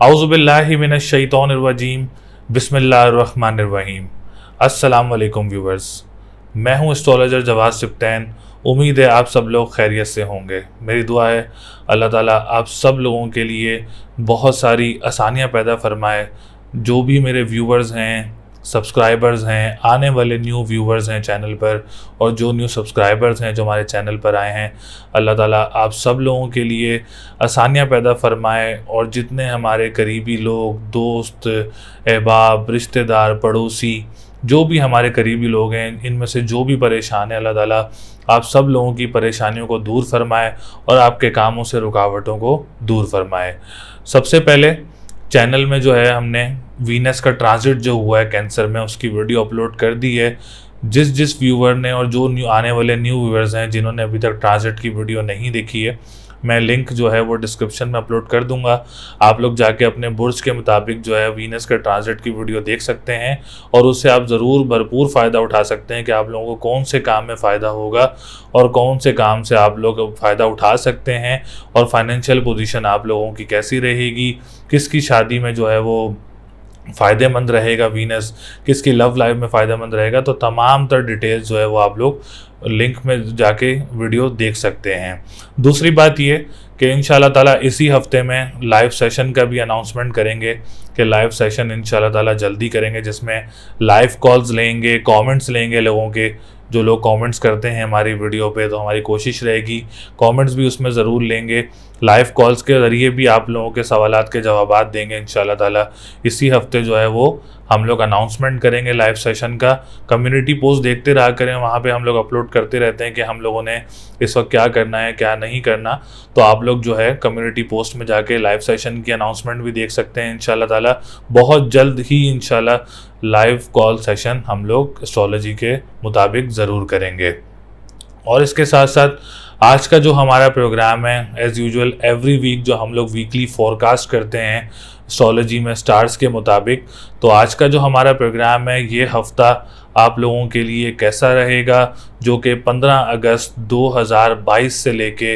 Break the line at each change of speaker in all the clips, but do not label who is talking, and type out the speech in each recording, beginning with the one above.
औज़ुबिल्लाहि मिनश्शैतानिर्रजीम बिस्मिल्लाहिर्रहमानिर्रहीम। अस्सलाम वालेकुम व्यूवर्स, मैं हूं एस्ट्रोलॉजर जवाद सिब्तैन। उम्मीद है आप सब लोग खैरियत से होंगे। मेरी दुआ है अल्लाह ताला आप सब लोगों के लिए बहुत सारी आसानियां पैदा फरमाए। जो भी मेरे व्यूवर्स हैं, सब्सक्राइबर्स हैं, आने वाले न्यू व्यूवर्स हैं चैनल पर, और जो न्यू सब्सक्राइबर्स हैं जो हमारे चैनल पर आए हैं, अल्लाह ताला आप सब लोगों के लिए आसानियाँ पैदा फरमाए। और जितने हमारे करीबी लोग, दोस्त, अहबाब, रिश्तेदार, पड़ोसी, जो भी हमारे करीबी लोग हैं, इनमें से जो भी परेशान है, अल्लाह ताला आप सब लोगों की परेशानियों को दूर फरमाए और आपके कामों से रुकावटों को दूर फरमाए। सबसे पहले चैनल में जो है हमने वीनस का ट्रांजिट जो हुआ है कैंसर में, उसकी वीडियो अपलोड कर दी है। जिस जिस व्यूवर ने और जो न्यू आने वाले न्यू व्यूवर्स हैं जिन्होंने अभी तक ट्रांजिट की वीडियो नहीं देखी है, मैं लिंक जो है वो डिस्क्रिप्शन में अपलोड कर दूंगा। आप लोग जाके अपने बुर्ज के मुताबिक जो है वीनस के ट्रांजिट की वीडियो देख सकते हैं और उससे आप ज़रूर भरपूर फ़ायदा उठा सकते हैं कि आप लोगों को कौन से काम में फ़ायदा होगा और कौन से काम से आप लोग फ़ायदा उठा सकते हैं, और फाइनेंशियल पोजीशन आप लोगों की कैसी रहेगी, किसकी शादी में जो है वो फ़ायदेमंद रहेगा वीनस, किसकी लव लाइफ में फ़ायदेमंद रहेगा। तो तमाम तर डिटेल्स जो है वो आप लोग लिंक में जाके वीडियो देख सकते हैं। दूसरी बात ये कि इंशाल्लाह ताला इसी हफ्ते में लाइव सेशन का भी अनाउंसमेंट करेंगे कि लाइव सेशन इंशाल्लाह ताला जल्दी करेंगे, जिसमें लाइव कॉल्स लेंगे, कमेंट्स लेंगे लोगों के। जो लोग कमेंट्स करते हैं हमारी वीडियो पे, तो हमारी कोशिश रहेगी कमेंट्स भी उसमें ज़रूर लेंगे। लाइव कॉल्स के ज़रिए भी आप लोगों के सवालात के जवाबात देंगे इंशाल्लाह ताला। इसी हफ्ते जो है वो हम लोग अनाउंसमेंट करेंगे लाइव सेशन का। कम्युनिटी पोस्ट देखते रहा करें, वहाँ पे हम लोग अपलोड करते रहते हैं कि हम लोगों ने इस वक्त क्या करना है, क्या नहीं करना। तो आप लोग जो है कम्युनिटी पोस्ट में जाके लाइव सेशन की अनाउंसमेंट भी देख सकते हैं इंशाल्लाह ताला। बहुत जल्द ही इंशाल्लाह लाइव कॉल सेशन हम लोग एस्ट्रोलॉजी के मुताबिक ज़रूर करेंगे। और इसके साथ साथ आज का जो हमारा प्रोग्राम है, एज़ यूजुअल एवरी वीक जो हम लोग वीकली फोरकास्ट करते हैं एस्ट्रोलॉजी में स्टार्स के मुताबिक, तो आज का जो हमारा प्रोग्राम है ये हफ्ता आप लोगों के लिए कैसा रहेगा, जो कि 15 अगस्त 2022 से लेके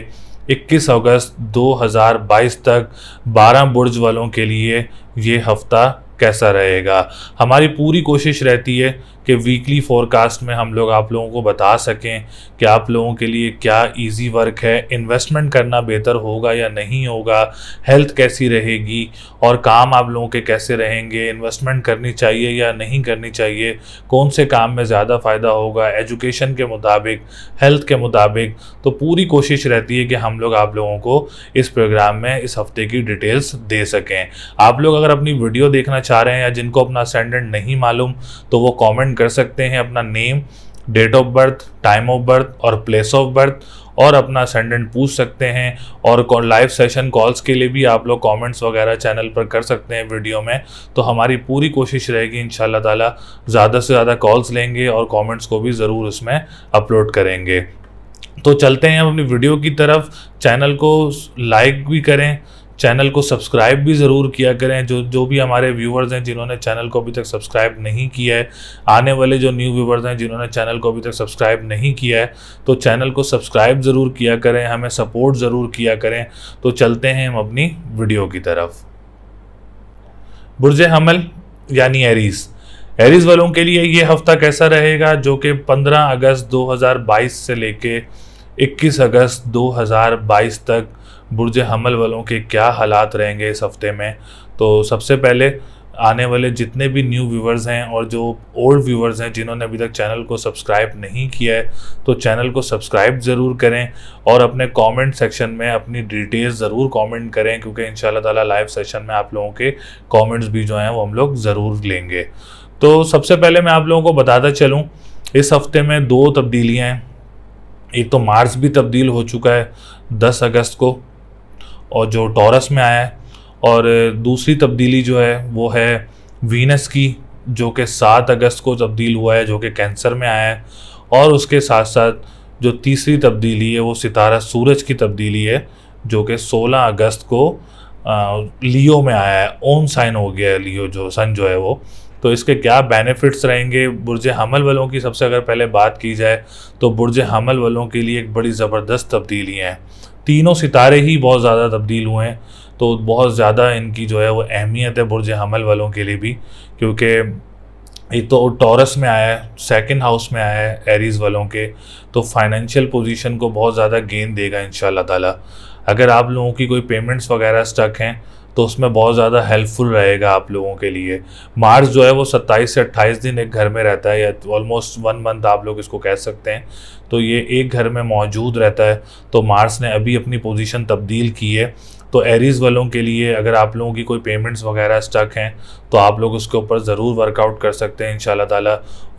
21 अगस्त 2022 तक 12 बुर्ज वालों के लिए ये हफ्ता कैसा रहेगा। हमारी पूरी कोशिश रहती है कि वीकली फोरकास्ट में हम लोग आप लोगों को बता सकें कि आप लोगों के लिए क्या इजी वर्क है, इन्वेस्टमेंट करना बेहतर होगा या नहीं होगा, हेल्थ कैसी रहेगी और काम आप लोगों के कैसे रहेंगे, इन्वेस्टमेंट करनी चाहिए या नहीं करनी चाहिए, कौन से काम में ज़्यादा फ़ायदा होगा, एजुकेशन के मुताबिक, हेल्थ के मुताबिक। तो पूरी कोशिश रहती है कि हम लोग आप लोगों को इस प्रोग्राम में इस हफ्ते की डिटेल्स दे सकें। आप लोग अगर अपनी वीडियो देखना चाह रहे हैं या जिनको अपना असेंडेंट नहीं मालूम, तो वो कमेंट कर सकते हैं अपना name, date of birth, time of birth और प्लेस ऑफ बर्थ, और अपना असेंडेंट पूछ सकते हैं। और लाइव सेशन कॉल्स के लिए भी आप लोग कमेंट्स वगैरह चैनल पर कर सकते हैं वीडियो में। तो हमारी पूरी कोशिश रहेगी इंशाल्लाह ताला ज़्यादा से ज़्यादा कॉल्स लेंगे और कमेंट्स को भी ज़रूर उसमें अपलोड करेंगे। तो चलते हैं अपनी वीडियो की तरफ। चैनल को लाइक भी करें, चैनल को सब्सक्राइब भी ज़रूर किया करें। जो भी हमारे व्यूवर्स हैं जिन्होंने चैनल को अभी तक सब्सक्राइब नहीं किया है, आने वाले जो न्यू व्यूवर्स हैं जिन्होंने चैनल को अभी तक सब्सक्राइब नहीं किया है, तो चैनल को सब्सक्राइब ज़रूर किया करें, हमें सपोर्ट ज़रूर किया करें। तो चलते हैं हम अपनी वीडियो की तरफ। बुर्ज हमल यानी एरीज, एरीज वालों के लिए ये हफ्ता कैसा रहेगा, जो कि 15 अगस्त 2022 से लेके 21 अगस्त 2022 तक बुर्ज हमल वालों के क्या हालात रहेंगे इस हफ्ते में। तो सबसे पहले आने वाले जितने भी न्यू व्यूवर्स हैं और जो ओल्ड व्यूवर्स हैं जिन्होंने अभी तक चैनल को सब्सक्राइब नहीं किया है, तो चैनल को सब्सक्राइब ज़रूर करें और अपने कमेंट सेक्शन में अपनी डिटेल्स ज़रूर कमेंट करें, क्योंकि इंशाल्लाह ताला लाइव सेशन में आप लोगों के कमेंट्स भी जो हैं वो हम लोग ज़रूर लेंगे। तो सबसे पहले मैं आप लोगों को बताता चलूँ, इस हफ्ते में 2 तब्दीलियाँ हैं। एक तो मार्स भी तब्दील हो चुका है 10 अगस्त को, और जो टॉरस में आया है, और दूसरी तब्दीली जो है वो है वीनस की, जो कि 7 अगस्त को तब्दील हुआ है, जो कि कैंसर में आया है। और उसके साथ साथ जो तीसरी तब्दीली है वो सितारा सूरज की तब्दीली है, जो कि 16 अगस्त को लियो में आया है, ओन साइन हो गया है लियो जो सन जो है वो। तो इसके क्या बेनिफिट्स रहेंगे बुर्ज हमल वालों की, सबसे अगर पहले बात की जाए तो बुर्ज हमल वालों के लिए एक बड़ी ज़बरदस्त तब्दीली है। तीनों सितारे ही बहुत ज़्यादा तब्दील हुए हैं। तो बहुत ज़्यादा इनकी जो है वो अहमियत है बुर्ज हमल वालों के लिए भी, क्योंकि एक तो टॉरस में आया है, सेकंड हाउस में आया है एरीज वालों के, तो फाइनेंशियल पोजीशन को बहुत ज़्यादा गेन देगा इंशाल्लाह ताला। अगर आप लोगों की कोई पेमेंट्स वगैरह स्टक हैं तो उसमें बहुत ज़्यादा हेल्पफुल रहेगा आप लोगों के लिए। मार्स जो है वो 27 से 28 दिन एक घर में रहता है, या ऑलमोस्ट 1 मंथ आप लोग इसको कह सकते हैं। तो ये एक घर में मौजूद रहता है, तो मार्स ने अभी अपनी पोजीशन तब्दील की है। तो एरीज़ वालों के लिए अगर आप लोगों की कोई पेमेंट्स वगैरह स्टक हैं तो आप लोग उसके ऊपर ज़रूर वर्कआउट कर सकते हैं इंशाल्लाह ताला।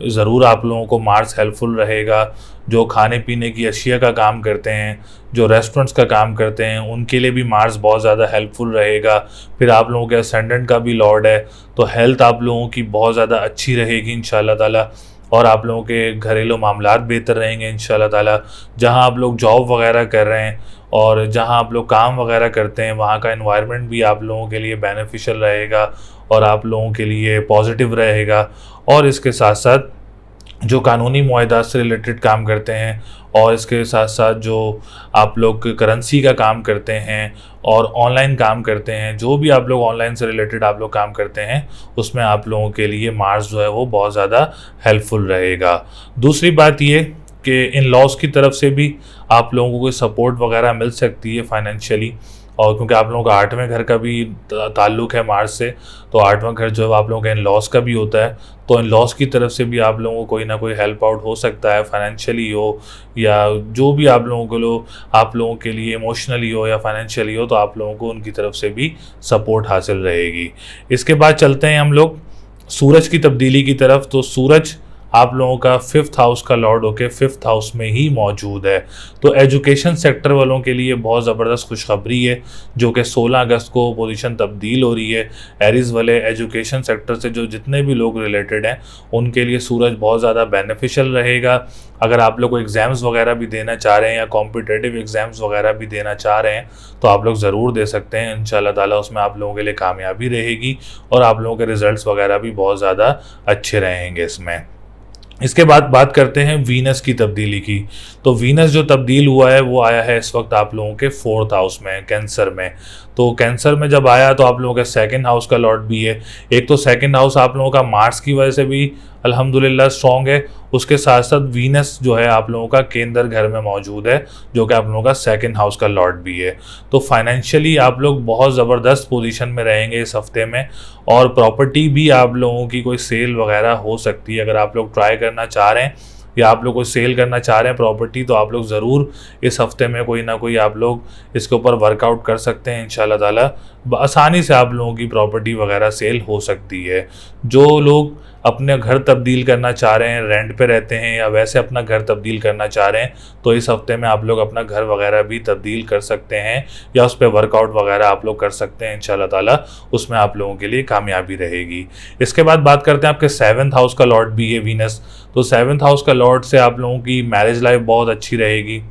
ज़रूर आप लोगों को मार्स हेल्पफुल रहेगा। जो खाने पीने की अशिया का काम करते हैं, जो रेस्टोरेंट्स का काम करते हैं, उनके लिए भी मार्स बहुत ज़्यादा हेल्पफुल रहेगा। फिर आप लोगों के असेंडेंट का भी लॉर्ड है, तो हेल्थ आप लोगों की बहुत ज़्यादा अच्छी रहेगी इंशाल्लाह ताला, और आप लोगों के घरेलू मामलात बेहतर रहेंगे इंशाल्लाह ताला। जहां आप लोग जॉब वगैरह कर रहे हैं और जहां आप लोग काम वगैरह करते हैं, वहां का एनवायरनमेंट भी आप लोगों के लिए बेनिफिशियल रहेगा और आप लोगों के लिए पॉजिटिव रहेगा। और इसके साथ साथ जो कानूनी मुआहदात से रिलेटेड काम करते हैं, और इसके साथ साथ जो आप लोग करेंसी का काम करते हैं और ऑनलाइन काम करते हैं, जो भी आप लोग ऑनलाइन से रिलेटेड आप लोग काम करते हैं, उसमें आप लोगों के लिए मार्स जो है वो बहुत ज़्यादा हेल्पफुल रहेगा। दूसरी बात ये कि इन लॉज की तरफ से भी आप लोगों को कोई सपोर्ट वगैरह मिल सकती है फाइनेंशियली, और क्योंकि आप लोगों का 8वें घर का भी ताल्लुक़ है मार्स से, तो 8वां घर जो है आप लोगों का इन लॉस का भी होता है। तो इन लॉस की तरफ से भी आप लोगों को कोई ना कोई हेल्प आउट हो सकता है, फाइनेंशियली हो या जो भी आप लोगों के लिए इमोशनली हो या फाइनेंशियली हो, तो आप लोगों को उनकी तरफ से भी सपोर्ट हासिल रहेगी। इसके बाद चलते हैं हम लोग सूरज की तब्दीली की तरफ। तो सूरज आप लोगों का 5th हाउस का लॉर्ड होके 5th हाउस में ही मौजूद है। तो एजुकेशन सेक्टर वालों के लिए बहुत ज़बरदस्त खुशखबरी है, जो कि 16 अगस्त को पोजीशन तब्दील हो रही है। एरीज़ वाले एजुकेशन सेक्टर से जो जितने भी लोग रिलेटेड हैं, उनके लिए सूरज बहुत ज़्यादा बेनिफिशियल रहेगा। अगर आप लोग को एग्ज़ाम्स वगैरह भी देना चाह रहे हैं या कॉम्पिटिटिव एग्ज़ाम्स वगैरह भी देना चाह रहे हैं, तो आप लोग ज़रूर दे सकते हैं इंशाल्लाह ताला। उसमें आप लोगों के लिए कामयाबी रहेगी और आप लोगों के रिज़ल्ट्स वगैरह भी बहुत ज़्यादा अच्छे रहेंगे इसमें। इसके बाद बात करते हैं वीनस की तब्दीली की। तो वीनस जो तब्दील हुआ है वो आया है इस वक्त आप लोगों के 4th हाउस में, कैंसर में। तो कैंसर में जब आया तो आप लोगों के 2nd हाउस का लॉर्ड भी है। एक तो 2nd हाउस आप लोगों का मार्स की वजह से भी अल्हम्दुलिल्लाह स्ट्रॉन्ग है, उसके साथ साथ वीनस जो है आप लोगों का केंद्र घर में मौजूद है, जो कि आप लोगों का 2nd हाउस का लॉर्ड भी है। तो फाइनेंशियली आप लोग बहुत ज़बरदस्त पोजीशन में रहेंगे इस हफ्ते में, और प्रॉपर्टी भी आप लोगों की कोई सेल वगैरह हो सकती है। अगर आप लोग ट्राई करना चाह रहे हैं या आप लोग कोई सेल करना चाह रहे हैं प्रॉपर्टी, तो आप लोग ज़रूर इस हफ्ते में कोई ना कोई आप लोग इसके ऊपर वर्कआउट कर सकते हैं इंशाल्लाह ताला। आसानी से आप लोगों की प्रॉपर्टी वगैरह सेल हो सकती है। जो लोग अपने घर तब्दील करना चाह रहे हैं, रेंट पे रहते हैं या वैसे अपना घर तब्दील करना चाह रहे हैं, तो इस हफ्ते में आप लोग अपना घर वगैरह भी तब्दील कर सकते हैं या उस पर वर्कआउट वगैरह आप लोग कर सकते हैं इंशाल्लाह ताला। उसमें आप लोगों के लिए कामयाबी रहेगी। इसके बाद बात करते हैं आपके 7th हाउस का लॉर्ड भी है वीनस। तो 7th हाउस का लॉर्ड से आप लोगों की मैरिज लाइफ बहुत अच्छी रहेगी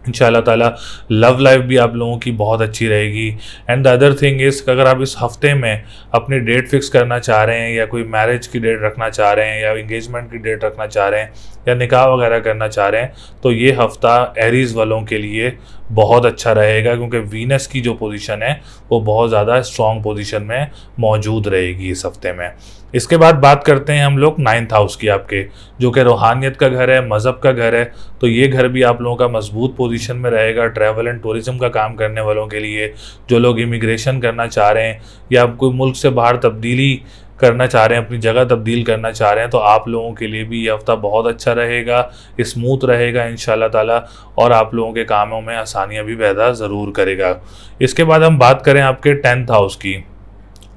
इंशाल्लाह ताला। लव लाइफ भी आप लोगों की बहुत अच्छी रहेगी। And the other thing is, अगर आप इस हफ्ते में अपनी डेट फिक्स करना चाह रहे हैं या कोई मैरिज की डेट रखना चाह रहे हैं या एंगेजमेंट की डेट रखना चाह रहे हैं या निकाह वगैरह करना चाह रहे हैं, तो ये हफ़्ता एरीज़ वालों के लिए बहुत अच्छा रहेगा, क्योंकि वीनस की जो पोजीशन है वो बहुत ज़्यादा स्ट्रॉन्ग पोजीशन में मौजूद रहेगी इस हफ्ते में। इसके बाद बात करते हैं हम लोग 9th हाउस की आपके, जो कि रूहानियत का घर है, मज़हब का घर है। तो ये घर भी आप लोगों का मजबूत पोजीशन में रहेगा ट्रैवल एंड टूरिज़्म का काम करने वालों के लिए। जो लोग इमिग्रेशन करना चाह रहे हैं या कोई मुल्क से बाहर तब्दीली करना चाह रहे हैं, अपनी जगह तब्दील करना चाह रहे हैं, तो आप लोगों के लिए भी ये हफ्ता बहुत अच्छा रहेगा, स्मूथ रहेगा इंशाल्लाह ताला, और आप लोगों के कामों में आसानियाँ भी पैदा ज़रूर करेगा। इसके बाद हम बात करें आपके 10th हाउस की,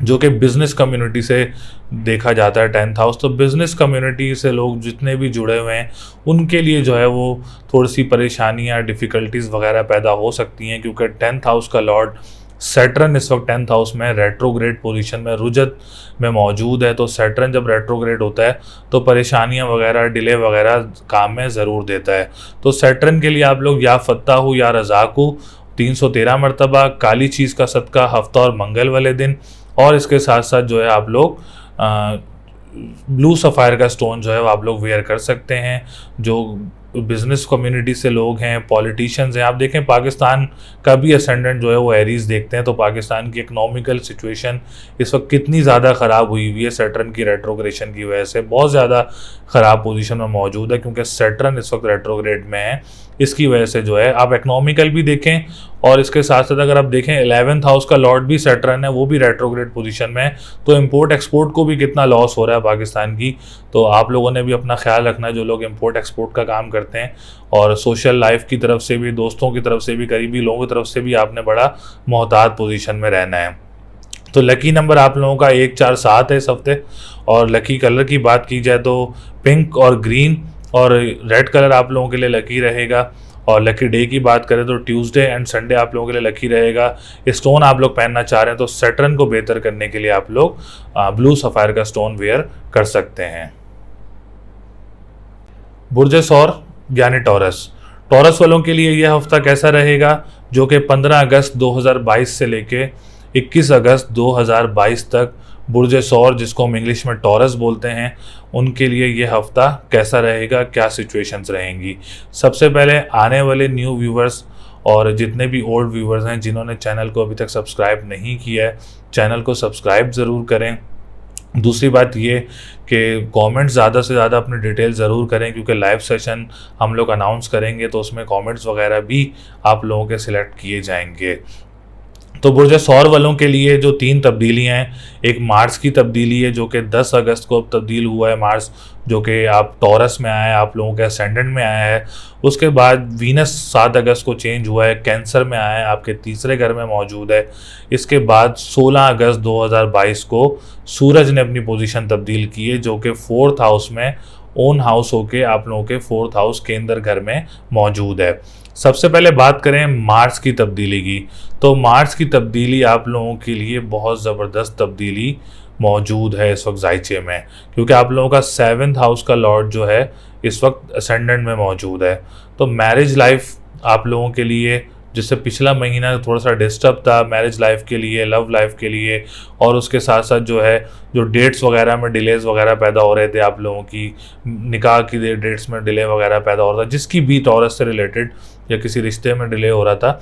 जो कि बिज़नेस कम्युनिटी से देखा जाता है 10th हाउस। तो बिज़नेस कम्युनिटी से लोग जितने भी जुड़े हुए हैं उनके लिए जो है वो थोड़ी सी परेशानियाँ, डिफ़िकल्टीज़ वगैरह पैदा हो सकती हैं, क्योंकि 10th हाउस का लॉर्ड सैटर्न इस वक्त 10th हाउस में रेट्रोग्रेड पोजीशन में रुजत में मौजूद है। तो सैटर्न जब रेट्रोग्रेड होता है तो परेशानियां वगैरह, डिले वगैरह काम में ज़रूर देता है। तो सैटर्न के लिए आप लोग या फत्ताह या रज़ाक 313 मरतबा, काली चीज़ का सदका हफ्ता और मंगल वाले दिन, और इसके साथ साथ जो है आप लोग ब्लू सफ़ायर का स्टोन जो है वो आप लोग वेयर कर सकते हैं, जो बिजनेस कम्युनिटी से लोग हैं, पॉलिटिशियंस हैं। आप देखें पाकिस्तान का भी असेंडेंट जो है वो एरीज देखते हैं, तो पाकिस्तान की इकोनॉमिकल सिचुएशन इस वक्त कितनी ज़्यादा ख़राब हुई हुई है सैटर्न की रेट्रोग्रेशन की वजह से, बहुत ज़्यादा ख़राब पोजीशन में मौजूद है, क्योंकि सैटर्न इस वक्त रेट्रोग्रेड में है। इसकी वजह से जो है आप इकोनॉमिकल भी देखें, और इसके साथ साथ अगर आप देखें 11th हाउस का लॉर्ड भी सैटर्न है, वो भी रेट्रोग्रेड पोजीशन में है। तो इंपोर्ट एक्सपोर्ट को भी कितना लॉस हो रहा है पाकिस्तान की। तो आप लोगों ने भी अपना ख्याल रखना है, जो लोग इंपोर्ट एक्सपोर्ट का काम करते हैं, और सोशल लाइफ की तरफ से भी, दोस्तों की तरफ से भी, करीबी लोगों की तरफ से भी आपने बड़ा मोहतात पोजीशन में रहना है। तो लकी नंबर आप लोगों का 1 4 7 है इस हफ्ते। और लकी कलर की बात की जाए तो पिंक और ग्रीन और रेड कलर आप लोगों के लिए लकी रहेगा। और लकी डे की बात करें तो ट्यूसडे एंड संडे आप लोगों के लिए लकी रहेगा। स्टोन आप लोग पहनना चाह रहे हैं तो सैटर्न को बेहतर करने के लिए आप लोग ब्लू सफ़ायर का स्टोन वेयर कर सकते हैं। बुर्ज सौर यानी टॉरस, टॉरस वालों के लिए यह हफ्ता कैसा रहेगा, जो कि 15 अगस्त 2022 से लेके 21 अगस्त 2022 तक बुर्ज सौर, जिसको हम इंग्लिश में टॉरस बोलते हैं, उनके लिए ये हफ्ता कैसा रहेगा, क्या सिचुएशंस रहेंगी। सबसे पहले आने वाले न्यू व्यूवर्स और जितने भी ओल्ड व्यूवर्स हैं जिन्होंने चैनल को अभी तक सब्सक्राइब नहीं किया है, चैनल को सब्सक्राइब ज़रूर करें। दूसरी बात ये कि कमेंट्स ज़्यादा से ज़्यादा अपनी डिटेल ज़रूर करें, क्योंकि लाइव सेशन हम लोग अनाउंस करेंगे तो उसमें कमेंट्स वगैरह भी आप लोगों के सिलेक्ट किए जाएंगे। तो बुर्ज सौर वालों के लिए जो 3 तब्दीलियाँ हैं, एक मार्स की तब्दीली है जो कि 10 अगस्त को अब तब्दील हुआ है मार्स, जो कि आप टॉरस में आया है, आप लोगों के असेंडेंट में आया है। उसके बाद वीनस 7 अगस्त को चेंज हुआ है, कैंसर में आया है, आपके तीसरे घर में मौजूद है। इसके बाद 16 अगस्त 2022 को सूरज ने अपनी पोजीशन तब्दील की है, जो कि 4th हाउस में ओन हाउस होके आप लोगों के 4th हाउस केंद्र घर में मौजूद है। सबसे पहले बात करें मार्स की तब्दीली की, तो मार्स की तब्दीली आप लोगों के लिए बहुत ज़बरदस्त तब्दीली मौजूद है इस वक्त जायचे में, क्योंकि आप लोगों का 7th हाउस का लॉर्ड जो है इस वक्त असेंडेंट में मौजूद है। तो मैरिज लाइफ आप लोगों के लिए, जिससे पिछला महीना थोड़ा सा डिस्टर्ब था मैरिज लाइफ के लिए, लव लाइफ के लिए, और उसके साथ साथ जो है जो डेट्स वगैरह में डिलेज वगैरह पैदा हो रहे थे, आप लोगों की निकाह की डेट्स में डिले वगैरह पैदा हो रहा था, जिसकी भी टॉरस से रिलेटेड या किसी रिश्ते में डिले हो रहा था,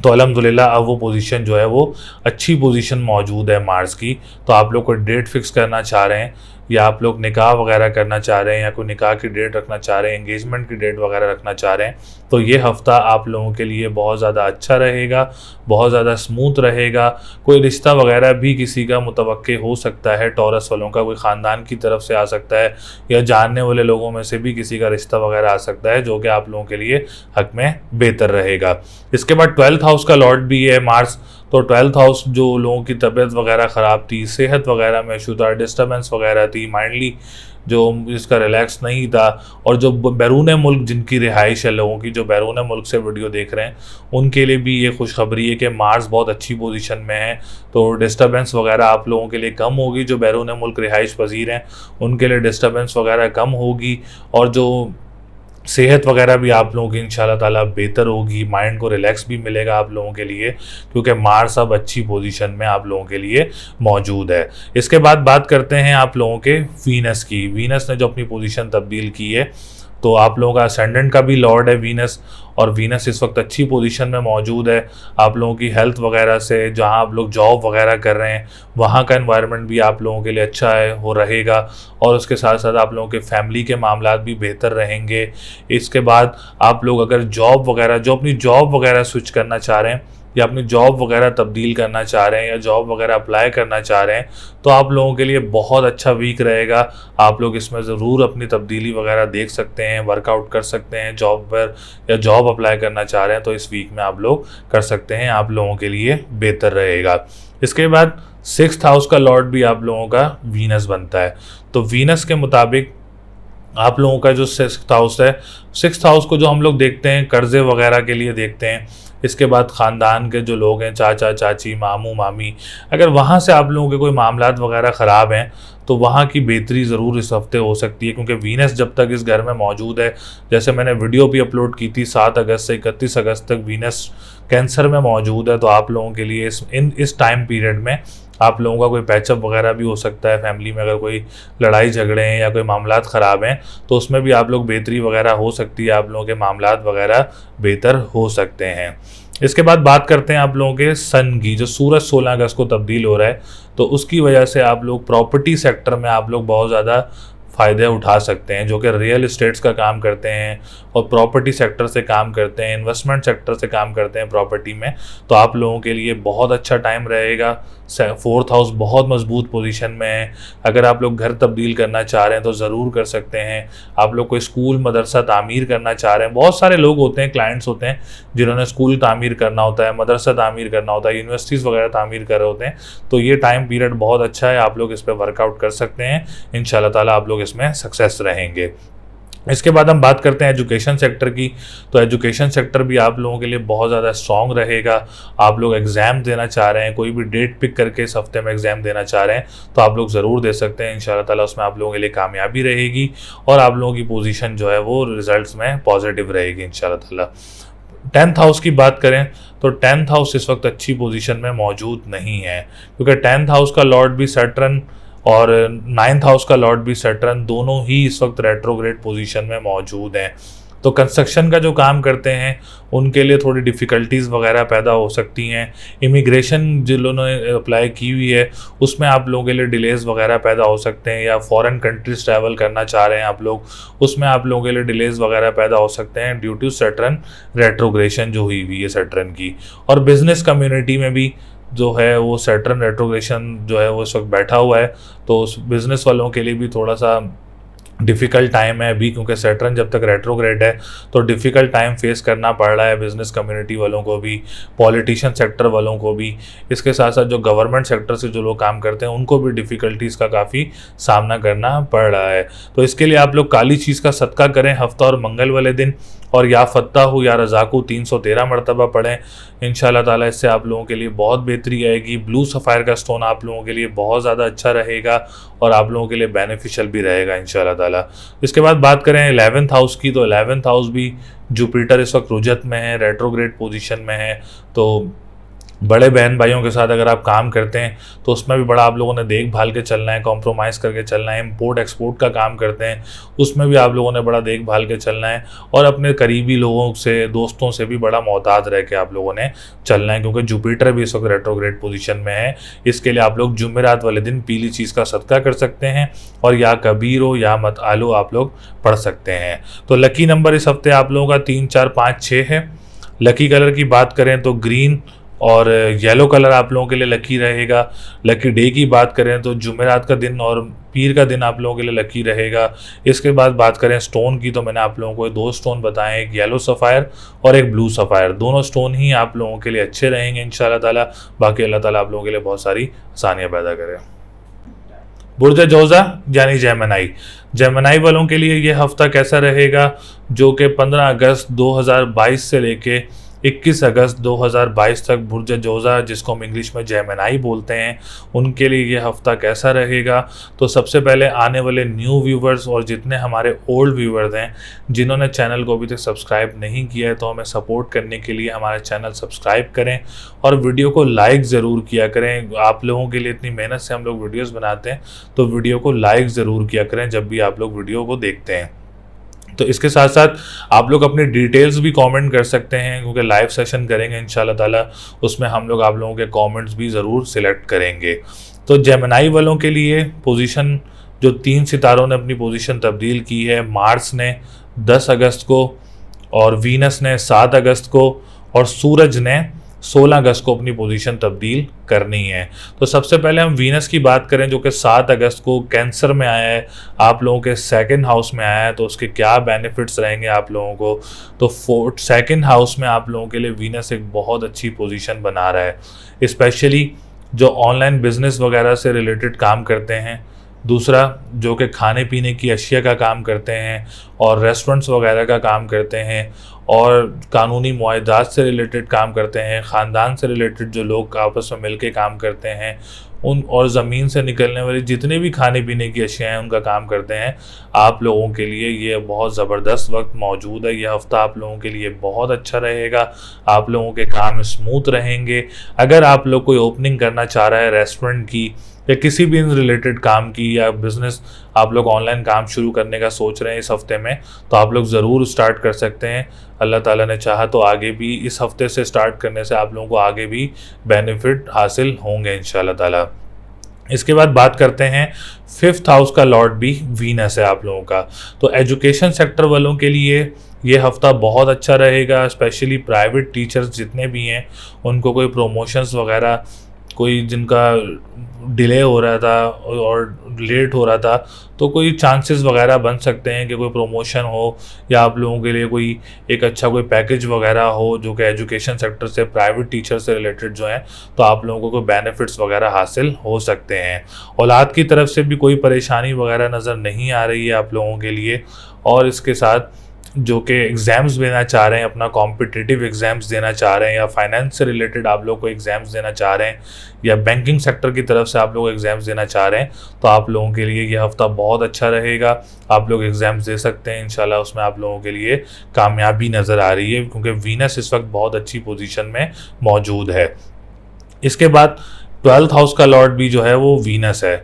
तो अल्हम्दुलिल्लाह अब वो पोजीशन जो है वो अच्छी पोजीशन मौजूद है मार्स की। तो आप लोग कोई डेट फिक्स करना चाह रहे हैं, या आप लोग निकाह वगैरह करना चाह रहे हैं, या कोई निकाह की डेट रखना चाह रहे हैं, एंगेजमेंट की डेट वगैरह रखना चाह रहे हैं, तो ये हफ़्ता आप लोगों के लिए बहुत ज़्यादा अच्छा रहेगा, बहुत ज़्यादा स्मूथ रहेगा। कोई रिश्ता वगैरह भी किसी का मुतवक्के हो सकता है, टॉरस वालों का कोई ख़ानदान की तरफ से आ सकता है, या जानने वाले लोगों में से भी किसी का रिश्ता वगैरह आ सकता है, जो कि आप लोगों के लिए हक़ में बेहतर रहेगा। इसके बाद 12th हाउस का लॉर्ड भी है मार्स, तो 12th हाउस जो लोगों की तबीयत वगैरह ख़राब थी, सेहत वगैरह में इशू था, डिस्टर्बेंस वगैरह थी, माइंडली जो इसका रिलैक्स नहीं था, और जो बैरून मुल्क जिनकी रिहाइश है, लोगों की जो बैरून मुल्क से वीडियो देख रहे हैं, उनके लिए भी ये खुशखबरी है कि मार्स बहुत अच्छी पोजीशन में है। तो डिस्टर्बेंस वगैरह आप लोगों के लिए कम होगी, जो बैरून मुल्क रिहाइश पजीर हैं उनके लिए डिस्टर्बेंस वगैरह कम होगी, और जो सेहत वगैरह भी आप लोगों की इंशाल्लाह ताला बेहतर होगी, माइंड को रिलैक्स भी मिलेगा आप लोगों के लिए, क्योंकि मार्स अब अच्छी पोजीशन में आप लोगों के लिए मौजूद है। इसके बाद बात करते हैं आप लोगों के वीनस की। वीनस ने जो अपनी पोजीशन तब्दील की है, तो आप लोगों का असेंडेंट का भी लॉर्ड है वीनस, और वीनस इस वक्त अच्छी पोजीशन में मौजूद है। आप लोगों की हेल्थ वगैरह से, जहां आप लोग जॉब वगैरह कर रहे हैं, वहां का एनवायरनमेंट भी आप लोगों के लिए अच्छा है, वो रहेगा, और उसके साथ साथ आप लोगों के फैमिली के मामलात भी बेहतर रहेंगे। इसके बाद आप लोग अगर जॉब वगैरह, जो अपनी जॉब वगैरह स्विच करना चाह रहे हैं, या अपनी जॉब वगैरह तब्दील करना चाह रहे हैं, या जॉब वगैरह अप्लाई करना चाह रहे हैं, तो आप लोगों के लिए बहुत अच्छा वीक रहेगा। आप लोग इसमें ज़रूर अपनी तब्दीली वगैरह देख सकते हैं, वर्कआउट कर सकते हैं जॉब पर, या जॉब अप्लाई करना चाह रहे हैं तो इस वीक में आप लोग कर सकते हैं, आप लोगों के लिए बेहतर रहेगा। इसके बाद 6th हाउस का लॉर्ड भी आप लोगों का वीनस बनता है, तो वीनस के मुताबिक आप लोगों का जो 6th हाउस है, 6th हाउस को जो हम लोग देखते हैं कर्जे वगैरह के लिए देखते हैं, इसके बाद ख़ानदान के जो लोग हैं, चाचा चाची, मामू मामी, अगर वहाँ से आप लोगों के कोई मामलात वगैरह ख़राब हैं तो वहाँ की बेहतरी ज़रूर इस हफ्ते हो सकती है, क्योंकि वीनस जब तक इस घर में मौजूद है, जैसे मैंने वीडियो भी अपलोड की थी 7 अगस्त से 31 अगस्त तक वीनस कैंसर में मौजूद है। तो आप लोगों के लिए इस टाइम पीरियड में आप लोगों का कोई पैचअप वगैरह भी हो सकता है। फैमिली में अगर कोई लड़ाई झगड़े हैं या कोई मामलात ख़राब हैं तो उसमें भी आप लोग बेहतरी वगैरह हो सकती है, आप लोगों के मामलात वगैरह बेहतर हो सकते हैं। इसके बाद बात करते हैं आप लोगों के सन की, जो सूरज 16 अगस्त को तब्दील हो रहा है, तो उसकी वजह से आप लोग प्रॉपर्टी सेक्टर में आप लोग बहुत ज़्यादा फ़ायदे उठा सकते हैं, जो कि रियल इस्टेट्स का काम करते हैं और प्रॉपर्टी सेक्टर से काम करते हैं, इन्वेस्टमेंट सेक्टर से काम करते हैं प्रॉपर्टी में। तो आप लोगों के लिए बहुत अच्छा टाइम रहेगा। 4th हाउस बहुत मजबूत पोजीशन में है। अगर आप लोग घर तब्दील करना चाह रहे हैं तो ज़रूर कर सकते हैं। आप लोग कोई स्कूल मदरसा तामीर करना चाह रहे हैं, बहुत सारे लोग होते हैं, क्लाइंट्स होते हैं जिन्होंने स्कूल तामीर करना होता है, मदरसा तामीर करना होता है, यूनिवर्सिटीज़ वगैरह तामीर कर रहे होते हैं, तो ये टाइम पीरियड बहुत अच्छा है, आप लोग इस पर वर्कआउट कर सकते हैं। इंशाल्लाह ताला आप लोग इसमें सक्सेस रहेंगे। इसके बाद हम बात करते हैं एजुकेशन सेक्टर की। तो एजुकेशन सेक्टर भी आप लोगों के लिए बहुत ज़्यादा स्ट्रॉन्ग रहेगा। आप लोग एग्ज़ाम देना चाह रहे हैं, कोई भी डेट पिक करके इस हफ्ते में एग्ज़ाम देना चाह रहे हैं तो आप लोग ज़रूर दे सकते हैं। इंशाल्लाह ताला उसमें आप लोगों के लिए कामयाबी रहेगी और आप लोगों की पोजीशन जो है वो रिजल्ट्स में पॉजिटिव रहेगी इंशाल्लाह ताला। 10th हाउस की बात करें तो 10th हाउस इस वक्त अच्छी पोजीशन में मौजूद नहीं है, क्योंकि 10th हाउस का लॉर्ड भी सैटर्न और 9th हाउस का लॉर्ड भी सैटर्न, दोनों ही इस वक्त रेट्रोग्रेड पोजीशन में मौजूद हैं। तो कंस्ट्रक्शन का जो काम करते हैं उनके लिए थोड़ी डिफ़िकल्टीज़ वगैरह पैदा हो सकती हैं। इमिग्रेशन जिन्होंने अप्लाई की हुई है उसमें आप लोगों के लिए डिलेज़ वगैरह पैदा हो सकते हैं, या फॉरेन कंट्रीज़ ट्रैवल करना चाह रहे हैं आप लोग, उसमें आप लोगों के लिए डिलेज़ वगैरह पैदा हो सकते हैं ड्यू टू सैटर्न रेट्रोग्रेशन जो हुई है सैटर्न की। और बिज़नेस कम्युनिटी में भी जो है वो सैटर्न रेट्रोग्रेशन जो है वो इस वक्त बैठा हुआ है, तो उस बिज़नेस वालों के लिए भी थोड़ा सा डिफ़िकल्ट टाइम है अभी, क्योंकि सैटर्न जब तक रेट्रोग्रेड है तो डिफ़िकल्ट टाइम फेस करना पड़ रहा है बिज़नेस कम्युनिटी वालों को भी, पॉलिटिशियन सेक्टर वालों को भी। इसके साथ साथ जो गवर्नमेंट सेक्टर से जो लोग काम करते हैं उनको भी डिफ़िकल्टीज़ का काफ़ी सामना करना पड़ रहा है। तो इसके लिए आप लोग काली चीज़ का सदका करें हफ्ता और मंगल वाले दिन, और या फत्ताहु या रज़ाकु 313 मरतबा पढ़ें। इंशाल्लाह ताला इससे आप लोगों के लिए बहुत बेहतरी आएगी। ब्लू सफ़ायर का स्टोन आप लोगों के लिए बहुत ज़्यादा अच्छा रहेगा और आप लोगों के लिए बेनिफिशियल भी रहेगा इंशाल्लाह ताला। इसके बाद बात करें 11th हाउस की, तो 11th हाउस भी जुपिटर इस वक्त रुजत में है, रेट्रोग्रेड पोजीशन में है। तो बड़े बहन भाइयों के साथ अगर आप काम करते हैं तो उसमें भी बड़ा आप लोगों ने देखभाल के चलना है, कॉम्प्रोमाइज़ करके चलना है। इम्पोर्ट एक्सपोर्ट का काम करते हैं उसमें भी आप लोगों ने बड़ा देखभाल के चलना है, और अपने करीबी लोगों से, दोस्तों से भी बड़ा मोहतात रह के आप लोगों ने चलना है, क्योंकि जुपिटर भी इस वक्त रेट्रोग्रेड पोजीशन में है। इसके लिए आप लोग जुमेरात वाले दिन पीली चीज़ का सदका कर सकते हैं, और या कबीर हो या मत आलो आप लोग पढ़ सकते हैं। तो लकी नंबर इस हफ्ते आप लोगों का 3, 4, 5, 6 है। लकी कलर की बात करें तो ग्रीन और येलो कलर आप लोगों के लिए लकी रहेगा। लकी डे की बात करें तो जुमेरात का दिन और पीर का दिन आप लोगों के लिए लकी रहेगा। इसके बाद बात करें स्टोन की, तो मैंने आप लोगों को 2 स्टोन बताएं, एक येलो सफ़ायर और एक ब्लू सफ़ायर। दोनों स्टोन ही आप लोगों के लिए अच्छे रहेंगे इंशाल्लाह ताला। बाकी अल्लाह ताला आप लोगों के लिए बहुत सारी आसानियाँ पैदा करे। बुर्ज जोज़ा यानी जेमिनी, जेमिनी वालों के लिए ये हफ्ता कैसा रहेगा, जो कि 15 अगस्त 2022 से लेके 21 अगस्त 2022 तक बुर्ज जोज़ा, जिसको हम इंग्लिश में जेमिनी बोलते हैं, उनके लिए ये हफ़्ता कैसा रहेगा। तो सबसे पहले आने वाले न्यू व्यूवर्स और जितने हमारे ओल्ड व्यूवर्स हैं जिन्होंने चैनल को अभी तक सब्सक्राइब नहीं किया है, तो हमें सपोर्ट करने के लिए हमारा चैनल सब्सक्राइब करें और वीडियो को लाइक ज़रूर किया करें। आप लोगों के लिए इतनी मेहनत से हम लोग वीडियोज़ बनाते हैं, तो वीडियो को लाइक ज़रूर किया करें जब भी आप लोग वीडियो को देखते हैं। तो इसके साथ साथ आप लोग अपनी डिटेल्स भी कमेंट कर सकते हैं, क्योंकि लाइव सेशन करेंगे इंशाल्लाह ताला, उसमें हम लोग आप लोगों के कमेंट्स भी ज़रूर सिलेक्ट करेंगे। तो जेमिनी वालों के लिए पोजीशन, जो 3 सितारों ने अपनी पोजीशन तब्दील की है, मार्स ने 10 अगस्त को और वीनस ने 7 अगस्त को और सूरज ने 16 अगस्त को अपनी पोजीशन तब्दील करनी है। तो सबसे पहले हम वीनस की बात करें, जो कि 7 अगस्त को कैंसर में आया है, आप लोगों के 2nd हाउस में आया है, तो उसके क्या बेनिफिट्स रहेंगे आप लोगों को। तो 2nd हाउस में आप लोगों के लिए वीनस एक बहुत अच्छी पोजीशन बना रहा है, स्पेशली जो ऑनलाइन बिजनेस वगैरह से रिलेटेड काम करते हैं, दूसरा जो कि खाने पीने की अशिया का काम करते हैं और रेस्टोरेंट्स वगैरह का काम करते हैं, और कानूनी मुआहदात से रिलेटेड काम करते हैं, ख़ानदान से रिलेटेड जो लोग आपस में मिल के काम करते हैं उन, और ज़मीन से निकलने वाली जितने भी खाने पीने की अशियाँ हैं उनका काम करते हैं, आप लोगों के लिए ये बहुत ज़बरदस्त वक्त मौजूद है। यह हफ़्ता आप लोगों के लिए बहुत अच्छा रहेगा, आप लोगों के काम स्मूथ रहेंगे। अगर आप लोग कोई ओपनिंग करना चाह रहा है रेस्टोरेंट की या किसी भी इन रिलेटेड काम की, या बिज़नेस आप लोग ऑनलाइन काम शुरू करने का सोच रहे हैं इस हफ़्ते में, तो आप लोग ज़रूर स्टार्ट कर सकते हैं। अल्लाह ताला ने चाहा तो आगे भी इस हफ़्ते से स्टार्ट करने से आप लोगों को आगे भी बेनिफिट हासिल होंगे इंशाल्लाह ताला। इसके बाद बात करते हैं 5th हाउस का लॉर्ड भी वीनस है आप लोगों का। तो एजुकेशन सेक्टर वालों के लिए ये हफ़्ता बहुत अच्छा रहेगा, स्पेशली प्राइवेट टीचर्स जितने भी हैं उनको कोई प्रमोशंस वगैरह, कोई जिनका डिले हो रहा था और लेट हो रहा था, तो कोई चांसेस वगैरह बन सकते हैं कि कोई प्रमोशन हो, या आप लोगों के लिए कोई एक अच्छा कोई पैकेज वगैरह हो जो कि एजुकेशन सेक्टर से, प्राइवेट टीचर से रिलेटेड जो है, तो आप लोगों को कोई बेनिफिट्स वगैरह हासिल हो सकते हैं। औलाद की तरफ से भी कोई परेशानी वगैरह नज़र नहीं आ रही है आप लोगों के लिए। और इसके साथ जो कि एग्ज़ाम्स देना चाह रहे हैं, अपना कॉम्पिटिटिव एग्ज़ाम्स देना चाह रहे हैं, या फाइनेंस से रिलेटेड आप लोग को एग्ज़ाम्स देना चाह रहे हैं, या बैंकिंग सेक्टर की तरफ से आप लोग एग्ज़ाम्स देना चाह रहे हैं, तो आप लोगों के लिए ये हफ़्ता बहुत अच्छा रहेगा। आप लोग एग्ज़ाम्स दे सकते हैं इंशाल्लाह, उसमें आप लोगों के लिए कामयाबी नज़र आ रही है क्योंकि वीनस इस वक्त बहुत अच्छी पोजीशन में मौजूद है। इसके बाद 12th हाउस का लॉर्ड भी जो है वो वीनस है।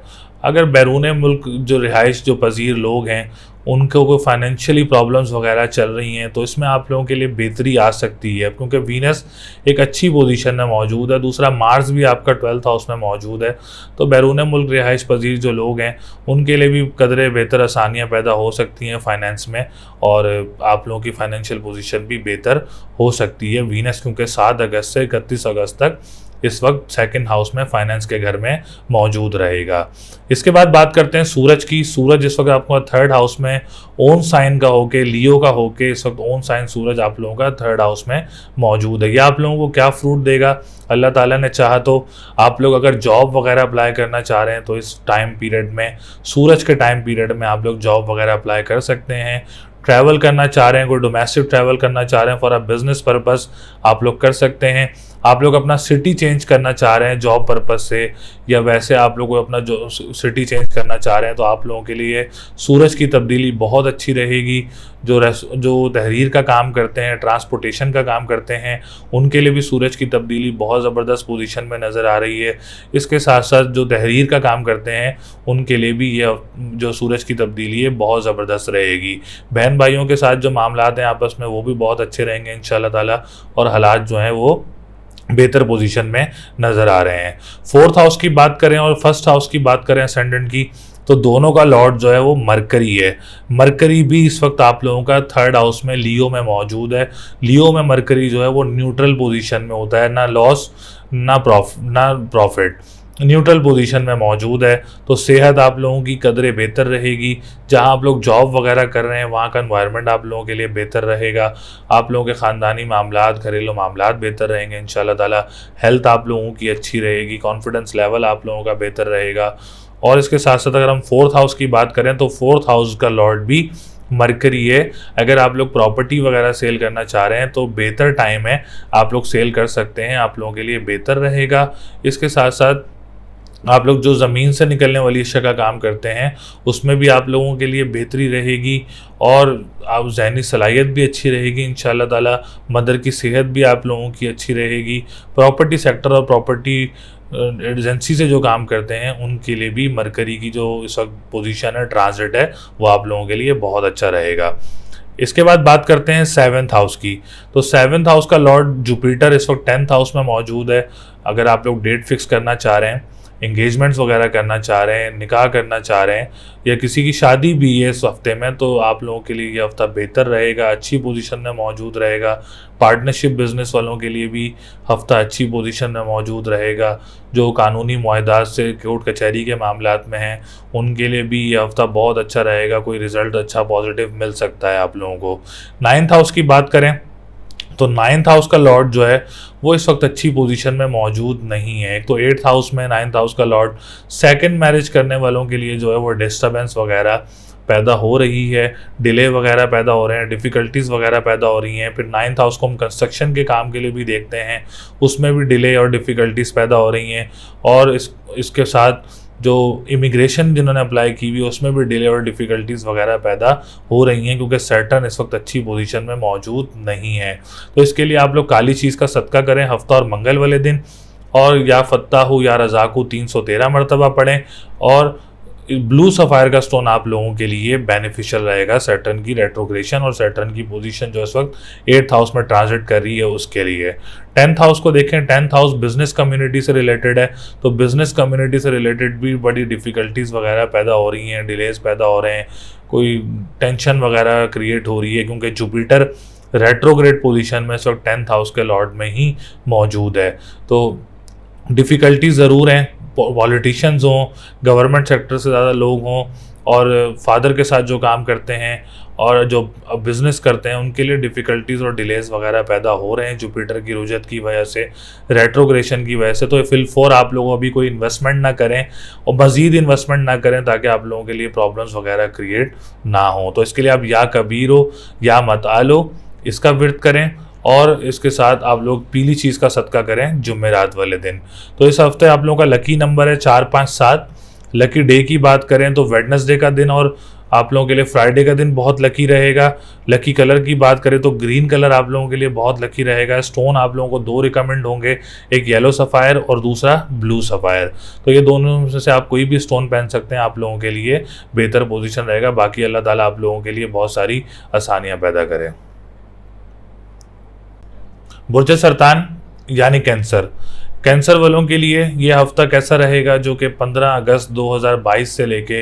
अगर बैरून मुल्क जो रिहाइश जो पजीर लोग हैं उनको कोई फाइनेंशियली प्रॉब्लम्स वगैरह चल रही हैं, तो इसमें आप लोगों के लिए बेहतरी आ सकती है क्योंकि वीनस एक अच्छी पोजीशन में मौजूद है। दूसरा मार्स भी आपका 12th हाउस में मौजूद है, तो बैरून मुल्क रिहाइश पजीर जो लोग हैं उनके लिए भी कदरे बेहतर आसानियाँ पैदा हो सकती हैं फाइनेंस में, और आप लोगों की फाइनेंशियल पोजीशन भी बेहतर हो सकती है। वीनस क्योंकि 7 अगस्त से 31 अगस्त तक इस वक्त 2nd हाउस में फाइनेंस के घर में मौजूद रहेगा। इसके बाद बात करते हैं सूरज की। सूरज इस वक्त आपका 3rd हाउस में ओन साइन का होके, लियो का होके, इस वक्त ओन साइन सूरज आप लोगों का 3rd हाउस में मौजूद है। यह आप लोगों को क्या फ्रूट देगा, अल्लाह ताला ने चाहा तो आप लोग अगर जॉब वगैरह अप्लाई करना चाह रहे हैं तो इस टाइम पीरियड में, सूरज के टाइम पीरियड में आप लोग जॉब वगैरह अप्लाई कर सकते हैं। ट्रैवल करना चाह रहे हैं, कोई डोमेस्टिक ट्रैवल करना चाह रहे हैं फॉर अ बिजनेस पर्पस, आप लोग कर सकते हैं। आप लोग अपना सिटी चेंज करना चाह रहे हैं जॉब पर्पस से, या वैसे आप लोग अपना जो सिटी चेंज करना चाह रहे हैं, तो आप लोगों के लिए सूरज की तब्दीली बहुत अच्छी रहेगी। जो तहरीर का काम करते हैं, ट्रांसपोर्टेशन का काम करते हैं, उनके लिए भी सूरज की तब्दीली बहुत ज़बरदस्त पोजीशन में नज़र आ रही है। इसके साथ साथ जो तहरीर का काम करते हैं उनके लिए भी ये जो सूरज की तब्दीली है बहुत ज़बरदस्त रहेगी। बहन भाइयों के साथ जो मामलात हैं आपस में वो भी बहुत अच्छे रहेंगे इंशाल्लाह ताला, और हालात जो हैं वो बेहतर पोजीशन में नज़र आ रहे हैं। 4th हाउस की बात करें और 1st हाउस की बात करें असेंडेंट की, तो दोनों का लॉर्ड जो है वो मरकरी है। मरकरी भी इस वक्त आप लोगों का 3rd हाउस में लियो में मौजूद है। लियो में मरकरी जो है वो न्यूट्रल पोजीशन में होता है, ना लॉस ना प्रॉफिट, न्यूट्रल पोजीशन में मौजूद है। तो सेहत आप लोगों की कदरे बेहतर रहेगी। जहां आप लोग जॉब वगैरह कर रहे हैं वहां का एनवायरनमेंट आप लोगों के लिए बेहतर रहेगा। आप लोगों के ख़ानदानी मामलात, घरेलू मामलात बेहतर रहेंगे इंशाल्लाह ताला। हेल्थ आप लोगों की अच्छी रहेगी, कॉन्फिडेंस लेवल आप लोगों का बेहतर रहेगा। और इसके साथ साथ अगर हम 4th हाउस की बात करें तो 4th हाउस का लॉर्ड भी मरकरी है। अगर आप लोग प्रॉपर्टी वगैरह सेल करना चाह रहे हैं तो बेहतर टाइम है, आप लोग सेल कर सकते हैं, आप लोगों के लिए बेहतर रहेगा। इसके साथ साथ आप लोग जो ज़मीन से निकलने वाली अशिया का काम करते हैं उसमें भी आप लोगों के लिए बेहतरी रहेगी, और आप ज़हनी सलाहियत भी अच्छी रहेगी इंशाल्लाह ताला। मदर की सेहत भी आप लोगों की अच्छी रहेगी। प्रॉपर्टी सेक्टर और प्रॉपर्टी एजेंसी से जो काम करते हैं उनके लिए भी मरकरी की जो इस वक्त पोजीशन है, ट्रांजिट है, वो आप लोगों के लिए बहुत अच्छा रहेगा। इसके बाद बात करते हैं 7th हाउस की। तो 7th हाउस का लॉर्ड जुपिटर इस वक्त 10th हाउस में मौजूद है। अगर आप लोग डेट फिक्स करना चाह रहे हैं, इंगेजमेंट्स वगैरह करना चाह रहे हैं, निकाह करना चाह रहे हैं, या किसी की शादी भी है इस हफ्ते में, तो आप लोगों के लिए ये हफ्ता बेहतर रहेगा, अच्छी पोजीशन में मौजूद रहेगा। पार्टनरशिप बिजनेस वालों के लिए भी हफ्ता अच्छी पोजीशन में मौजूद रहेगा। जो कानूनी मुआहदात से कोर्ट कचहरी के मामलात में हैं उनके लिए भी ये हफ्ता बहुत अच्छा रहेगा, कोई रिज़ल्ट अच्छा पॉजिटिव मिल सकता है आप लोगों को। 9th हाउस की बात करें तो 9th हाउस का लॉर्ड जो है वो इस वक्त अच्छी पोजीशन में मौजूद नहीं है। एक तो 8th हाउस में 9th हाउस का लॉर्ड 2nd मैरिज करने वालों के लिए जो है वो डिस्टर्बेंस वगैरह, पैदा हो रही है, डिले वगैरह पैदा हो रहे हैं, डिफ़िकल्टीज़ वगैरह पैदा हो रही हैं। फिर 9th हाउस को हम कंस्ट्रक्शन के काम के लिए भी देखते हैं, उसमें भी डिले और डिफ़िकल्टीज़ पैदा हो रही हैं। और इसके साथ जो इमिग्रेशन जिन्होंने अप्लाई की हुई उसमें भी डिले और डिफ़िकल्टीज़ वगैरह पैदा हो रही हैं, क्योंकि सैटर्न इस वक्त अच्छी पोजीशन में मौजूद नहीं है। तो इसके लिए आप लोग काली चीज़ का सदका करें हफ्ता और मंगल वाले दिन, और या फत्ताहू या रज़ाकू 313 मरतबा पढ़ें। और ब्लू सफ़ायर का स्टोन आप लोगों के लिए बेनिफिशियल रहेगा सैटर्न की रेट्रोग्रेशन और सैटर्न की पोजीशन जो इस वक्त 8th हाउस में ट्रांजिट कर रही है उसके लिए। 10th हाउस को देखें, 10th हाउस बिजनेस कम्युनिटी से रिलेटेड है, तो बिजनेस कम्युनिटी से रिलेटेड भी बड़ी डिफ़िकल्टीज़ वगैरह पैदा हो रही हैं, डिलेज पैदा हो रहे हैं, कोई टेंशन वगैरह क्रिएट हो रही है, क्योंकि जुपिटर रेट्रोग्रेड पोजीशन में इस वक्त 10th हाउस के लॉर्ड में ही मौजूद है। तो डिफ़िकल्टी ज़रूर हैं, पॉलिटिशियंस हों, गवर्नमेंट सेक्टर से ज़्यादा लोग हों, और फादर के साथ जो काम करते हैं और जो बिज़नेस करते हैं उनके लिए डिफ़िकल्टीज़ और डिलेज़ वगैरह पैदा हो रहे हैं जुपिटर की रुजत की वजह से, रेट्रोग्रेशन की वजह से। तो फिल अभी लोग अभी कोई इन्वेस्टमेंट ना करें और मज़ीद इन्वेस्टमेंट ना करें, ताकि आप लोगों के लिए प्रॉब्लम्स वगैरह क्रिएट ना हो। तो इसके लिए आप या कबीरो या मतालो इसका व्रत करें, और इसके साथ आप लोग पीली चीज़ का सदका करें जुमेरात वाले दिन। तो इस हफ्ते आप लोगों का लकी नंबर है 4, 5, 7। लकी डे की बात करें तो वेडनेसडे का दिन और आप लोगों के लिए फ्राइडे का दिन बहुत लकी रहेगा। लकी कलर की बात करें तो ग्रीन कलर आप लोगों के लिए बहुत लकी रहेगा। स्टोन आप लोगों को 2 रिकमेंड होंगे, एक येलो सफ़ायर और दूसरा ब्लू सफ़ायर। तो ये दोनों में से आप कोई भी स्टोन पहन सकते हैं, आप लोगों के लिए बेहतर पोजीशन रहेगा। बाकी अल्लाह ताला आप लोगों के लिए बहुत सारी आसानियाँ पैदा करें। बुर्ज सरतान यानी कैंसर वालों के लिए ये हफ्ता कैसा रहेगा, जो कि 15 अगस्त 2022 से लेके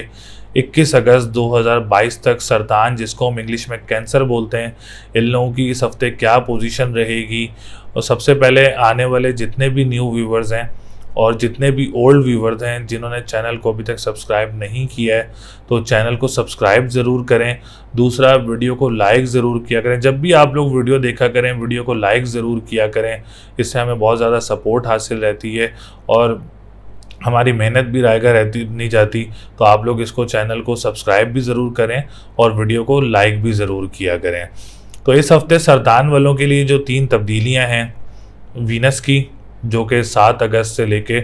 21 अगस्त 2022 तक सरतान, जिसको हम इंग्लिश में कैंसर बोलते हैं, इन लोगों की इस हफ्ते क्या पोजीशन रहेगी। और सबसे पहले आने वाले जितने भी न्यू व्यूवर्स हैं और जितने भी ओल्ड व्यूवर्स हैं जिन्होंने चैनल को अभी तक सब्सक्राइब नहीं किया है, तो चैनल को सब्सक्राइब ज़रूर करें। दूसरा, वीडियो को लाइक ज़रूर किया करें। जब भी आप लोग वीडियो देखा करें, वीडियो को लाइक ज़रूर किया करें, इससे हमें बहुत ज़्यादा सपोर्ट हासिल रहती है और हमारी मेहनत भी रायगा रहती नहीं जाती। तो आप लोग इसको चैनल को सब्सक्राइब भी ज़रूर करें और वीडियो को लाइक भी ज़रूर किया करें। तो इस हफ्ते सरतान वालों के लिए जो 3 तब्दीलियाँ हैं वीनस की, जो कि 7 अगस्त से लेके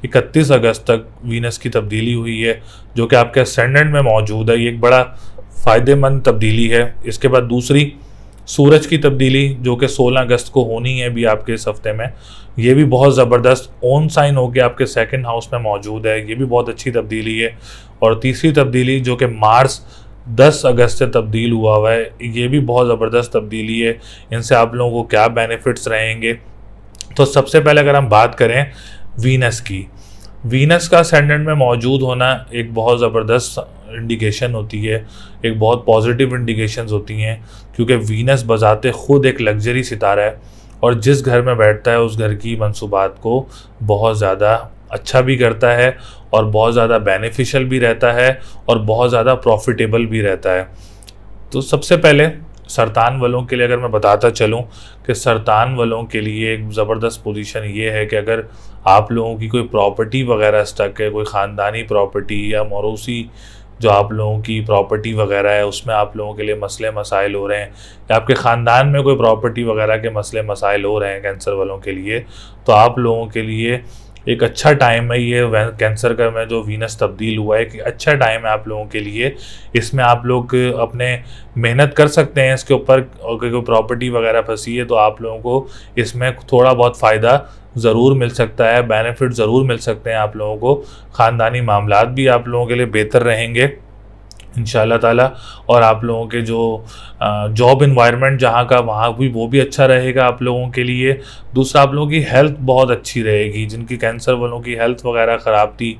31 अगस्त तक वीनस की तब्दीली हुई है, जो कि आपके असेंडेंट में मौजूद है। ये एक बड़ा फ़ायदेमंद तब्दीली है। इसके बाद दूसरी सूरज की तब्दीली, जो कि 16 अगस्त को होनी है भी आपके इस हफ्ते में, ये भी बहुत ज़बरदस्त ऑन साइन होकर आपके 2nd हाउस में मौजूद है। ये भी बहुत अच्छी तब्दीली है। और तीसरी तब्दीली जो कि मार्स 10 अगस्त से तब्दील हुआ है, ये भी बहुत ज़बरदस्त तब्दीली है। इनसे आप लोगों को क्या बेनिफिट्स रहेंगे। तो सबसे पहले अगर हम बात करें वीनस की, वीनस का असेंडेंट में मौजूद होना एक बहुत ज़बरदस्त इंडिकेशन होती है, एक बहुत पॉजिटिव इंडिकेशंस होती हैं, क्योंकि वीनस बजाते ख़ुद एक लग्जरी सितारा है और जिस घर में बैठता है उस घर की मंसूबात को बहुत ज़्यादा अच्छा भी करता है और बहुत ज़्यादा बेनिफिशियल भी रहता है और बहुत ज़्यादा प्रॉफिटेबल भी रहता है। तो सबसे पहले सरतान वालों के लिए अगर मैं बताता चलूं कि सरतान वालों के लिए एक ज़बरदस्त पोजीशन ये है कि अगर आप लोगों की कोई प्रॉपर्टी वगैरह स्टक है, कोई ख़ानदानी प्रॉपर्टी या मौरूसी जो आप लोगों की प्रॉपर्टी वगैरह है, उसमें आप लोगों के लिए मसले मसाइल हो रहे हैं, या आपके ख़ानदान में कोई प्रॉपर्टी वगैरह के मसले मसाइल हो रहे हैं कैंसर वालों के लिए, तो आप लोगों के लिए एक अच्छा टाइम है ये कैंसर का में जो वीनस तब्दील हुआ है कि अच्छा टाइम है आप लोगों के लिए। इसमें आप लोग अपने मेहनत कर सकते हैं इसके ऊपर, और कोई प्रॉपर्टी वगैरह फंसी है तो आप लोगों को इसमें थोड़ा बहुत फ़ायदा ज़रूर मिल सकता है, बेनिफिट ज़रूर मिल सकते हैं आप लोगों को। ख़ानदानी मामलात भी आप लोगों के लिए बेहतर रहेंगे इंशाअल्लाह ताला, और आप लोगों के जो जॉब इन्वायरमेंट जहाँ का वहाँ भी वो भी अच्छा रहेगा आप लोगों के लिए। दूसरा, आप लोगों की हेल्थ बहुत अच्छी रहेगी। जिनकी कैंसर वालों की हेल्थ वगैरह ख़राब थी,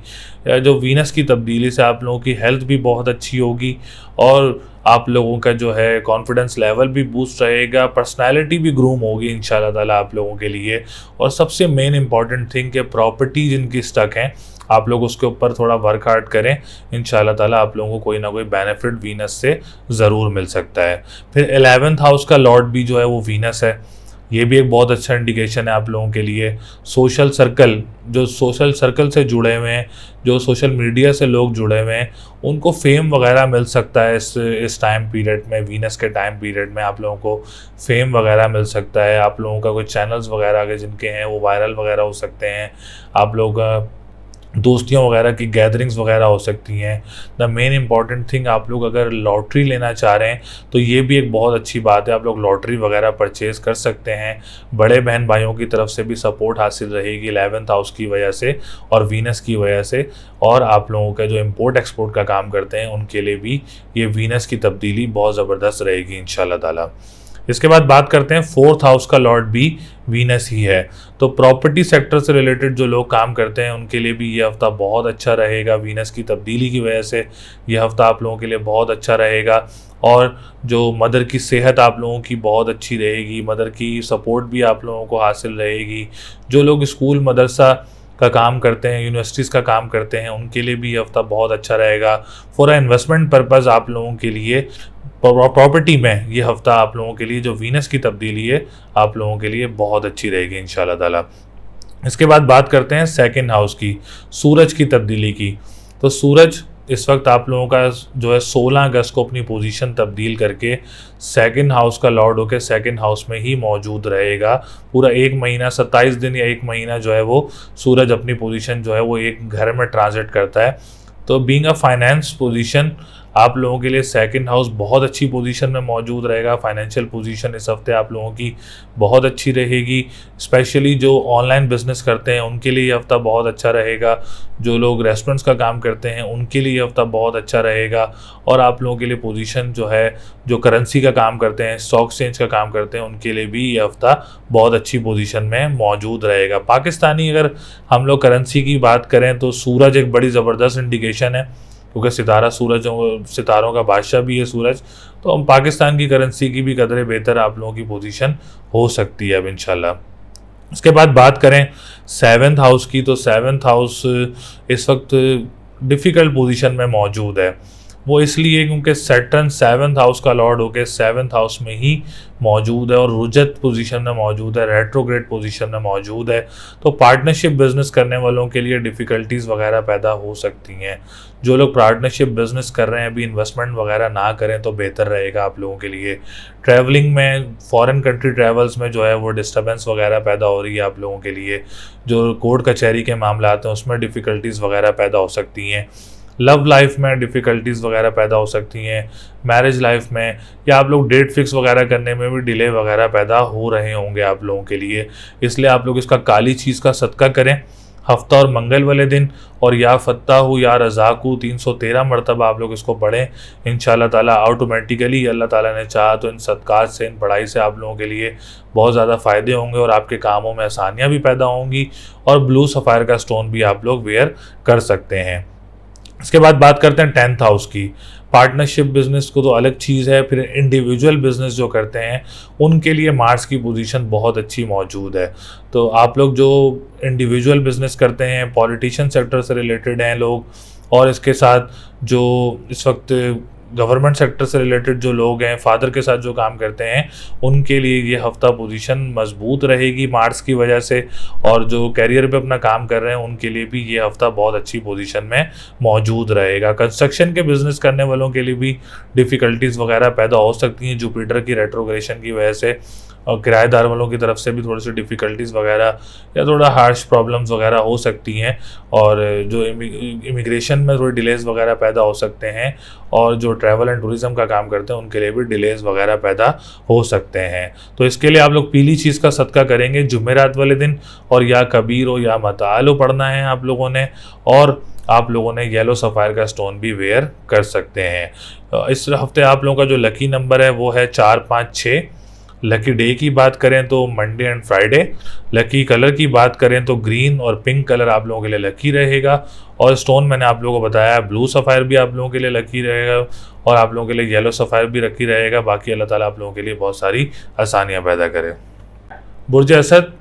जो वीनस की तब्दीली से आप लोगों की हेल्थ भी बहुत अच्छी होगी और आप लोगों का जो है कॉन्फिडेंस लेवल भी बूस्ट रहेगा, पर्सनैलिटी भी ग्रूम होगी इंशाअल्लाह ताला आप लोगों के लिए। और सबसे मेन इंपॉर्टेंट थिंग कि प्रॉपर्टी जिनकी स्टक हैं आप लोग उसके ऊपर थोड़ा वर्क हार्ड करें, इंशाअल्लाह ताला आप लोगों को कोई ना कोई बेनिफिट वीनस से ज़रूर मिल सकता है। फिर 11th हाउस का लॉर्ड भी जो है वो वीनस है, ये भी एक बहुत अच्छा इंडिकेशन है आप लोगों के लिए। सोशल सर्कल से जुड़े हुए हैं, जो सोशल मीडिया से लोग जुड़े हुए हैं, उनको फेम वगैरह मिल सकता है इस टाइम पीरियड में। वीनस के टाइम पीरियड में आप लोगों को फेम वगैरह मिल सकता है। आप लोगों का कोई चैनल्स वगैरह के जिनके हैं वो वायरल वगैरह हो सकते हैं। आप लोग दोस्तियों वगैरह की गैदरिंग्स वगैरह हो सकती हैं। द मेन इंपॉर्टेंट थिंग, आप लोग अगर लॉटरी लेना चाह रहे हैं तो ये भी एक बहुत अच्छी बात है, आप लोग लॉटरी वगैरह परचेज़ कर सकते हैं। बड़े बहन भाइयों की तरफ से भी सपोर्ट हासिल रहेगी 11th हाउस की वजह से और वीनस की वजह से। और आप लोगों का जो इम्पोर्ट एक्सपोर्ट का काम करते हैं उनके लिए भी ये वीनस की तब्दीली बहुत ज़बरदस्त रहेगी इंशाल्लाह ताला। इसके बाद बात करते हैं 4th हाउस का लॉर्ड भी वीनस ही है, तो प्रॉपर्टी सेक्टर से रिलेटेड जो लोग काम करते हैं उनके लिए भी ये हफ्ता बहुत अच्छा रहेगा। वीनस की तब्दीली की वजह से ये हफ्ता आप लोगों के लिए बहुत अच्छा रहेगा। और जो मदर की सेहत आप लोगों की बहुत अच्छी रहेगी, मदर की सपोर्ट भी आप लोगों को हासिल रहेगी। जो लोग स्कूल मदरसा का काम करते हैं, यूनिवर्सिटीज़ का काम करते हैं, उनके लिए भी ये हफ्ता बहुत अच्छा रहेगा। फॉर इन्वेस्टमेंट पर्पज़ आप लोगों के लिए प्रॉपर्टी में ये हफ्ता आप लोगों के लिए जो वीनस की तब्दीली है आप लोगों के लिए बहुत अच्छी रहेगी इंशाल्लाह ताला। इसके बाद बात करते हैं 2nd हाउस की, सूरज की तब्दीली की। तो सूरज इस वक्त आप लोगों का जो है 16 अगस्त को अपनी पोजीशन तब्दील करके 2nd हाउस का लॉर्ड होकर 2nd हाउस में ही मौजूद रहेगा। पूरा 1 महीना 27 दिन या 1 महीना जो है वो सूरज अपनी पोजीशन जो है वो एक घर में ट्रांजिट करता है। तो बीइंग अ फाइनेंस पोजीशन आप लोगों के लिए 2nd हाउस बहुत अच्छी पोजीशन में मौजूद रहेगा। फाइनेंशियल पोजीशन इस हफ्ते आप लोगों की बहुत अच्छी रहेगी। स्पेशली जो ऑनलाइन बिजनेस करते हैं उनके लिए ये हफ्ता बहुत अच्छा रहेगा। जो लोग रेस्टोरेंट्स का काम करते हैं उनके लिए ये हफ्ता बहुत अच्छा रहेगा। और आप लोगों के लिए पोजीशन जो है, जो करेंसी का काम करते हैं, स्टॉक एक्सचेंज का काम करते हैं, उनके लिए भी ये हफ्ता बहुत अच्छी पोजीशन में मौजूद रहेगा। पाकिस्तानी अगर हम लोग करेंसी की बात करें तो सूरज एक बड़ी ज़बरदस्त इंडिकेशन है, क्योंकि सितारों का बादशाह भी है सूरज। तो हम पाकिस्तान की करेंसी की भी कदरे बेहतर आप लोगों की पोजीशन हो सकती है अब इंशाल्लाह। इसके बाद बात करें 7th हाउस की, तो 7th हाउस इस वक्त डिफ़िकल्ट पोजीशन में मौजूद है। वो इसलिए क्योंकि सैटर्न 7th हाउस का लॉर्ड होकर 7th हाउस में ही मौजूद है और रुजत पोजीशन में मौजूद है, रेट्रोग्रेड पोजीशन में मौजूद है। तो पार्टनरशिप बिजनेस करने वालों के लिए डिफ़िकल्टीज़ वगैरह पैदा हो सकती हैं। जो लोग पार्टनरशिप बिजनेस कर रहे हैं अभी इन्वेस्टमेंट वगैरह ना करें तो बेहतर रहेगा आप लोगों के लिए। ट्रैवलिंग में, फॉरेन कंट्री ट्रैवल्स में जो है वो डिस्टर्बेंस वगैरह पैदा हो रही है आप लोगों के लिए। जो कोर्ट कचहरी के मामला आते हैं उसमें डिफ़िकल्टीज़ वगैरह पैदा हो सकती हैं। लव लाइफ में डिफ़िकल्टीज़ वगैरह पैदा हो सकती हैं। मैरिज लाइफ में, या आप लोग डेट फिक्स वगैरह करने में भी डिले वगैरह पैदा हो रहे होंगे आप लोगों के लिए। इसलिए आप लोग इसका काली चीज़ का सदका करें हफ्ता और मंगल वाले दिन, और या फ़त्ताहु या रज़ाकु 313 मरतबा आप लोग इसको पढ़ें। इंशाल्लाह ताला ऑटोमेटिकली अल्लाह ताला ने चाहा तो इन सदक़ात से, इन पढ़ाई से आप लोगों के लिए बहुत ज़्यादा फ़ायदे होंगे और आपके कामों में आसानियाँ भी पैदा होंगी। और ब्लू सफ़ायर का स्टोन भी आप लोग वेयर कर सकते हैं। इसके बाद बात करते हैं 10th हाउस की। पार्टनरशिप बिजनेस को तो अलग चीज़ है, फिर इंडिविजुअल बिजनेस जो करते हैं उनके लिए मार्स की पोजीशन बहुत अच्छी मौजूद है। तो आप लोग जो इंडिविजुअल बिजनेस करते हैं, पॉलिटिशियन सेक्टर से रिलेटेड हैं लोग, और इसके साथ जो इस वक्त गवर्नमेंट सेक्टर से रिलेटेड जो लोग हैं, फादर के साथ जो काम करते हैं, उनके लिए ये हफ्ता पोजीशन मजबूत रहेगी मार्स की वजह से। और जो कैरियर पे अपना काम कर रहे हैं उनके लिए भी ये हफ्ता बहुत अच्छी पोजीशन में मौजूद रहेगा। कंस्ट्रक्शन के बिजनेस करने वालों के लिए भी डिफ़िकल्टीज़ वगैरह पैदा हो सकती हैं जुपिटर की रेट्रोग्रेशन की वजह से, और किराएदार वालों की तरफ से भी थोड़ी सी डिफ़िकल्टीज़ वगैरह या थोड़ा हार्श प्रॉब्लम्स वगैरह हो सकती हैं। और जो इमिग्रेशन में थोड़ी डिलेज़ वगैरह पैदा हो सकते हैं, और जो ट्रैवल एंड टूरिज़्म का काम करते हैं उनके लिए भी डिलेज़ वगैरह पैदा हो सकते हैं। तो इसके लिए आप लोग पीली चीज़ का सदका करेंगे जुमेरात वाले दिन, और या कबीर हो या मताल हो पढ़ना है आप लोगों ने, और आप लोगों ने येलो सफ़ायर का स्टोन भी वेयर कर सकते हैं। इस हफ्ते आप लोगों का जो लकी नंबर है वो है 4, 5, 6। लकी डे की बात करें तो Monday and Friday. Lucky colour की बात करें तो ग्रीन और पिंक कलर आप लोगों के लिए लकी रहेगा। और स्टोन मैंने आप लोगों को बताया, ब्लू सफ़ायर भी आप लोगों के लिए लकी रहेगा, और आप लोगों के लिए येलो सफ़ायर भी लकी रहेगा। बाकी अल्लाह ताला आप लोगों के लिए बहुत सारी आसानियाँ पैदा करे। बुर्ज असद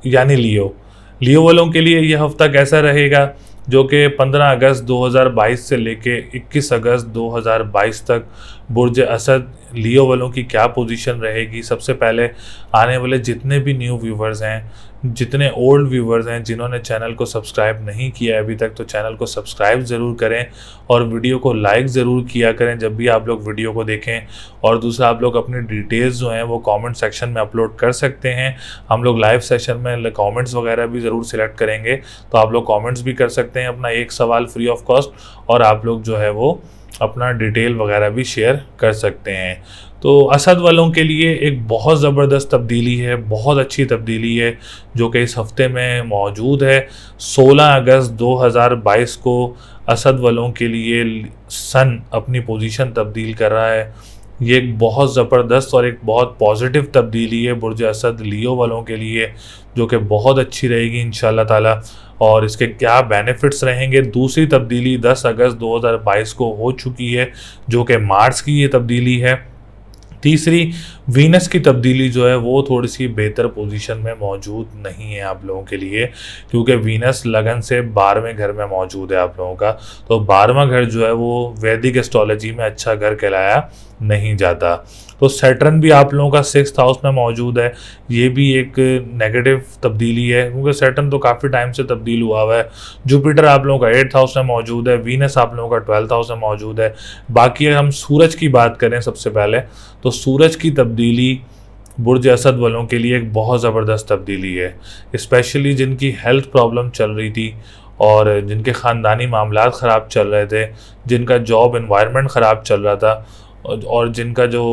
यानी लियो वालों के लिए ये हफ्ता कैसा रहेगा? जो कि 15 अगस्त 2022 से लेके 21 अगस्त 2022 तक बुर्ज असद लियो वालों की क्या पोजीशन रहेगी। सबसे पहले आने वाले जितने भी न्यू व्यूवर्स हैं, जितने ओल्ड व्यूवर्स हैं जिन्होंने चैनल को सब्सक्राइब नहीं किया है अभी तक, तो चैनल को सब्सक्राइब ज़रूर करें और वीडियो को लाइक ज़रूर किया करें जब भी आप लोग वीडियो को देखें। और दूसरा, आप लोग अपनी डिटेल्स जो हैं वो कमेंट सेक्शन में अपलोड कर सकते हैं। हम लोग लाइव सेशन में कमेंट्स वगैरह भी ज़रूर सिलेक्ट करेंगे, तो आप लोग कमेंट्स भी कर सकते हैं अपना एक सवाल फ्री ऑफ कॉस्ट, और आप लोग जो है वो अपना डिटेल वगैरह भी शेयर कर सकते हैं। तो असद वालों के लिए एक बहुत ज़बरदस्त तब्दीली है, बहुत अच्छी तब्दीली है जो कि इस हफ्ते में मौजूद है। 16 अगस्त 2022 को असद वालों के लिए सन अपनी पोजीशन तब्दील कर रहा है। ये एक बहुत ज़बरदस्त और एक बहुत पॉजिटिव तब्दीली है बुर्ज असद लियो वालों के लिए, जो कि बहुत अच्छी रहेगी इंशाल्लाह ताला। और इसके क्या बेनिफिट्स रहेंगे, दूसरी तब्दीली 10 अगस्त 2022 को हो चुकी है जो कि मार्च की ये तब्दीली है। तीसरी, वीनस की तब्दीली जो है वो थोड़ी सी बेहतर पोजीशन में मौजूद नहीं है आप लोगों के लिए, क्योंकि वीनस लगन से 12वें घर में मौजूद है आप लोगों का। तो 12वां घर जो है वो वैदिक एस्ट्रोलॉजी में अच्छा घर कहलाया नहीं जाता। तो सैटर्न भी आप लोगों का 6th हाउस में मौजूद है, ये भी एक नेगेटिव तब्दीली है क्योंकि सैटर्न तो काफ़ी टाइम से तब्दील हुआ है। जुपिटर आप लोगों का 8th हाउस में मौजूद है, वीनस आप लोगों का 12th हाउस में मौजूद है। बाकी अगर हम सूरज की बात करें सबसे पहले, तो सूरज की तब्दीली बुर्ज असद वालों के लिए एक बहुत ज़बरदस्त तब्दीली है, स्पेशली जिनकी हेल्थ प्रॉब्लम चल रही थी और जिनके ख़ानदानी मामलात ख़राब चल रहे थे, जिनका जॉब एनवायरनमेंट ख़राब चल रहा था और जिनका जो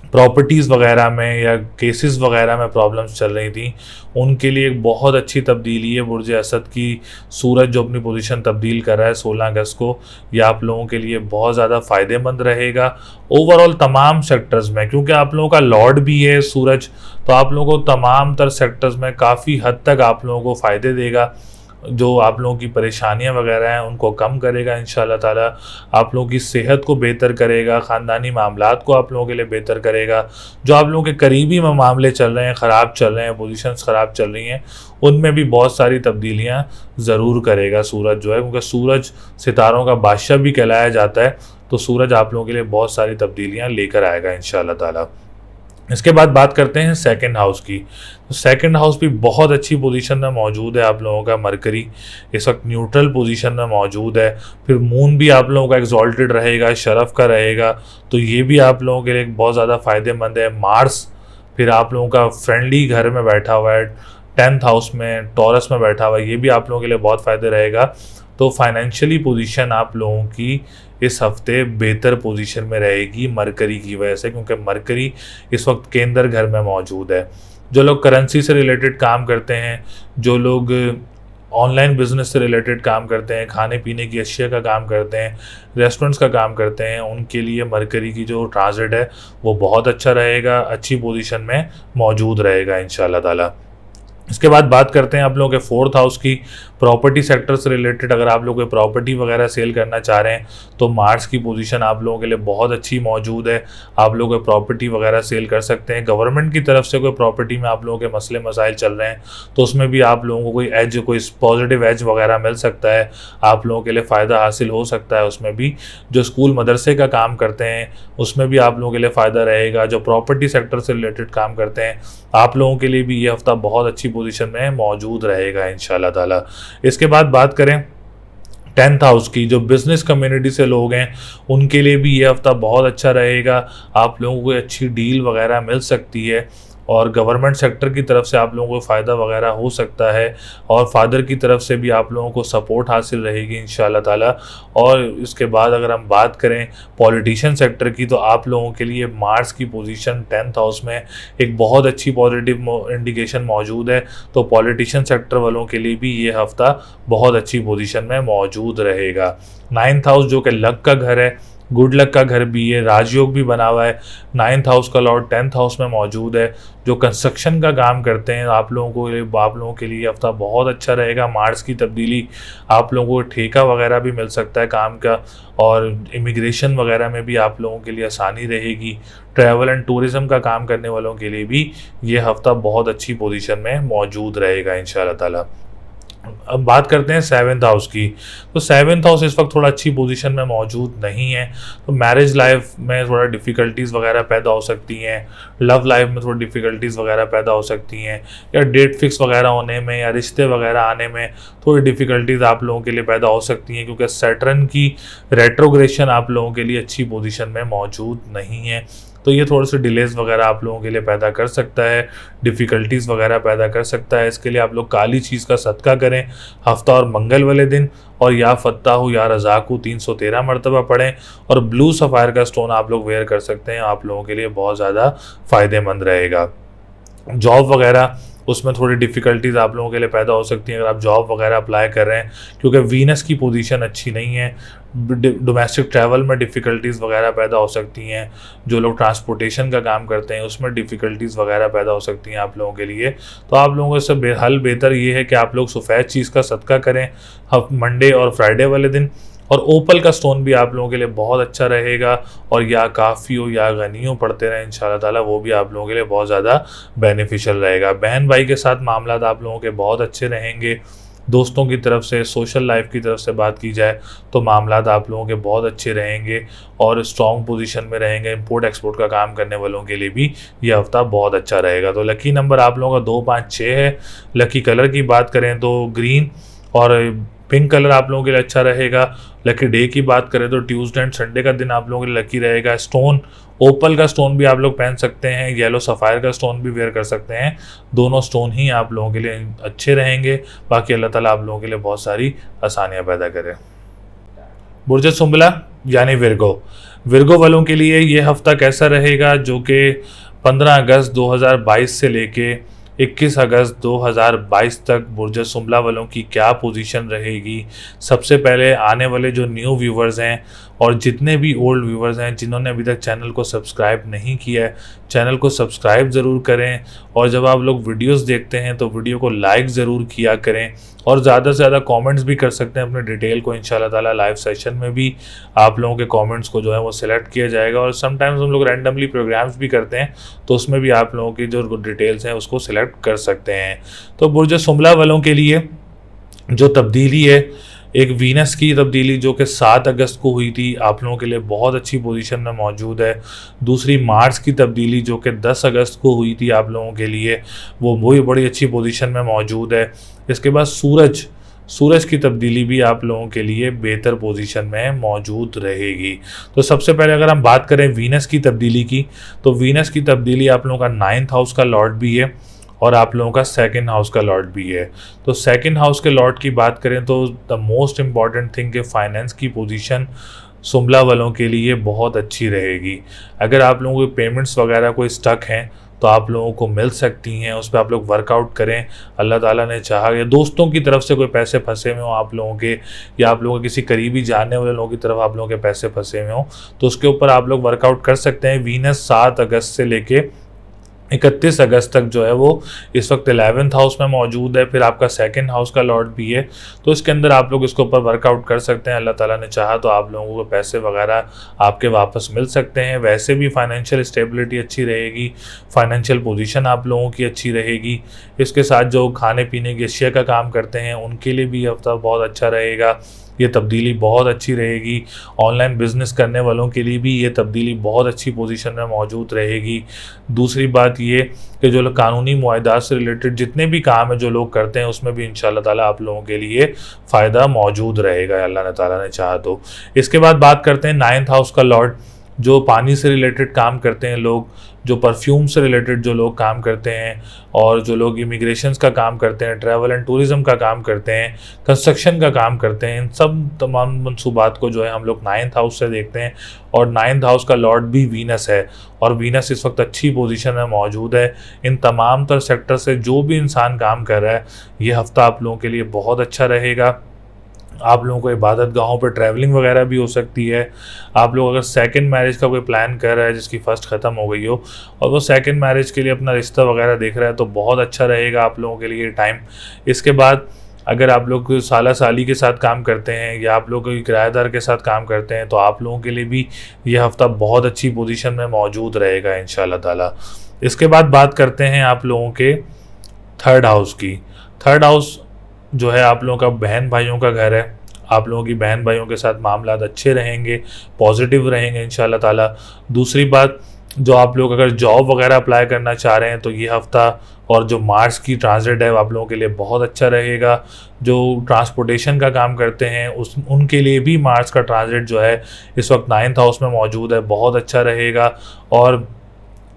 प्रॉपर्टीज़ वगैरह में या केसेस वगैरह में प्रॉब्लम्स चल रही थी, उनके लिए एक बहुत अच्छी तब्दीली है बुर्ज असद की। सूरज जो अपनी पोजीशन तब्दील कर रहा है 16 अगस्त को, यह आप लोगों के लिए बहुत ज़्यादा फ़ायदेमंद रहेगा ओवरऑल तमाम सेक्टर्स में, क्योंकि आप लोगों का लॉर्ड भी है सूरज, तो आप लोगों को तमाम तर सेक्टर्स में काफ़ी हद तक आप लोगों को फ़ायदे देगा। जो आप लोगों की परेशानियां वगैरह हैं उनको कम करेगा इंशाल्लाह ताला, आप लोगों की सेहत को बेहतर करेगा, ख़ानदानी मामलात को आप लोगों के लिए बेहतर करेगा। जो आप लोगों के करीबी में मामले चल रहे हैं, ख़राब चल रहे हैं, पोजीशंस ख़राब चल रही हैं, उनमें भी बहुत सारी तब्दीलियां ज़रूर करेगा सूरज जो है, क्योंकि सूरज सितारों का बादशाह भी कहलाया जाता है। तो सूरज आप लोगों के लिए बहुत सारी तब्दीलियाँ लेकर आएगा इंशाल्लाह ताला। इसके बाद बात करते हैं सेकंड हाउस की। तो सेकंड हाउस भी बहुत अच्छी पोजीशन में मौजूद है आप लोगों का। मरकरी इस वक्त न्यूट्रल पोजीशन में मौजूद है, फिर मून भी आप लोगों का एक्सॉल्टेड रहेगा, शरफ का रहेगा, तो ये भी आप लोगों के लिए बहुत ज़्यादा फ़ायदेमंद है। मार्स फिर आप लोगों का फ्रेंडली घर में बैठा हुआ है, 10th हाउस में टॉरस में बैठा हुआ है, ये भी आप लोगों के लिए बहुत फ़ायदे रहेगा। तो फाइनेंशियली पोजीशन आप लोगों की इस हफ्ते बेहतर पोजीशन में रहेगी मरकरी की वजह से, क्योंकि मरकरी इस वक्त केंद्र घर में मौजूद है। जो लोग करेंसी से रिलेटेड काम करते हैं, जो लोग ऑनलाइन बिजनेस से रिलेटेड काम करते हैं, खाने पीने की अशिया का काम करते हैं, रेस्टोरेंट्स का काम करते हैं, उनके लिए मरकरी की जो ट्रांजिट है वो बहुत अच्छा रहेगा, अच्छी पोजीशन में मौजूद रहेगा इंशाल्लाह ताला। इसके बाद बात करते हैं आप लोगों के 4th हाउस की, प्रॉपर्टी सेक्टर से रिलेटेड। अगर आप लोग कोई प्रॉपर्टी वगैरह सेल करना चाह रहे हैं तो मार्च की पोजीशन आप लोगों के लिए बहुत अच्छी मौजूद है, आप लोग कोई प्रॉपर्टी वगैरह सेल कर सकते हैं। गवर्नमेंट की तरफ से कोई प्रॉपर्टी में आप लोगों के मसले मसाइल चल रहे हैं तो उसमें भी आप लोगों को कोई एज, कोई पॉजिटिव एज वगैरह मिल सकता है, आप लोगों के लिए फ़ायदा हासिल हो सकता है उसमें भी। जो स्कूल मदरसे का काम करते हैं उसमें भी आप लोगों के लिए फ़ायदा रहेगा। जो प्रॉपर्टी सेक्टर से रिलेटेड काम करते हैं आप लोगों के लिए भी ये हफ्ता बहुत अच्छी पोजीशन में मौजूद रहेगा इंशाल्लाह ताला। इसके बाद बात करें 10th हाउस की, जो बिज़नेस कम्युनिटी से लोग हैं उनके लिए भी ये हफ्ता बहुत अच्छा रहेगा, आप लोगों को अच्छी डील वगैरह मिल सकती है और गवर्नमेंट सेक्टर की तरफ से आप लोगों को फ़ायदा वगैरह हो सकता है और फादर की तरफ से भी आप लोगों को सपोर्ट हासिल रहेगी इंशाल्लाह ताला। और इसके बाद अगर हम बात करें पॉलिटिशियन सेक्टर की, तो आप लोगों के लिए मार्च की पोजीशन 10th हाउस में एक बहुत अच्छी पॉजिटिव इंडिकेशन मौजूद है। तो पॉलिटिशियन सेक्टर वालों के लिए भी ये हफ्ता बहुत अच्छी पोजीशन में मौजूद रहेगा। 9th हाउस जो कि लक का घर है, गुड लक का घर भी है, राजयोग भी बना हुआ है। 9th हाउस का लॉर्ड 10th हाउस में मौजूद है। जो कंस्ट्रक्शन का काम करते हैं आप लोगों के लिए हफ्ता बहुत अच्छा रहेगा। मार्च की तब्दीली आप लोगों को ठेका वगैरह भी मिल सकता है काम का, और इमिग्रेशन वगैरह में भी आप लोगों के लिए आसानी रहेगी। ट्रैवल एंड टूरिज़म का काम करने वालों के लिए भी ये हफ्ता बहुत अच्छी पोजीशन में मौजूद रहेगा इंशाल्लाह ताला। अब बात करते हैं सेवन्थ हाउस की। तो सेवन्थ हाउस इस वक्त थोड़ा अच्छी पोजीशन में मौजूद नहीं है, तो मैरिज लाइफ में थोड़ा डिफ़िकल्टीज़ वगैरह पैदा हो सकती हैं, लव लाइफ में थोड़ी डिफ़िकल्टीज़ वगैरह पैदा हो सकती हैं, या डेट फिक्स वगैरह होने में या रिश्ते वगैरह आने में थोड़ी डिफ़िकल्टीज़ आप लोगों के लिए पैदा हो सकती हैं, क्योंकि सैटर्न की रेट्रोग्रेशन आप लोगों के लिए अच्छी पोजीशन में मौजूद नहीं है। तो ये थोड़े से डिलेज़ वगैरह आप लोगों के लिए पैदा कर सकता है, डिफ़िकल्टीज़ वगैरह पैदा कर सकता है। इसके लिए आप लोग काली चीज़ का सदका करें हफ्ता और मंगल वाले दिन, और या फत्ताहु या रज़ाकु 313 मरतबा पढ़ें, और ब्लू सफ़ायर का स्टोन आप लोग वेयर कर सकते हैं, आप लोगों के लिए बहुत ज़्यादा फ़ायदेमंद रहेगा। जॉब वगैरह उसमें थोड़ी डिफ़िकल्टीज़ आप लोगों के लिए पैदा हो सकती हैं अगर आप जॉब वगैरह अप्लाई कर रहे हैं, क्योंकि वीनस की पोजीशन अच्छी नहीं है। डोमेस्टिक ट्रैवल में डिफ़िकल्टीज़ वगैरह पैदा हो सकती हैं, जो लोग ट्रांसपोर्टेशन का काम करते हैं उसमें डिफ़िकल्टीज़ वगैरह पैदा हो सकती हैं आप लोगों के लिए। तो आप लोगों को इससे हल बेहतर ये है कि आप लोग सफ़ेद चीज़ का सदका करें मंडे और फ्राइडे वाले दिन, और ओपल का स्टोन भी आप लोगों के लिए बहुत अच्छा रहेगा, और या काफ़ी हो या गनी हो पढ़ते रहें इंशाल्लाह ताला, वो भी आप लोगों के लिए बहुत ज़्यादा बेनिफिशियल रहेगा। बहन भाई के साथ मामलात आप लोगों के बहुत अच्छे रहेंगे। दोस्तों की तरफ से, सोशल लाइफ की तरफ से बात की जाए तो मामलात आप लोगों के बहुत अच्छे रहेंगे और स्ट्रॉन्ग पोजीशन में रहेंगे। इंपोर्ट एक्सपोर्ट का काम करने वालों के लिए भी ये हफ्ता बहुत अच्छा रहेगा। तो लकी नंबर आप लोगों का 2, 5, 6 है। लकी कलर की बात करें तो ग्रीन और पिंक कलर आप लोगों के लिए अच्छा रहेगा। लकी डे की बात करें तो ट्यूसडे एंड संडे का दिन आप लोगों के लिए लकी रहेगा। स्टोन ओपल का स्टोन भी आप लोग पहन सकते हैं, येलो सफ़ायर का स्टोन भी वेयर कर सकते हैं। दोनों स्टोन ही आप लोगों के लिए अच्छे रहेंगे। बाकी अल्लाह ताला आप लोगों के लिए बहुत सारी आसानियाँ पैदा करें। बुर्ज सुंबला यानी विर्गो, विर्गो वालों के लिए ये हफ्ता कैसा रहेगा, जो कि 15 अगस्त 2022 से लेके 21 अगस्त 2022 तक बुर्ज सुंबला वालों की क्या पोजीशन रहेगी। सबसे पहले आने वाले जो न्यू व्यूवर्स हैं और जितने भी ओल्ड व्यूवर्स हैं जिन्होंने अभी तक चैनल को सब्सक्राइब नहीं किया है, चैनल को सब्सक्राइब ज़रूर करें, और जब आप लोग वीडियोस देखते हैं तो वीडियो को लाइक ज़रूर किया करें, और ज़्यादा से ज़्यादा कमेंट्स भी कर सकते हैं अपने डिटेल को। इंशाल्लाह ताला लाइव सेशन में भी आप लोगों के कमेंट्स को जो है वो सिलेक्ट किया जाएगा, और समटाइम्स हम लोग रैंडमली प्रोग्राम्स भी करते हैं तो उसमें भी आप लोगों की जो डिटेल्स हैं उसको सिलेक्ट कर सकते हैं। तो बुर्ज सुंबला वालों के लिए जो तब्दीली है, एक वीनस की तब्दीली जो कि 7 अगस्त को हुई थी, आप लोगों के लिए बहुत अच्छी पोजीशन में मौजूद है। दूसरी मार्स की तब्दीली जो कि 10 अगस्त को हुई थी आप लोगों के लिए, वो भी बड़ी अच्छी पोजीशन में मौजूद है। इसके बाद सूरज की तब्दीली भी आप लोगों के लिए बेहतर पोजीशन में मौजूद रहेगी। तो सबसे पहले अगर हम बात करें वीनस की तब्दीली की, तो वीनस की तब्दीली आप लोगों का 9th हाउस का लॉर्ड भी है और आप लोगों का 2nd हाउस का लॉर्ड भी है। तो 2nd हाउस के लॉर्ड की बात करें तो द मोस्ट इम्पॉर्टेंट थिंग कि फाइनेंस की पोजीशन सुंबला वालों के लिए बहुत अच्छी रहेगी। अगर आप लोगों के पेमेंट्स वगैरह कोई स्टक हैं तो आप लोगों को मिल सकती हैं, उस पर आप लोग वर्कआउट करें। अल्लाह ताला ने चाहा, या दोस्तों की तरफ से कोई पैसे फंसे हुए हों आप लोगों के, या आप लोगों के किसी करीबी जानने वाले लोगों की तरफ आप लोगों के पैसे फंसे हुए हों, तो उसके ऊपर आप लोग वर्कआउट कर सकते हैं। वीनस 7 अगस्त से लेके 31 अगस्त तक जो है वो इस वक्त 11th हाउस में मौजूद है। फिर आपका 2nd हाउस का लॉर्ड भी है, तो इसके अंदर आप लोग इसके ऊपर वर्कआउट कर सकते हैं। अल्लाह ताला ने चाहा तो आप लोगों को पैसे वगैरह आपके वापस मिल सकते हैं। वैसे भी फाइनेंशियल स्टेबिलिटी अच्छी रहेगी, फाइनेंशियल पोजीशन आप लोगों की अच्छी रहेगी। इसके साथ जो खाने पीने की अशिया का काम करते हैं उनके लिए भी हफ्ता बहुत अच्छा रहेगा, ये तब्दीली बहुत अच्छी रहेगी। ऑनलाइन बिजनेस करने वालों के लिए भी ये तब्दीली बहुत अच्छी पोजीशन में मौजूद रहेगी। दूसरी बात ये कि जो लोग कानूनी मुआहदात से रिलेटेड जितने भी काम है जो लोग करते हैं उसमें भी इंशाल्लाह ताला आप लोगों के लिए फ़ायदा मौजूद रहेगा, अल्लाह ताला ने चाहा तो। इसके बाद बात करते हैं 9th हाउस का लॉर्ड, जो पानी से रिलेटेड काम करते हैं लोग, जो परफ्यूम से रिलेटेड जो लोग काम करते हैं, और जो लोग इमिग्रेशंस का काम करते हैं, ट्रैवल एंड टूरिज़म का काम करते हैं, कंस्ट्रक्शन का काम करते हैं, इन सब तमाम मनसूबात को जो है हम लोग 9th हाउस से देखते हैं। और 9th हाउस का लॉर्ड भी वीनस है, और वीनस इस वक्त अच्छी पोजीशन में मौजूद है। इन तमाम तर सेक्टर से जो भी इंसान काम कर रहा है, ये हफ्ता आप लोगों के लिए बहुत अच्छा रहेगा। आप लोगों को इबादत गाहों पर ट्रैवलिंग वगैरह भी हो सकती है। आप लोग अगर 2nd मैरिज का कोई प्लान कर रहा है जिसकी फ़र्स्ट ख़त्म हो गई हो और वो 2nd मैरिज के लिए अपना रिश्ता वगैरह देख रहा है, तो बहुत अच्छा रहेगा आप लोगों के लिए टाइम। इसके बाद अगर आप लोग साला साली के साथ काम करते हैं या आप लोग कोई किराएदार के साथ काम करते हैं, तो आप लोगों के लिए भी ये हफ़्ता बहुत अच्छी पोजीशन में मौजूद रहेगा इंशाल्लाह ताला। इसके बाद बात करते हैं आप लोगों के 3rd हाउस की। 3rd हाउस जो है आप लोगों का बहन भाइयों का घर है, आप लोगों की बहन भाइयों के साथ मामलात अच्छे रहेंगे, पॉजिटिव रहेंगे इंशाल्लाह ताला। दूसरी बात, जो आप लोग अगर जॉब वगैरह अप्लाई करना चाह रहे हैं तो ये हफ़्ता और जो मार्च की ट्रांजिट है वो आप लोगों के लिए बहुत अच्छा रहेगा। जो ट्रांसपोर्टेशन का काम करते हैं उस उनके लिए भी मार्च का ट्रांजिट जो है इस वक्त 9th हाउस में मौजूद है, बहुत अच्छा रहेगा। और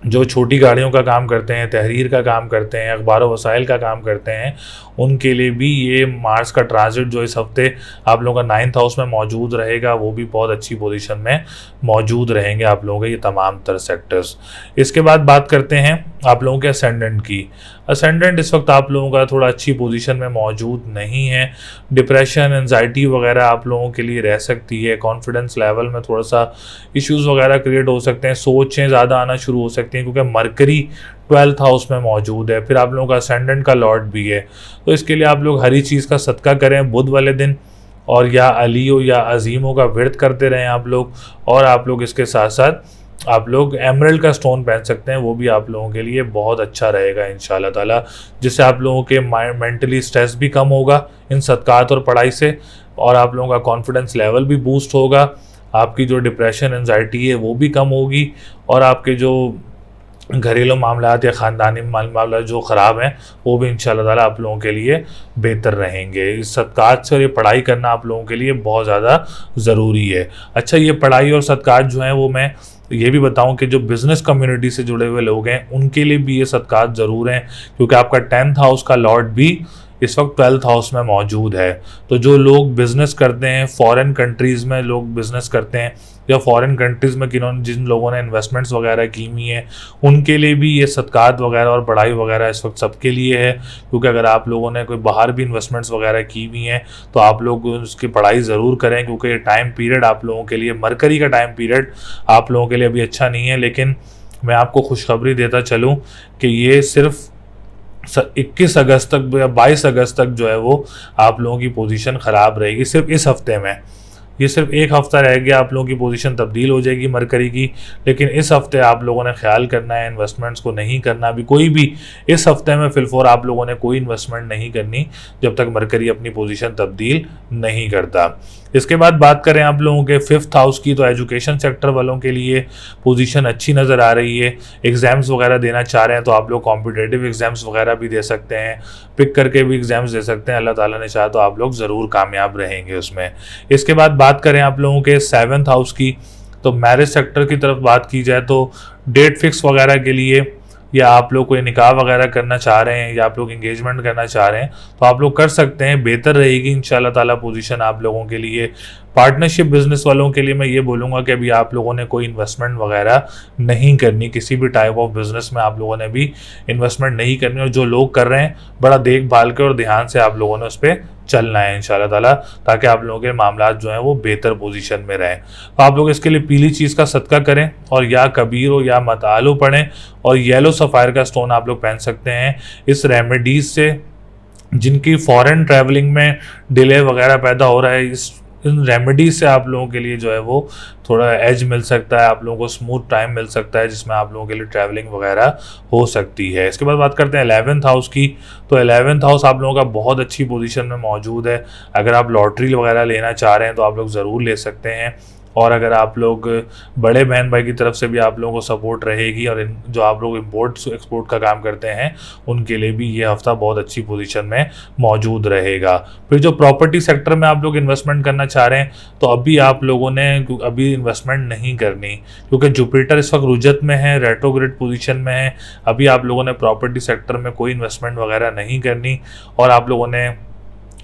जो छोटी गाड़ियों का काम करते हैं, तहरीर का काम करते हैं, अखबार वसाइल का काम करते हैं, उनके लिए भी ये मार्च का ट्रांजिट जो इस हफ्ते आप लोगों का 9th हाउस में मौजूद रहेगा, वो भी बहुत अच्छी पोजीशन में मौजूद रहेंगे आप लोगों के ये तमाम तर सेक्टर्स। इसके बाद बात करते हैं आप लोगों के असेंडेंट की। असेंडेंट इस वक्त आप लोगों का थोड़ा अच्छी पोजीशन में मौजूद नहीं है। डिप्रेशन, एंजाइटी वगैरह आप लोगों के लिए रह सकती है। कॉन्फिडेंस लेवल में थोड़ा सा इश्यूज़ वगैरह क्रिएट हो सकते हैं। सोचें ज़्यादा आना शुरू हो सकती हैं क्योंकि मरकरी 12th हाउस में मौजूद है, फिर आप लोगों का असेंडेंट का लॉर्ड भी है। तो इसके लिए आप लोग हरी चीज़ का सदका करें बुध वाले दिन, और या अलियो या अजीमों का व्रत करते रहें आप लोग। और आप लोग इसके साथ साथ आप लोग एमरल्ड का स्टोन पहन सकते हैं, वो भी आप लोगों के लिए बहुत अच्छा रहेगा इंशाल्लाह ताला, जिससे आप लोगों के मेंटली स्ट्रेस भी कम होगा इन सदकात और पढ़ाई से, और आप लोगों का कॉन्फिडेंस लेवल भी बूस्ट होगा। आपकी जो डिप्रेशन, एंजाइटी है वो भी कम होगी, और आपके जो घरेलू मामलात या ख़ानदानी मामला जो ख़राब हैं वो भी इंशाल्लाह ताला आप लोगों के लिए बेहतर रहेंगे। इस सदकात से और ये पढ़ाई करना आप लोगों के लिए बहुत ज़्यादा ज़रूरी है। अच्छा, ये पढ़ाई और सदकात जो हैं वो मैं ये भी बताऊं कि जो बिज़नेस कम्युनिटी से जुड़े हुए लोग हैं उनके लिए भी ये सदकात ज़रूर हैं, क्योंकि आपका 10th हाउस का लॉर्ड भी इस वक्त 12th हाउस में मौजूद है। तो जो लोग बिज़नेस करते हैं, फॉरेन कंट्रीज़ में लोग बिज़नेस करते हैं, या फॉरेन कंट्रीज़ में जिन लोगों ने इन्वेस्टमेंट्स वगैरह की हुई हैं, उनके लिए भी ये सदकात वगैरह और पढ़ाई वगैरह इस वक्त सबके लिए है। क्योंकि अगर आप लोगों ने कोई बाहर भी इन्वेस्टमेंट्स वगैरह की हुई हैं तो आप लोग उसकी पढ़ाई ज़रूर करें, क्योंकि ये टाइम पीरियड आप लोगों के लिए, मरकरी का टाइम पीरियड आप लोगों के लिए अभी अच्छा नहीं है। लेकिन मैं आपको खुशखबरी देता चलूँ कि ये सिर्फ 21 अगस्त तक या 22 अगस्त तक जो है वो आप लोगों की पोजीशन ख़राब रहेगी। सिर्फ इस हफ्ते में, ये सिर्फ एक हफ़्ता रह गया, आप लोगों की पोजीशन तब्दील हो जाएगी मरकरी की। लेकिन इस हफ्ते आप लोगों ने ख्याल करना है, इन्वेस्टमेंट्स को नहीं करना अभी कोई भी। इस हफ्ते में फिलफोर आप लोगों ने कोई इन्वेस्टमेंट नहीं करनी जब तक मरकरी अपनी पोजीशन तब्दील नहीं करता। इसके बाद बात करें आप लोगों के 5th हाउस की, तो एजुकेशन सेक्टर वालों के लिए पोजीशन अच्छी नज़र आ रही है। एग्ज़ाम्स वगैरह देना चाह रहे हैं तो आप लोग कॉम्पिटेटिव एग्ज़ाम्स वगैरह भी दे सकते हैं, पिक करके भी एग्ज़ाम्स दे सकते हैं। अल्लाह ताला ने चाहा तो आप लोग ज़रूर कामयाब रहेंगे उसमें। इसके बाद बात करें आप लोगों के 7th हाउस की, तो मैरिज सेक्टर की तरफ बात की जाए तो डेट फिक्स वगैरह के लिए, या आप लोग कोई निकाह वगैरह करना चाह रहे हैं, या आप लोग इंगेजमेंट करना चाह रहे हैं तो आप लोग कर सकते हैं, बेहतर रहेगी इंशाल्लाह ताला पोजीशन आप लोगों के लिए। पार्टनरशिप बिजनेस वालों के लिए मैं ये बोलूँगा कि अभी आप लोगों ने कोई इन्वेस्टमेंट वगैरह नहीं करनी, किसी भी टाइप ऑफ बिजनेस में आप लोगों ने भी इन्वेस्टमेंट नहीं करनी, और जो लोग कर रहे हैं बड़ा देखभाल के और ध्यान से आप लोगों ने उस पर चलना है इंशाल्लाह ताला, ताकि आप लोगों के मामलात जो हैं वो बेहतर पोजीशन में रहें। तो आप लोग इसके लिए पीली चीज़ का सदका करें, और या कबीर हो या मतालो पढ़ें, और येलो सफ़ायर का स्टोन आप लोग पहन सकते हैं। इस रेमेडीज़ से जिनकी फॉरेन ट्रैवलिंग में डिले वगैरह पैदा हो रहा है, इन रेमेडीज से आप लोगों के लिए जो है वो थोड़ा एज मिल सकता है, आप लोगों को स्मूथ टाइम मिल सकता है, जिसमें आप लोगों के लिए ट्रैवलिंग वगैरह हो सकती है। इसके बाद बात करते हैं 11th हाउस की, तो 11th हाउस आप लोगों का बहुत अच्छी पोजीशन में मौजूद है। अगर आप लॉटरी वगैरह लेना चाह रहे हैं तो आप लोग ज़रूर ले सकते हैं, और अगर आप लोग बड़े बहन भाई की तरफ से भी आप लोगों को सपोर्ट रहेगी, और जो आप लोग इंपोर्ट एक्सपोर्ट का काम करते हैं उनके लिए भी ये हफ्ता बहुत अच्छी पोजीशन में मौजूद रहेगा। फिर जो प्रॉपर्टी सेक्टर में आप लोग इन्वेस्टमेंट करना चाह रहे हैं तो अभी आप लोगों ने अभी इन्वेस्टमेंट नहीं करनी, क्योंकि जुपिटर इस वक्त रुजत में है, रेट्रोग्रेड पोजीशन में है। अभी आप लोगों ने प्रॉपर्टी सेक्टर में कोई इन्वेस्टमेंट वगैरह नहीं करनी, और आप लोगों ने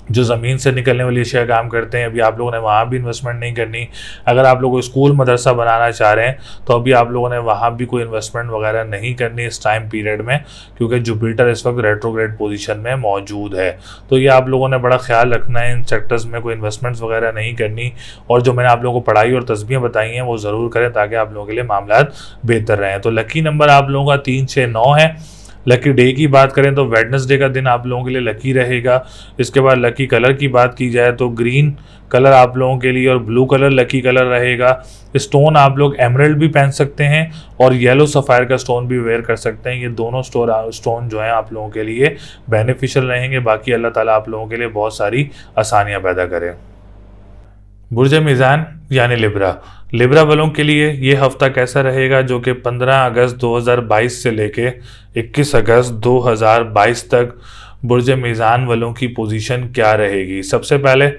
जो ज़मीन से निकलने वाली अशिया काम करते हैं अभी आप लोगों ने वहाँ भी इन्वेस्टमेंट नहीं करनी। अगर आप लोग स्कूल मदरसा बनाना चाह रहे हैं तो अभी आप लोगों ने वहाँ भी कोई इन्वेस्टमेंट वगैरह नहीं करनी इस टाइम पीरियड में, क्योंकि जुपिटर इस वक्त रेट्रोग्रेड पोजीशन में मौजूद है। तो ये आप लोगों ने बड़ा ख्याल रखना है, इन सेक्टर्स में कोई इन्वेस्टमेंट्स वगैरह नहीं करनी, और जो मैंने आप लोगों को पढ़ाई और तस्बीहें बताई हैं वो ज़रूर करें ताकि आप लोगों के लिए मामलात बेहतर रहें। तो लकी नंबर आप लोगों का 3, 6, 9 है। लकी डे की बात करें तो वेडनेसडे का दिन आप लोगों के लिए लकी रहेगा। इसके बाद लकी कलर की बात की जाए तो ग्रीन कलर आप लोगों के लिए और ब्लू कलर लकी कलर रहेगा। स्टोन आप लोग एमरल्ड भी पहन सकते हैं और येलो सफ़ायर का स्टोन भी वेयर कर सकते हैं। ये दोनों स्टोन जो है आप लोगों के लिए बेनिफिशियल रहेंगे। बाकी अल्लाह ताला आप लोगों के लिए बहुत सारी आसानियाँ पैदा करें। बुर्ज मीज़ान यानी लिब्रा वालों के लिए ये हफ्ता कैसा रहेगा, जो कि 15 अगस्त 2022 से लेके 21 अगस्त 2022 तक बुर्ज मीज़ान वालों की पोजीशन क्या रहेगी। सबसे पहले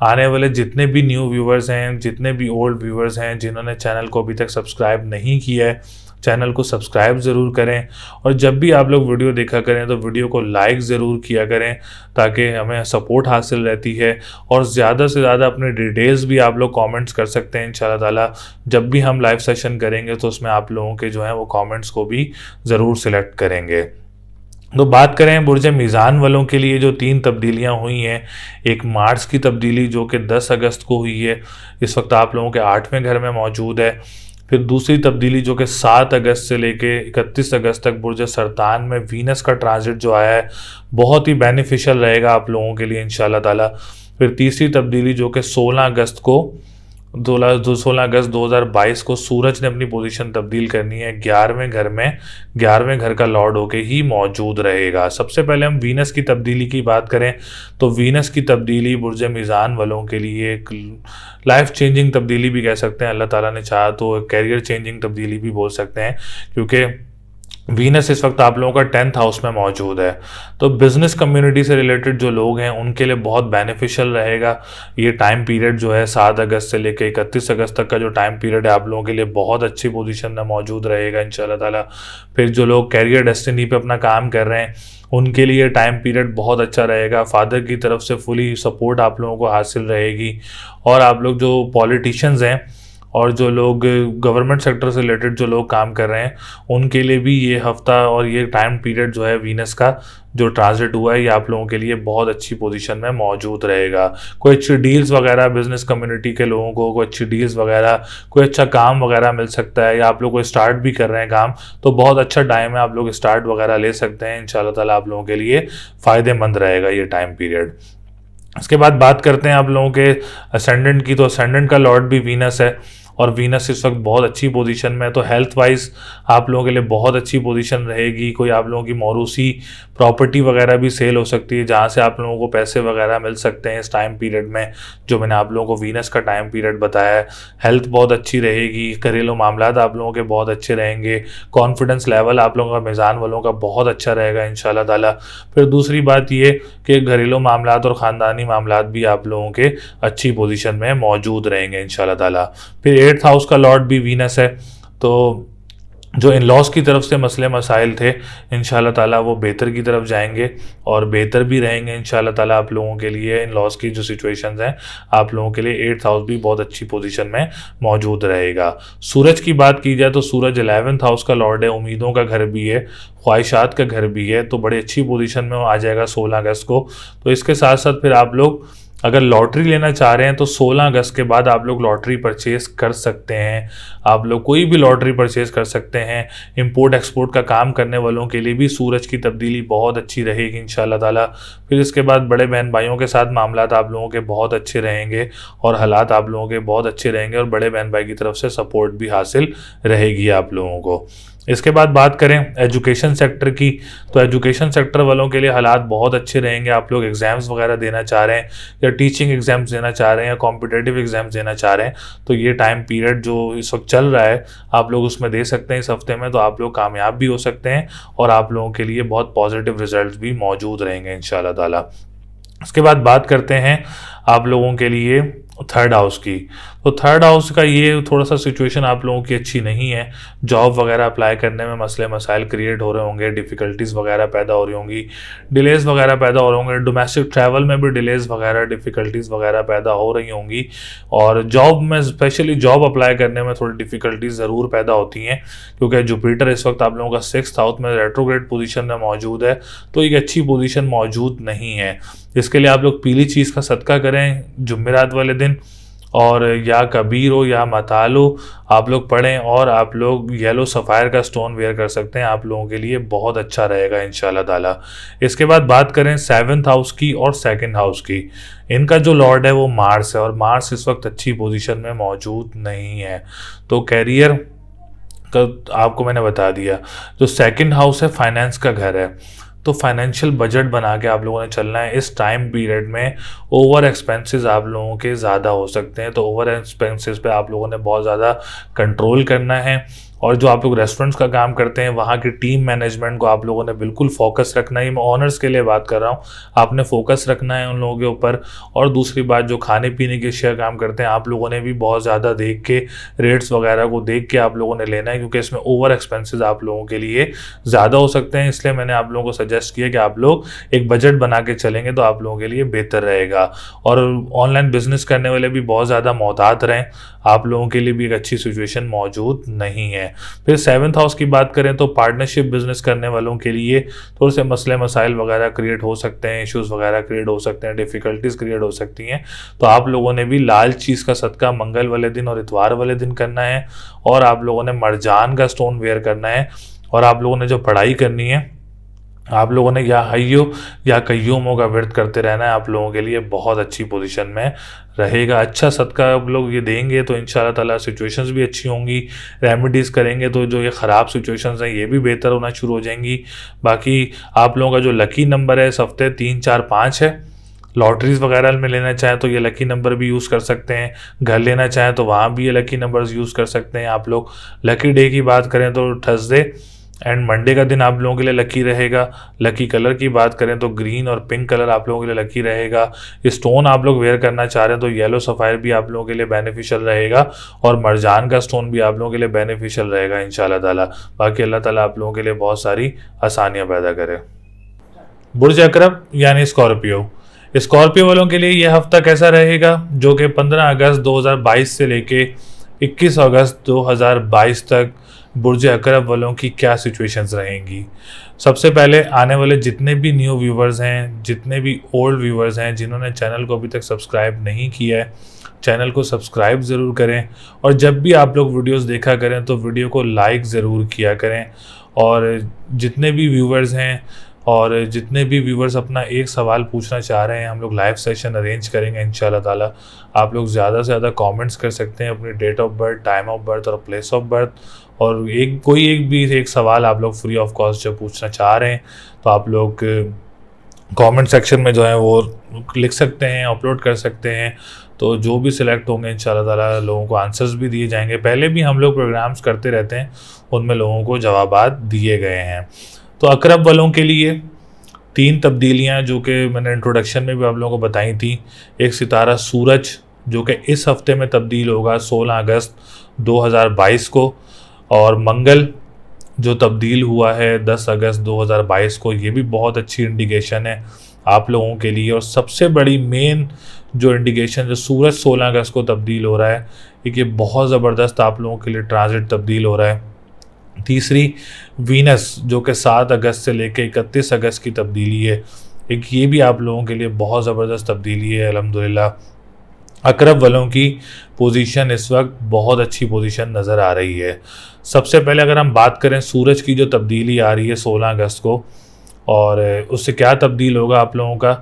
आने वाले जितने भी न्यू व्यूवर्स हैं, जितने भी ओल्ड व्यूवर्स हैं, जिन्होंने चैनल को अभी तक सब्सक्राइब नहीं किया है, चैनल को सब्सक्राइब ज़रूर करें। और जब भी आप लोग वीडियो देखा करें तो वीडियो को लाइक ज़रूर किया करें, ताकि हमें सपोर्ट हासिल रहती है। और ज़्यादा से ज़्यादा अपने डिटेल्स भी आप लोग कमेंट्स कर सकते हैं। इंशाल्लाह ताला जब भी हम लाइव सेशन करेंगे तो उसमें आप लोगों के जो हैं वो कमेंट्स को भी ज़रूर सिलेक्ट करेंगे। तो बात करें बुर्ज मीज़ान वालों के लिए जो 3 तब्दीलियां हुई हैं। एक मार्स की तब्दीली जो कि 10 अगस्त को हुई है, इस वक्त आप लोगों के 8वें घर में मौजूद है। फिर दूसरी तब्दीली जो कि 7 अगस्त से लेके 31 अगस्त तक बुर्ज सरतान में वीनस का ट्रांजिट जो आया है, बहुत ही बेनिफिशियल रहेगा आप लोगों के लिए इंशाल्लाह ताला। फिर तीसरी तब्दीली जो कि 16 अगस्त 2022 को सूरज ने अपनी पोजीशन तब्दील करनी है 11वें घर में, 11वें घर का लॉर्ड होके ही मौजूद रहेगा। सबसे पहले हम वीनस की तब्दीली की बात करें तो वीनस की तब्दीली बुर्ज मीज़ान वालों के लिए एक लाइफ चेंजिंग तब्दीली भी कह सकते हैं। अल्लाह ताला ने चाहा तो कैरियर चेंजिंग तब्दीली भी बोल सकते हैं, क्योंकि वीनस इस वक्त आप लोगों का 10th हाउस में मौजूद है। तो बिज़नेस कम्युनिटी से रिलेटेड जो लोग हैं उनके लिए बहुत बेनिफिशियल रहेगा ये टाइम पीरियड जो है। 7 अगस्त से लेकर 31 अगस्त तक का जो टाइम पीरियड है आप लोगों के लिए बहुत अच्छी पोजीशन में मौजूद रहेगा इंशाल्लाह ताला। फिर जो लोग कैरियर डेस्टिनी पे अपना काम कर रहे हैं उनके लिए टाइम पीरियड बहुत अच्छा रहेगा। फादर की तरफ से फुली सपोर्ट आप लोगों को हासिल रहेगी। और आप लोग जो पॉलिटिशियंस हैं और जो लोग गवर्नमेंट सेक्टर से रिलेटेड जो लोग काम कर रहे हैं उनके लिए भी ये हफ्ता और ये टाइम पीरियड जो है वीनस का जो ट्रांजिट हुआ है ये आप लोगों के लिए बहुत अच्छी पोजीशन में मौजूद रहेगा। कोई अच्छी डील्स वगैरह बिजनेस कम्युनिटी के लोगों को कोई अच्छी डील्स वगैरह कोई अच्छा काम वगैरह मिल सकता है, या आप लोग कोई स्टार्ट भी कर रहे हैं काम तो बहुत अच्छा टाइम है, आप लोग स्टार्ट वगैरह ले सकते हैं। इंशाल्लाह ताला आप लोगों के लिए फ़ायदेमंद रहेगा ये टाइम पीरियड। इसके बाद बात करते हैं आप लोगों के असेंडेंट की। तो असेंडेंट का लॉर्ड भी वीनस है और वीनस इस वक्त बहुत अच्छी पोजीशन में है। तो हेल्थ वाइज आप लोगों के लिए बहुत अच्छी पोजीशन रहेगी। कोई आप लोगों की मौरूसी प्रॉपर्टी वगैरह भी सेल हो सकती है जहाँ से आप लोगों को पैसे वगैरह मिल सकते हैं इस टाइम पीरियड में, जो मैंने आप लोगों को वीनस का टाइम पीरियड बताया है। हेल्थ बहुत अच्छी रहेगी। घरेलू मामलात आप लोगों के बहुत अच्छे रहेंगे। कॉन्फिडेंस लेवल आप लोगों का मीज़ान वालों का बहुत अच्छा रहेगा इंशाल्लाह ताला। फिर दूसरी बात ये कि घरेलू मामलात और ख़ानदानी मामलात भी आप लोगों के अच्छी पोजीशन में मौजूद रहेंगे इंशाल्लाह ताला। फिर 8th हाउस का लॉर्ड भी वीनस है, तो जो इन लॉस की तरफ से मसले मसाइल थे इंशाल्लाह ताला वो बेहतर की तरफ जाएंगे और बेहतर भी रहेंगे इंशाल्लाह ताला आप लोगों के लिए। इन लॉस की जो सिचुएशंस हैं आप लोगों के लिए 8th हाउस भी बहुत अच्छी पोजीशन में मौजूद रहेगा। सूरज की बात की जाए तो सूरज 11th हाउस का लॉर्ड है, उम्मीदों का घर भी है, ख्वाहिशात का घर भी है, तो बड़ी अच्छी पोजीशन में वो आ जाएगा 16 अगस्त को। तो इसके साथ साथ फिर आप लोग अगर लॉटरी लेना चाह रहे हैं तो 16 अगस्त के बाद आप लोग लॉटरी परचेज कर सकते हैं। आप लोग कोई भी लॉटरी परचेज कर सकते हैं। इंपोर्ट एक्सपोर्ट का काम करने वालों के लिए भी सूरज की तब्दीली बहुत अच्छी रहेगी इंशाल्लाह ताला। फिर इसके बाद बड़े बहन भाइयों के साथ मामलात आप लोगों के बहुत अच्छे रहेंगे और हालात आप लोगों के बहुत अच्छे रहेंगे और बड़े बहन भाई की तरफ से सपोर्ट भी हासिल रहेगी आप लोगों को। इसके बाद बात करें एजुकेशन सेक्टर की, तो एजुकेशन सेक्टर वालों के लिए हालात बहुत अच्छे रहेंगे। आप लोग एग्ज़ाम्स वगैरह देना चाह रहे हैं या टीचिंग एग्ज़ाम्स देना चाह रहे हैं या कॉम्पिटेटिव एग्ज़ाम्स देना चाह रहे हैं तो ये टाइम पीरियड जो इस वक्त चल रहा है आप लोग उसमें दे सकते हैं इस हफ्ते में, तो आप लोग कामयाब भी हो सकते हैं और आप लोगों के लिए बहुत पॉजिटिव रिजल्ट भी मौजूद रहेंगे इंशाल्लाह ताला। इसके बाद बात करते हैं आप लोगों के लिए 3rd हाउस की। तो 3rd हाउस का ये थोड़ा सा सिचुएशन आप लोगों की अच्छी नहीं है। जॉब वगैरह अप्लाई करने में मसले मसाइल क्रिएट हो रहे होंगे, डिफ़िकल्टीज़ वगैरह पैदा हो रही होंगी, डिलेज़ वगैरह पैदा हो रहे होंगे, डोमेस्टिक ट्रैवल में भी डिलेज़ वगैरह डिफ़िकल्टीज़ वगैरह पैदा हो रही होंगी। और जॉब में स्पेशली जॉब अप्लाई करने में थोड़ी डिफ़िकल्टीज़ ज़रूर पैदा होती हैं, क्योंकि जुपिटर इस वक्त आप लोगों का 6th हाउस में रेट्रोग्रेड पोजीशन में मौजूद है, तो एक अच्छी पोजीशन मौजूद नहीं है। इसके लिए आप लोग पीली चीज़ का सदका करें जुमेरात वाले दिन और या कबीर हो या मताल हो, आप लोग पढ़ें और आप लोग येलो सफ़ायर का स्टोन वेयर कर सकते हैं। आप लोगों के लिए बहुत अच्छा रहेगा इंशाल्लाह ताला। इसके बाद बात करें 7th हाउस की और 2nd हाउस की। इनका जो लॉर्ड है वो मार्स है, और मार्स इस वक्त अच्छी पोजीशन में मौजूद नहीं है। तो कैरियर का आपको मैंने बता दिया। जो 2nd हाउस है, फाइनेंस का घर है, तो फाइनेंशियल बजट बना के आप लोगों ने चलना है। इस टाइम पीरियड में ओवर एक्सपेंसेस आप लोगों के ज़्यादा हो सकते हैं, तो ओवर एक्सपेंसेस पे आप लोगों ने बहुत ज़्यादा कंट्रोल करना है। और जो आप लोग रेस्टोरेंट्स का काम करते हैं, वहाँ की टीम मैनेजमेंट को आप लोगों ने बिल्कुल फोकस रखना है। मैं ऑनर्स के लिए बात कर रहा हूँ, आपने फोकस रखना है उन लोगों के ऊपर। और दूसरी बात, जो खाने पीने के शेयर काम करते हैं, आप लोगों ने भी बहुत ज़्यादा देख के, रेट्स वगैरह को देख के आप लोगों ने लेना है, क्योंकि इसमें ओवर एक्सपेंसेस आप लोगों के लिए ज़्यादा हो सकते हैं। इसलिए मैंने आप लोगों को सजेस्ट किया कि आप लोग एक बजट बना के चलेंगे तो आप लोगों के लिए बेहतर रहेगा। और ऑनलाइन बिजनेस करने वाले भी बहुत ज़्यादा मोहतात रहें, आप लोगों के लिए भी एक अच्छी सिचुएशन मौजूद नहीं है। फिर 7th हाउस की बात करें तो पार्टनरशिप बिजनेस करने वालों के लिए थोड़े से मसले मसाइल वगैरह क्रिएट हो सकते हैं, इश्यूज़ वगैरह क्रिएट हो सकते हैं, डिफ़िकल्टीज़ क्रिएट हो सकती हैं। तो आप लोगों ने भी लाल चीज़ का सदका मंगल वाले दिन और इतवार वाले दिन करना है, और आप लोगों ने मरजान का स्टोन वेयर करना है। और आप लोगों ने जो पढ़ाई करनी है, आप लोगों ने या हय्यो या कय्यूमों का व्रत करते रहना है। आप लोगों के लिए बहुत अच्छी पोजीशन में रहेगा। अच्छा सदका आप लोग ये देंगे तो इंशाल्लाह ताला सिचुएशंस भी अच्छी होंगी। रेमेडीज़ करेंगे तो जो ये ख़राब सिचुएशंस हैं ये भी बेहतर होना शुरू हो जाएंगी। बाकी आप लोगों का जो लकी नंबर है इस हफ्ते 3, 4, 5 है। लॉटरीज़ वगैरह में लेना चाहें तो ये लकी नंबर भी यूज़ कर सकते हैं। घर लेना चाहें तो वहाँ भी ये लकी नंबर्स यूज़ कर सकते हैं आप लोग। लकी डे की बात करें तो थर्सडे एंड मंडे का दिन आप लोगों के लिए लकी रहेगा। लकी कलर की बात करें तो ग्रीन और पिंक कलर आप लोगों के लिए लकी रहेगा। स्टोन आप लोग वेयर करना चाह रहे हैं तो येलो सफ़ायर भी आप लोगों के लिए बेनिफिशियल रहेगा, और मरजान का स्टोन भी आप लोगों के लिए बेनिफिशियल रहेगा इंशाल्लाह ताला। बाकी अल्लाह ताला आप लोगों के लिए बहुत सारी आसानियाँ पैदा करे। बुर्ज अकरब यानी स्कॉर्पियो। स्कॉर्पियो वालों के लिए यह हफ्ता कैसा रहेगा, जो कि 15 अगस्त 2022 से लेके 21 अगस्त 2022 तक बुर्ज अकरब वालों की क्या सिचुएशंस रहेंगी। सबसे पहले आने वाले जितने भी न्यू व्यूवर्स हैं, जितने भी ओल्ड व्यूवर्स हैं, जिन्होंने चैनल को अभी तक सब्सक्राइब नहीं किया है, चैनल को सब्सक्राइब ज़रूर करें। और जब भी आप लोग वीडियोस देखा करें तो वीडियो को लाइक ज़रूर किया करें। और जितने भी व्यूवर्स हैं और जितने भी व्यूवर्स अपना एक सवाल पूछना चाह रहे हैं, हम लोग लाइव सेशन अरेंज करेंगे इंशाल्लाह ताला। आप लोग ज़्यादा से ज़्यादा कमेंट्स कर सकते हैं अपनी date of birth, time of birth और प्लेस ऑफ बर्थ। और कोई एक सवाल आप लोग फ्री ऑफ कॉस्ट जब पूछना चाह रहे हैं तो आप लोग कमेंट सेक्शन में जो है वो लिख सकते हैं, अपलोड कर सकते हैं। तो जो भी सिलेक्ट होंगे इंशाल्लाह ताला लोगों को आंसर्स भी दिए जाएंगे। पहले भी हम लोग प्रोग्राम्स करते रहते हैं, उनमें लोगों को जवाबात दिए गए हैं। तो अकरब वालों के लिए 3 तब्दीलियां जो कि मैंने इंट्रोडक्शन में भी आप लोगों को बताई थी। एक सितारा सूरज जो कि इस हफ्ते में तब्दील होगा 16 अगस्त 2022 को, और मंगल जो तब्दील हुआ है 10 अगस्त 2022 को, ये भी बहुत अच्छी इंडिकेशन है आप लोगों के लिए। और सबसे बड़ी मेन जो इंडिकेशन जो सूरज 16 अगस्त को तब्दील हो रहा है, ये बहुत ज़बरदस्त आप लोगों के लिए ट्रांजिट तब्दील हो रहा है। तीसरी वीनस जो कि 7 अगस्त से लेकर 31 अगस्त की तब्दीली है, एक ये भी आप लोगों के लिए बहुत ज़बरदस्त तब्दीली है अल्हम्दुलिल्लाह। अकरब वालों की पोजीशन इस वक्त बहुत अच्छी पोजीशन नज़र आ रही है। सबसे पहले अगर हम बात करें सूरज की जो तब्दीली आ रही है 16 अगस्त को, और उससे क्या तब्दील होगा आप लोगों का।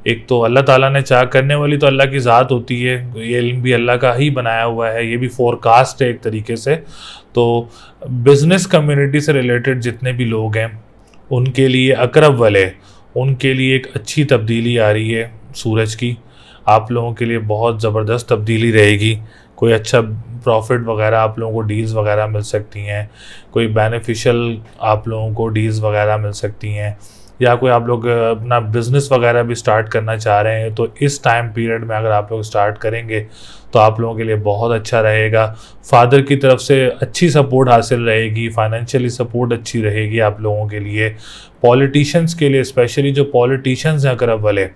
एक तो अल्लाह ताला ने चाह, करने वाली तो अल्लाह की ज़ात होती है, ये इल्म भी अल्लाह का ही बनाया हुआ है, ये भी फोरकास्ट है एक तरीके से। तो बिज़नेस कम्युनिटी से रिलेटेड जितने भी लोग हैं उनके लिए, अकरब वाले, उनके लिए एक अच्छी तब्दीली आ रही है सूरज की। आप लोगों के लिए बहुत ज़बरदस्त तब्दीली रहेगी। कोई अच्छा प्रॉफिट वगैरह आप लोगों को डील्स वगैरह मिल सकती हैं, कोई बेनिफिशियल आप लोगों को डील्स वगैरह मिल सकती हैं, या कोई आप लोग अपना बिज़नेस वगैरह भी स्टार्ट करना चाह रहे हैं तो इस टाइम पीरियड में अगर आप लोग स्टार्ट करेंगे तो आप लोगों के लिए बहुत अच्छा रहेगा। फादर की तरफ से अच्छी सपोर्ट हासिल रहेगी, फाइनेंशियली सपोर्ट अच्छी रहेगी आप लोगों के लिए। पॉलिटिशियंस के लिए, स्पेशली जो पॉलिटिशियंस हैं अकरब वाले,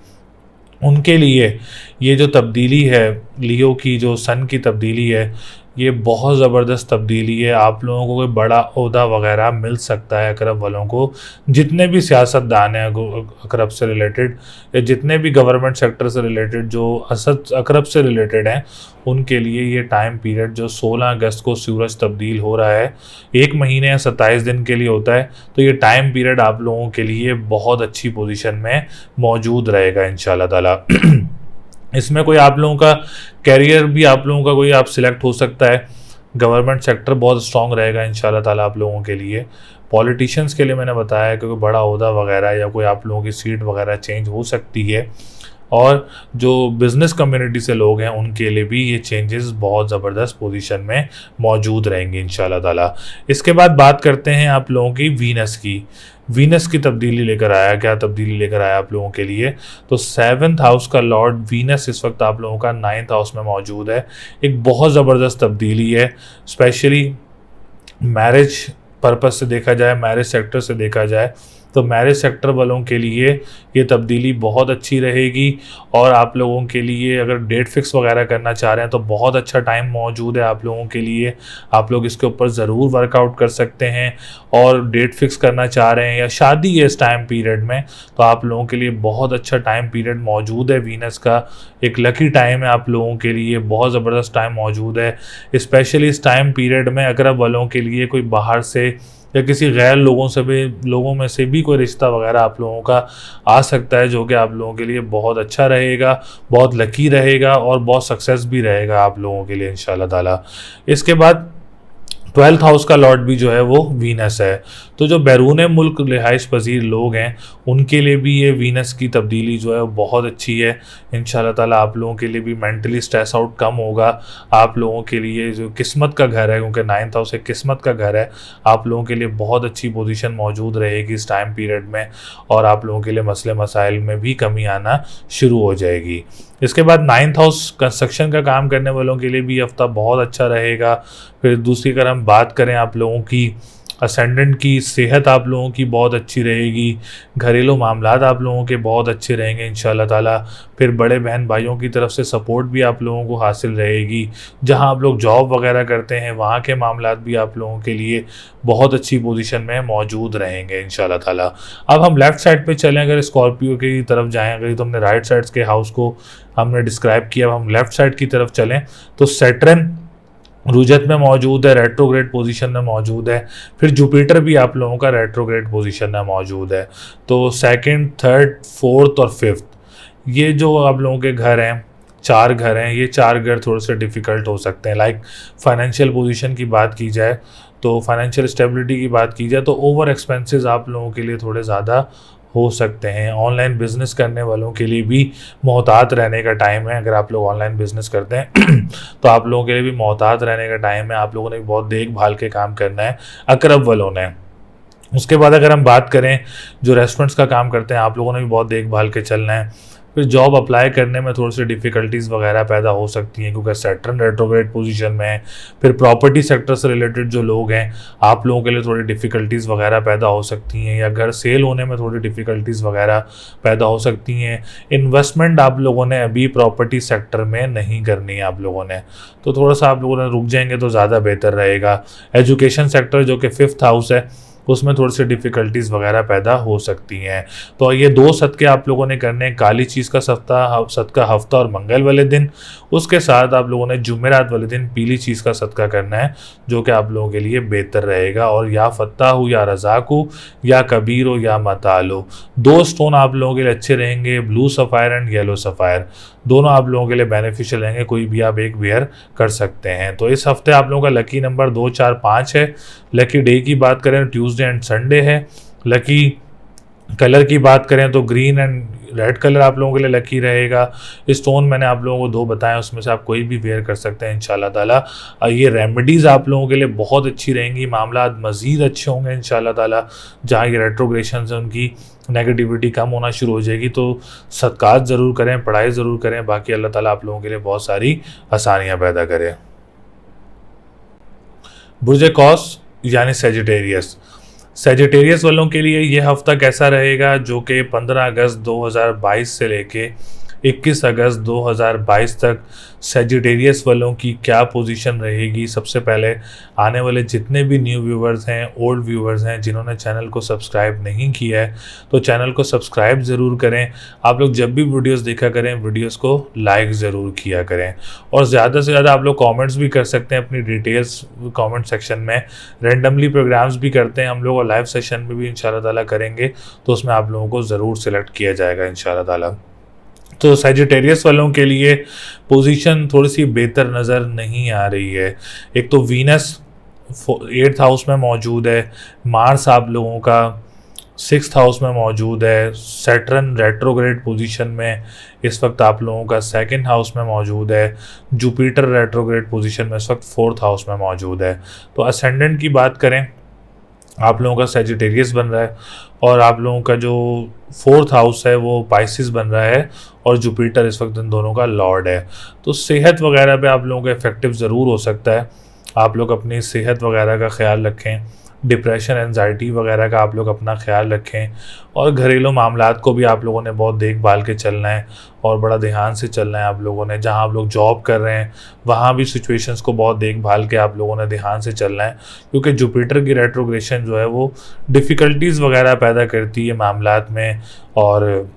उनके लिए ये जो तब्दीली है लियो की, जो सन की तब्दीली है, ये बहुत ज़बरदस्त तब्दीली है। आप लोगों को कोई बड़ा ओहदा वगैरह मिल सकता है अकरब वालों को। जितने भी सियासतदान हैं अकरब से रिलेटेड, या जितने भी गवर्नमेंट सेक्टर से रिलेटेड जो असद अकरब से रिलेटेड हैं, उनके लिए ये टाइम पीरियड जो 16 अगस्त को सूरज तब्दील हो रहा है, 1 महीने या 27 दिन के लिए होता है, तो ये टाइम पीरियड आप लोगों के लिए बहुत अच्छी पोजीशन में मौजूद रहेगा इंशाल्लाह ताला। इसमें कोई आप लोगों का कैरियर भी आप लोगों का कोई आप सिलेक्ट हो सकता है। गवर्नमेंट सेक्टर बहुत स्ट्रांग रहेगा इंशाल्लाह ताला आप लोगों के लिए। पॉलिटिशियंस के लिए मैंने बताया कि कोई बड़ा ओहदा वगैरह या कोई आप लोगों की सीट वगैरह चेंज हो सकती है। और जो बिज़नेस कम्युनिटी से लोग हैं उनके लिए भी ये चेंजेस बहुत ज़बरदस्त पोजीशन में मौजूद रहेंगे इंशाल्लाह ताला। इसके बाद बात करते हैं आप लोगों की वीनस की। वीनस की तब्दीली लेकर आया, क्या तब्दीली लेकर आया आप लोगों के लिए? तो 7th हाउस का लॉर्ड वीनस इस वक्त आप लोगों का 9th हाउस में मौजूद है। एक बहुत ज़बरदस्त तब्दीली है, स्पेशली मैरिज पर्पस से देखा जाए, मैरिज सेक्टर से देखा जाए तो मैरिज सेक्टर वालों के लिए ये तब्दीली बहुत अच्छी रहेगी। और आप लोगों के लिए अगर डेट फिक्स वगैरह करना चाह रहे हैं तो बहुत अच्छा टाइम मौजूद है आप लोगों के लिए। आप लोग इसके ऊपर ज़रूर वर्कआउट कर सकते हैं। और डेट फिक्स करना चाह रहे हैं या शादी है इस टाइम पीरियड में, तो आप लोगों के लिए बहुत अच्छा टाइम पीरियड मौजूद है। वीनस का एक लकी टाइम है आप लोगों के लिए, बहुत ज़बरदस्त टाइम मौजूद है। स्पेशली इस टाइम पीरियड में अगर वालों के लिए कोई बाहर से या किसी गैर लोगों में से भी कोई रिश्ता वगैरह आप लोगों का आ सकता है, जो कि आप लोगों के लिए बहुत अच्छा रहेगा, बहुत लकी रहेगा और बहुत सक्सेस भी रहेगा आप लोगों के लिए इंशाल्लाह ताला। इसके बाद 12th हाउस का लॉर्ड भी जो है वो वीनस है। तो जो बैरून मुल्क रिहाइश पजीर लोग हैं उनके लिए भी ये वीनस की तब्दीली जो है वो बहुत अच्छी है इंशाल्लाह ताला। आप लोगों के लिए भी मेंटली स्ट्रेस आउट कम होगा। आप लोगों के लिए जो किस्मत का घर है, क्योंकि 9th हाउस एक किस्मत का घर है, आप लोगों के लिए बहुत अच्छी पोजीशन मौजूद रहेगी इस टाइम पीरियड में। और आप लोगों के लिए मसले मसाइल में भी कमी आना शुरू हो जाएगी। इसके बाद 9th हाउस कंस्ट्रक्शन का काम करने वालों के लिए भी हफ्ता बहुत अच्छा रहेगा। फिर दूसरी अगर हम बात करें आप लोगों की असेंडेंट की, सेहत आप लोगों की बहुत अच्छी रहेगी। घरेलू मामलात आप लोगों के बहुत अच्छे रहेंगे इंशाल्लाह ताला। फिर बड़े बहन भाइयों की तरफ से सपोर्ट भी आप लोगों को हासिल रहेगी। जहां आप लोग जॉब वगैरह करते हैं वहां के मामलात भी आप लोगों के लिए बहुत अच्छी पोजीशन में मौजूद रहेंगे इंशाल्लाह ताला। अब हम लेफ़्ट साइड पे चलें, अगर स्कॉर्पियो की तरफ जाएँ, अगर तो हमने राइट साइड के हाउस को हमने डिस्क्राइब किया, अब हम लेफ़्ट साइड की तरफ चलें तो सैटर्न रुजत में मौजूद है, रेट्रोग्रेड पोजीशन में मौजूद है। फिर जुपिटर भी आप लोगों का रेट्रोग्रेड पोजीशन में मौजूद है। तो 2nd, 3rd, 4th और 5th ये जो आप लोगों के घर हैं, 4 घर हैं, ये 4 घर थोड़े से डिफ़िकल्ट हो सकते हैं। लाइक फाइनेंशियल पोजीशन की बात की जाए, तो फाइनेंशियल स्टेबिलिटी की बात की जाए तो ओवर एक्सपेंसेस आप लोगों के लिए थोड़े ज़्यादा हो सकते हैं। ऑनलाइन बिजनेस करने वालों के लिए भी मोहतात रहने का टाइम है। अगर आप लोग ऑनलाइन बिजनेस करते हैं तो आप लोगों के लिए भी मोहतात रहने का टाइम है। आप लोगों ने भी बहुत देखभाल के काम करना है अकरब वालों ने। उसके बाद अगर हम बात करें जो रेस्टोरेंट्स का काम करते हैं, आप लोगों ने भी बहुत देखभाल के चलना है। फिर जॉब अप्लाई करने में थोड़ी सी डिफ़िकल्टीज़ वगैरह पैदा हो सकती हैं क्योंकि सैटर्न रेट्रोग्रेड पोजीशन में है। फिर प्रॉपर्टी सेक्टर से रिलेटेड जो लोग हैं, आप लोगों के लिए थोड़ी डिफ़िकल्टीज़ वगैरह पैदा हो सकती हैं, या घर सेल होने में थोड़ी डिफ़िकल्टीज़ वगैरह पैदा हो सकती हैं। इन्वेस्टमेंट आप लोगों ने अभी प्रॉपर्टी सेक्टर में नहीं करनी है आप लोगों ने, तो थोड़ा सा आप लोगों ने रुक जाएंगे तो ज़्यादा बेहतर रहेगा। एजुकेशन सेक्टर जो कि 5th हाउस है उसमें थोड़ी सी डिफ़िकल्टीज़ वगैरह पैदा हो सकती हैं। तो ये 2 सदक़े आप लोगों ने करने हैं, काली चीज़ का सदका हफ्ता और मंगल वाले दिन। उसके साथ आप लोगों ने जुमेरात वाले दिन पीली चीज़ का सदका करना है, जो कि आप लोगों के लिए बेहतर रहेगा। और या फत्ता हो या रज़ाक हो या कबीर हो या मताल हो, 2 स्टोन आप लोगों के लिए अच्छे रहेंगे, blue sapphire and yellow sapphire. दोनों आप लोगों के लिए बेनिफिशियल रहेंगे, कोई भी आप एक वेयर कर सकते हैं। तो इस हफ्ते आप लोगों का लकी नंबर 2, 4, 5 है। लकी डे की बात करें ट्यूसडे एंड संडे है। लकी कलर की बात करें तो ग्रीन एंड रेड कलर आप लोगों के लिए लकी रहेगा। स्टोन मैंने आप लोगों को 2 बताए, उसमें से आप कोई भी वेयर कर सकते हैं इंशाल्लाह ताला। ये रेमेडीज़ आप लोगों के लिए बहुत अच्छी रहेंगी, मामला मज़ीद अच्छे होंगे इंशाल्लाह ताला। जहाँ ये रेट्रोग्रेशन है उनकी नेगेटिविटी कम होना शुरू हो जाएगी। तो सदकात ज़रूर करें, पढ़ाई ज़रूर करें, बाकी अल्लाह ताला आप लोगों के लिए बहुत सारी आसानियाँ पैदा करें। बुर्ज कौस यानी सेजिटेरियस वालों के लिए ये हफ़्ता कैसा रहेगा, जो कि 15 अगस्त 2022 से लेके 21 अगस्त 2022 तक सैजिटेरियस वालों की क्या पोजीशन रहेगी। सबसे पहले आने वाले जितने भी न्यू व्यूवर्स हैं, ओल्ड व्यूवर्स हैं, जिन्होंने चैनल को सब्सक्राइब नहीं किया है तो चैनल को सब्सक्राइब ज़रूर करें। आप लोग जब भी वीडियोस देखा करें, वीडियोस को लाइक ज़रूर किया करें और ज़्यादा से ज़्यादा आप लोग कमेंट्स भी कर सकते हैं अपनी डिटेल्स कमेंट सेक्शन में। रैंडमली प्रोग्राम्स भी करते हैं हम लोग और लाइव सेशन में भी इंशाल्लाह ताला करेंगे, तो उसमें आप लोगों को ज़रूर सिलेक्ट किया जाएगा इंशाल्लाह ताला। तो सैजिटेरियस वालों के लिए पोजीशन थोड़ी सी बेहतर नज़र नहीं आ रही है। एक तो वीनस 8th हाउस में मौजूद है, मार्स आप लोगों का 6th हाउस में मौजूद है, सैटर्न रेट्रोग्रेड पोजीशन में इस वक्त आप लोगों का 2nd हाउस में मौजूद है, जुपिटर रेट्रोग्रेड पोजीशन में इस वक्त 4th हाउस में मौजूद है। तो असेंडेंट की बात करें, आप लोगों का सैजिटेरियस बन रहा है और आप लोगों का जो 4th हाउस है वो पाइसिस बन रहा है और जुपिटर इस वक्त इन दोनों का लॉर्ड है। तो सेहत वगैरह पे आप लोगों का इफेक्टिव ज़रूर हो सकता है। आप लोग अपनी सेहत वगैरह का ख्याल रखें, डिप्रेशन एंजाइटी वगैरह का आप लोग अपना ख्याल रखें और घरेलू मामलात को भी आप लोगों ने बहुत देखभाल के चलना है और बड़ा ध्यान से चलना है। आप लोगों ने जहां आप लोग जॉब कर रहे हैं वहां भी सिचुएशंस को बहुत देखभाल के आप लोगों ने ध्यान से चलना है, क्योंकि जुपिटर की रेट्रोग्रेशन जो है वो डिफ़िकल्टीज़ वगैरह पैदा करती है मामलात में और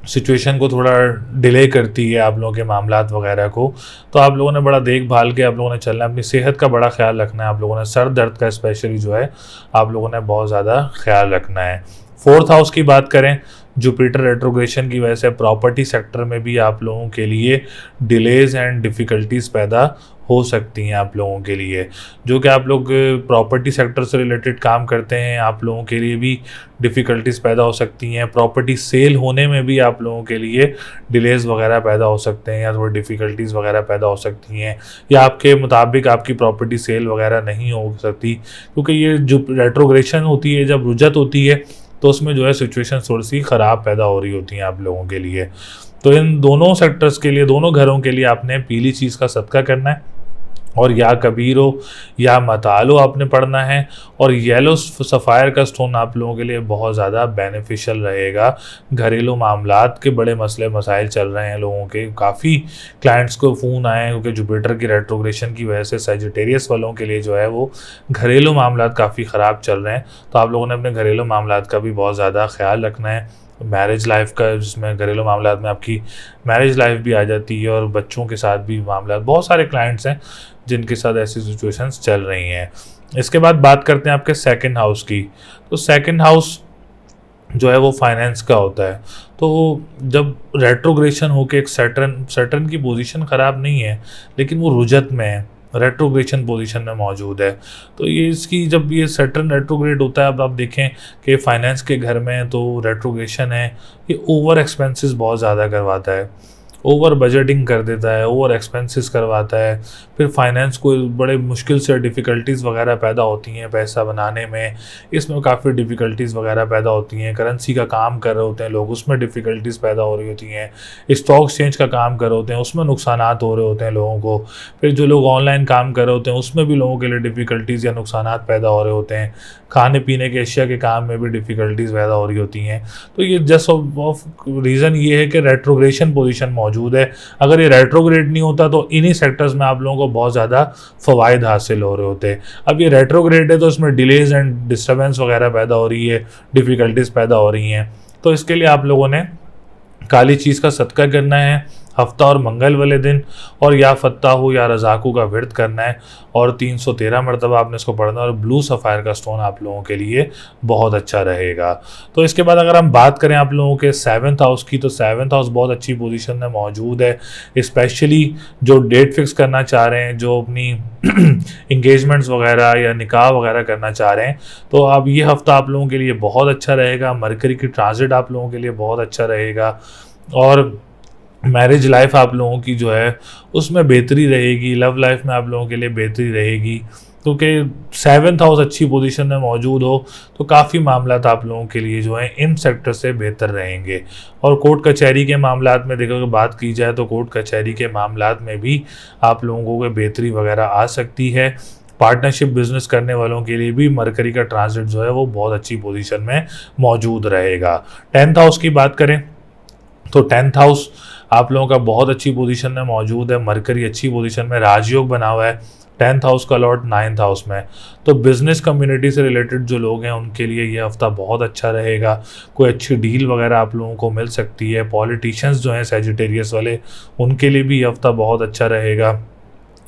सिचुएशन को थोड़ा डिले करती है आप लोगों के मामलात वगैरह को। तो आप लोगों ने बड़ा देखभाल के आप लोगों ने चलना है, अपनी सेहत का बड़ा ख्याल रखना है। आप लोगों ने सर दर्द का स्पेशली जो है आप लोगों ने बहुत ज़्यादा ख्याल रखना है। 4th हाउस की बात करें, जुपिटर रेट्रोग्रेशन की वजह से प्रॉपर्टी सेक्टर में भी आप लोगों के लिए डिलेज एंड डिफ़िकल्टीज़ पैदा हो सकती हैं आप लोगों के लिए। जो कि आप लोग प्रॉपर्टी सेक्टर से रिलेटेड काम करते हैं, आप लोगों के लिए भी डिफ़िकल्टीज़ पैदा हो सकती हैं। प्रॉपर्टी सेल होने में भी आप लोगों के लिए डिलेज़ वगैरह पैदा हो सकते हैं या थोड़ी डिफ़िकल्टीज़ वगैरह पैदा हो सकती हैं, या आपके मुताबिक आपकी प्रॉपर्टी सेल वगैरह नहीं हो सकती, क्योंकि ये जो रेट्रोग्रेशन होती है, जब रुजत होती है तो उसमें जो है सिचुएशन थोड़ी सी ख़राब पैदा हो रही होती हैं आप लोगों के लिए। तो इन दोनों सेक्टर्स के लिए, दोनों घरों के लिए आपने पीली चीज़ का सदका करना है और या कबीरो या मतालो आपने पढ़ना है और येलो सफ़ायर का स्टोन आप लोगों के लिए बहुत ज़्यादा बेनिफिशियल रहेगा। घरेलू मामलात के बड़े मसले मसाइल चल रहे हैं लोगों के, काफ़ी क्लाइंट्स को फ़ोन आए हैं क्योंकि जुपिटर की रेट्रोग्रेशन की वजह से सैजिटेरियस वालों के लिए जो है वो घरेलू मामलात काफ़ी ख़राब चल रहे हैं। तो आप लोगों ने अपने घरेलू मामलात का भी बहुत ज़्यादा ख्याल रखना है। मैरिज लाइफ का, जिसमें घरेलू मामलात में आपकी मैरिज लाइफ भी आ जाती है और बच्चों के साथ भी मामला, बहुत सारे क्लाइंट्स हैं जिनके साथ ऐसी सिचुएशंस चल रही हैं। इसके बाद बात करते हैं आपके 2nd हाउस की। तो 2nd हाउस जो है वो फाइनेंस का होता है। तो जब रेट्रोग्रेशन होके एक सैटर्न की पोजीशन ख़राब नहीं है लेकिन वो रुजत में है, रेट्रोग्रेशन पोजीशन में मौजूद है, तो ये इसकी जब ये सैटर्न रेट्रोग्रेड होता है, अब आप देखें कि फाइनेंस के घर में तो रेट्रोग्रेशन है, ये ओवर एक्सपेंसेस बहुत ज़्यादा करवाता है, ओवर बजटिंग कर देता है, ओवर एक्सपेंसेस करवाता है। फिर फाइनेंस को बड़े मुश्किल से डिफ़िकल्टीज़ वगैरह पैदा होती हैं पैसा बनाने में, इसमें काफ़ी डिफ़िकल्टीज़ वगैरह पैदा होती हैं। करेंसी का काम कर रहे होते हैं लोग, उसमें डिफ़िकल्टीज़ पैदा हो रही होती हैं। स्टॉक एक्सचेंज का काम कर रहे होते हैं, उसमें नुकसानात हो रहे होते हैं लोगों को। फिर जो लोग ऑनलाइन काम कर रहे होते हैं उसमें भी लोगों के लिए डिफ़िकल्टीज़ या नुकसानात पैदा हो रहे होते हैं। खाने पीने के अशिया के काम में भी डिफ़िकल्टीज़ पैदा हो रही होती हैं। तो ये जस्ट ऑफ रीज़न ये है कि रेट्रोग्रेशन पोजीशन मौजूद है। अगर ये रेट्रोग्रेड नहीं होता तो इन्हीं सेक्टर्स में आप लोगों को बहुत ज़्यादा फ़वाइद हासिल हो रहे होते। अब ये रेट्रोग्रेड है तो इसमें डिलेज एंड डिस्टर्बेंस वगैरह पैदा हो रही है, डिफ़िकल्टीज़ पैदा हो रही हैं। तो इसके लिए आप लोगों ने काली चीज़ का सदका करना है हफ्ता और मंगल वाले दिन, और या फत्ताहू या रज़ाकू का विर्द करना है और 313 मरतबा आपने इसको पढ़ना है। और ब्लू सफ़ायर का स्टोन आप लोगों के लिए बहुत अच्छा रहेगा। तो इसके बाद अगर हम बात करें आप लोगों के 7th हाउस की, तो 7th हाउस बहुत अच्छी पोजीशन में मौजूद है। स्पेशली जो डेट फिक्स करना चाह रहे हैं, जो अपनी इंगेजमेंट्स वगैरह या निकाह वगैरह करना चाह रहे हैं, तो अब ये हफ़्ता आप लोगों के लिए बहुत अच्छा रहेगा। मरकरी की ट्रांजिट आप लोगों के लिए बहुत अच्छा रहेगा और मैरिज लाइफ आप लोगों की जो है उसमें बेहतरी रहेगी। लव लाइफ में आप लोगों के लिए बेहतरी रहेगी, क्योंकि 7th हाउस अच्छी पोजीशन में मौजूद हो तो काफ़ी मामलात आप लोगों के लिए जो हैं इन सेक्टर से बेहतर रहेंगे। और कोर्ट कचहरी के मामलात में देखो, बात की जाए तो कोर्ट कचहरी के मामलात में भी आप लोगों को बेहतरी वगैरह आ सकती है। पार्टनरशिप बिजनेस करने वालों के लिए भी मरकरी का ट्रांजिट जो है वो बहुत अच्छी पोजीशन में मौजूद रहेगा। 10th हाउस की बात करें तो 10th हाउस आप लोगों का बहुत अच्छी पोजीशन में मौजूद है, मरकरी अच्छी पोजीशन में राजयोग बना हुआ है, 10th हाउस का लॉर्ड 9th हाउस में। तो बिजनेस कम्युनिटी से रिलेटेड जो लोग हैं उनके लिए ये हफ्ता बहुत अच्छा रहेगा, कोई अच्छी डील वगैरह आप लोगों को मिल सकती है। पॉलिटिशियंस जो हैं सैजिटेरियस वाले, उनके लिए भी ये हफ्ता बहुत अच्छा रहेगा।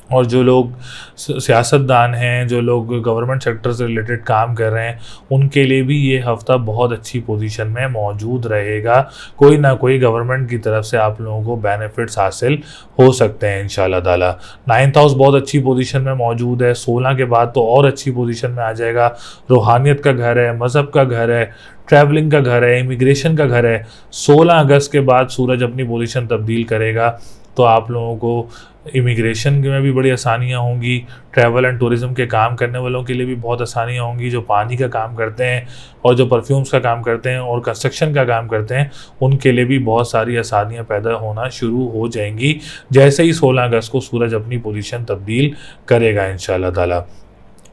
और जो लोग सियासतदान हैं, जो लोग गवर्नमेंट सेक्टर से रिलेटेड काम कर रहे हैं, उनके लिए भी ये हफ्ता बहुत अच्छी पोजीशन में मौजूद रहेगा। कोई ना कोई गवर्नमेंट की तरफ से आप लोगों को बेनिफिट्स हासिल हो सकते हैं इंशाल्लाह ताला। 9th हाउस बहुत अच्छी पोजीशन में मौजूद है, 16 के बाद तो और अच्छी पोजीशन में आ जाएगा। रूहानियत का घर है, मज़हब का घर है, ट्रैवलिंग का घर है, इमिग्रेशन का घर है। 16 अगस्त के बाद सूरज अपनी पोजीशन तब्दील करेगा, तो आप लोगों को इमिग्रेशन में भी बड़ी आसानियाँ होंगी। ट्रैवल एंड टूरिज़्म के काम करने वालों के लिए भी बहुत आसानियाँ होंगी। जो पानी का काम करते हैं और जो परफ्यूम्स का काम करते हैं और कंस्ट्रक्शन का काम करते हैं, उनके लिए भी बहुत सारी आसानियाँ पैदा होना शुरू हो जाएंगी जैसे ही 16 अगस्त को सूरज अपनी पोजीशन तब्दील करेगा इंशाल्लाह ताला।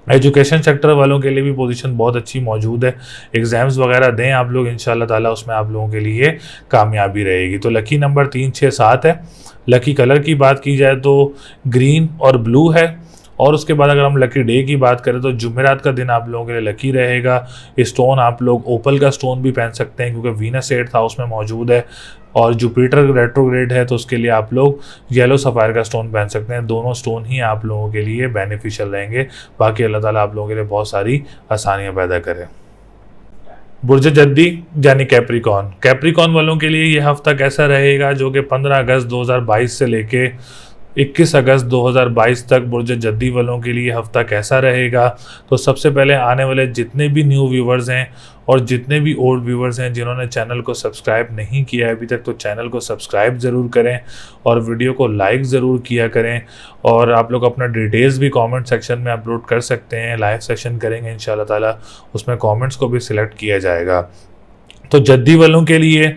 एजुकेशन सेक्टर वालों के लिए भी पोजीशन बहुत अच्छी मौजूद है। एग्ज़ाम्स वगैरह दें आप लोग इंशाल्लाह ताला, उसमें आप लोगों के लिए कामयाबी रहेगी। तो लकी नंबर 3, 6, 7 है। लकी कलर की बात की जाए तो ग्रीन और ब्लू है। और उसके बाद अगर हम लकी डे की बात करें तो जुमेरात का दिन आप लोगों के लिए लकी रहेगा। स्टोन आप लोग ओपल का स्टोन भी पहन सकते हैं क्योंकि वीनस 8th हाउस में मौजूद है और जुपिटर रेट्रोग्रेड है, तो उसके लिए आप लोग येलो सफ़ायर का स्टोन पहन सकते हैं। दोनों स्टोन ही आप लोगों के लिए बेनिफिशियल रहेंगे। बाकी अल्लाह ताला आप लोगों के लिए बहुत सारी आसानियाँ पैदा करें। बुर्ज जद्दी यानी कैप्रिकॉन वालों के लिए ये हफ्ता कैसा रहेगा, जो कि 15 अगस्त 2022 से लेके 21 अगस्त 2022 तक बुर्ज जद्दी वालों के लिए हफ्ता कैसा रहेगा। तो सबसे पहले आने वाले जितने भी न्यू व्यूवर्स हैं और जितने भी ओल्ड व्यूवर्स हैं जिन्होंने चैनल को सब्सक्राइब नहीं किया है अभी तक, तो चैनल को सब्सक्राइब ज़रूर करें और वीडियो को लाइक ज़रूर किया करें। और आप लोग अपना डिटेल्स भी कमेंट सेक्शन में अपलोड कर सकते हैं। लाइव सेशन करेंगे इंशाल्लाह ताला, उसमें कमेंट्स को भी सिलेक्ट किया जाएगा। तो जद्दी वालों के लिए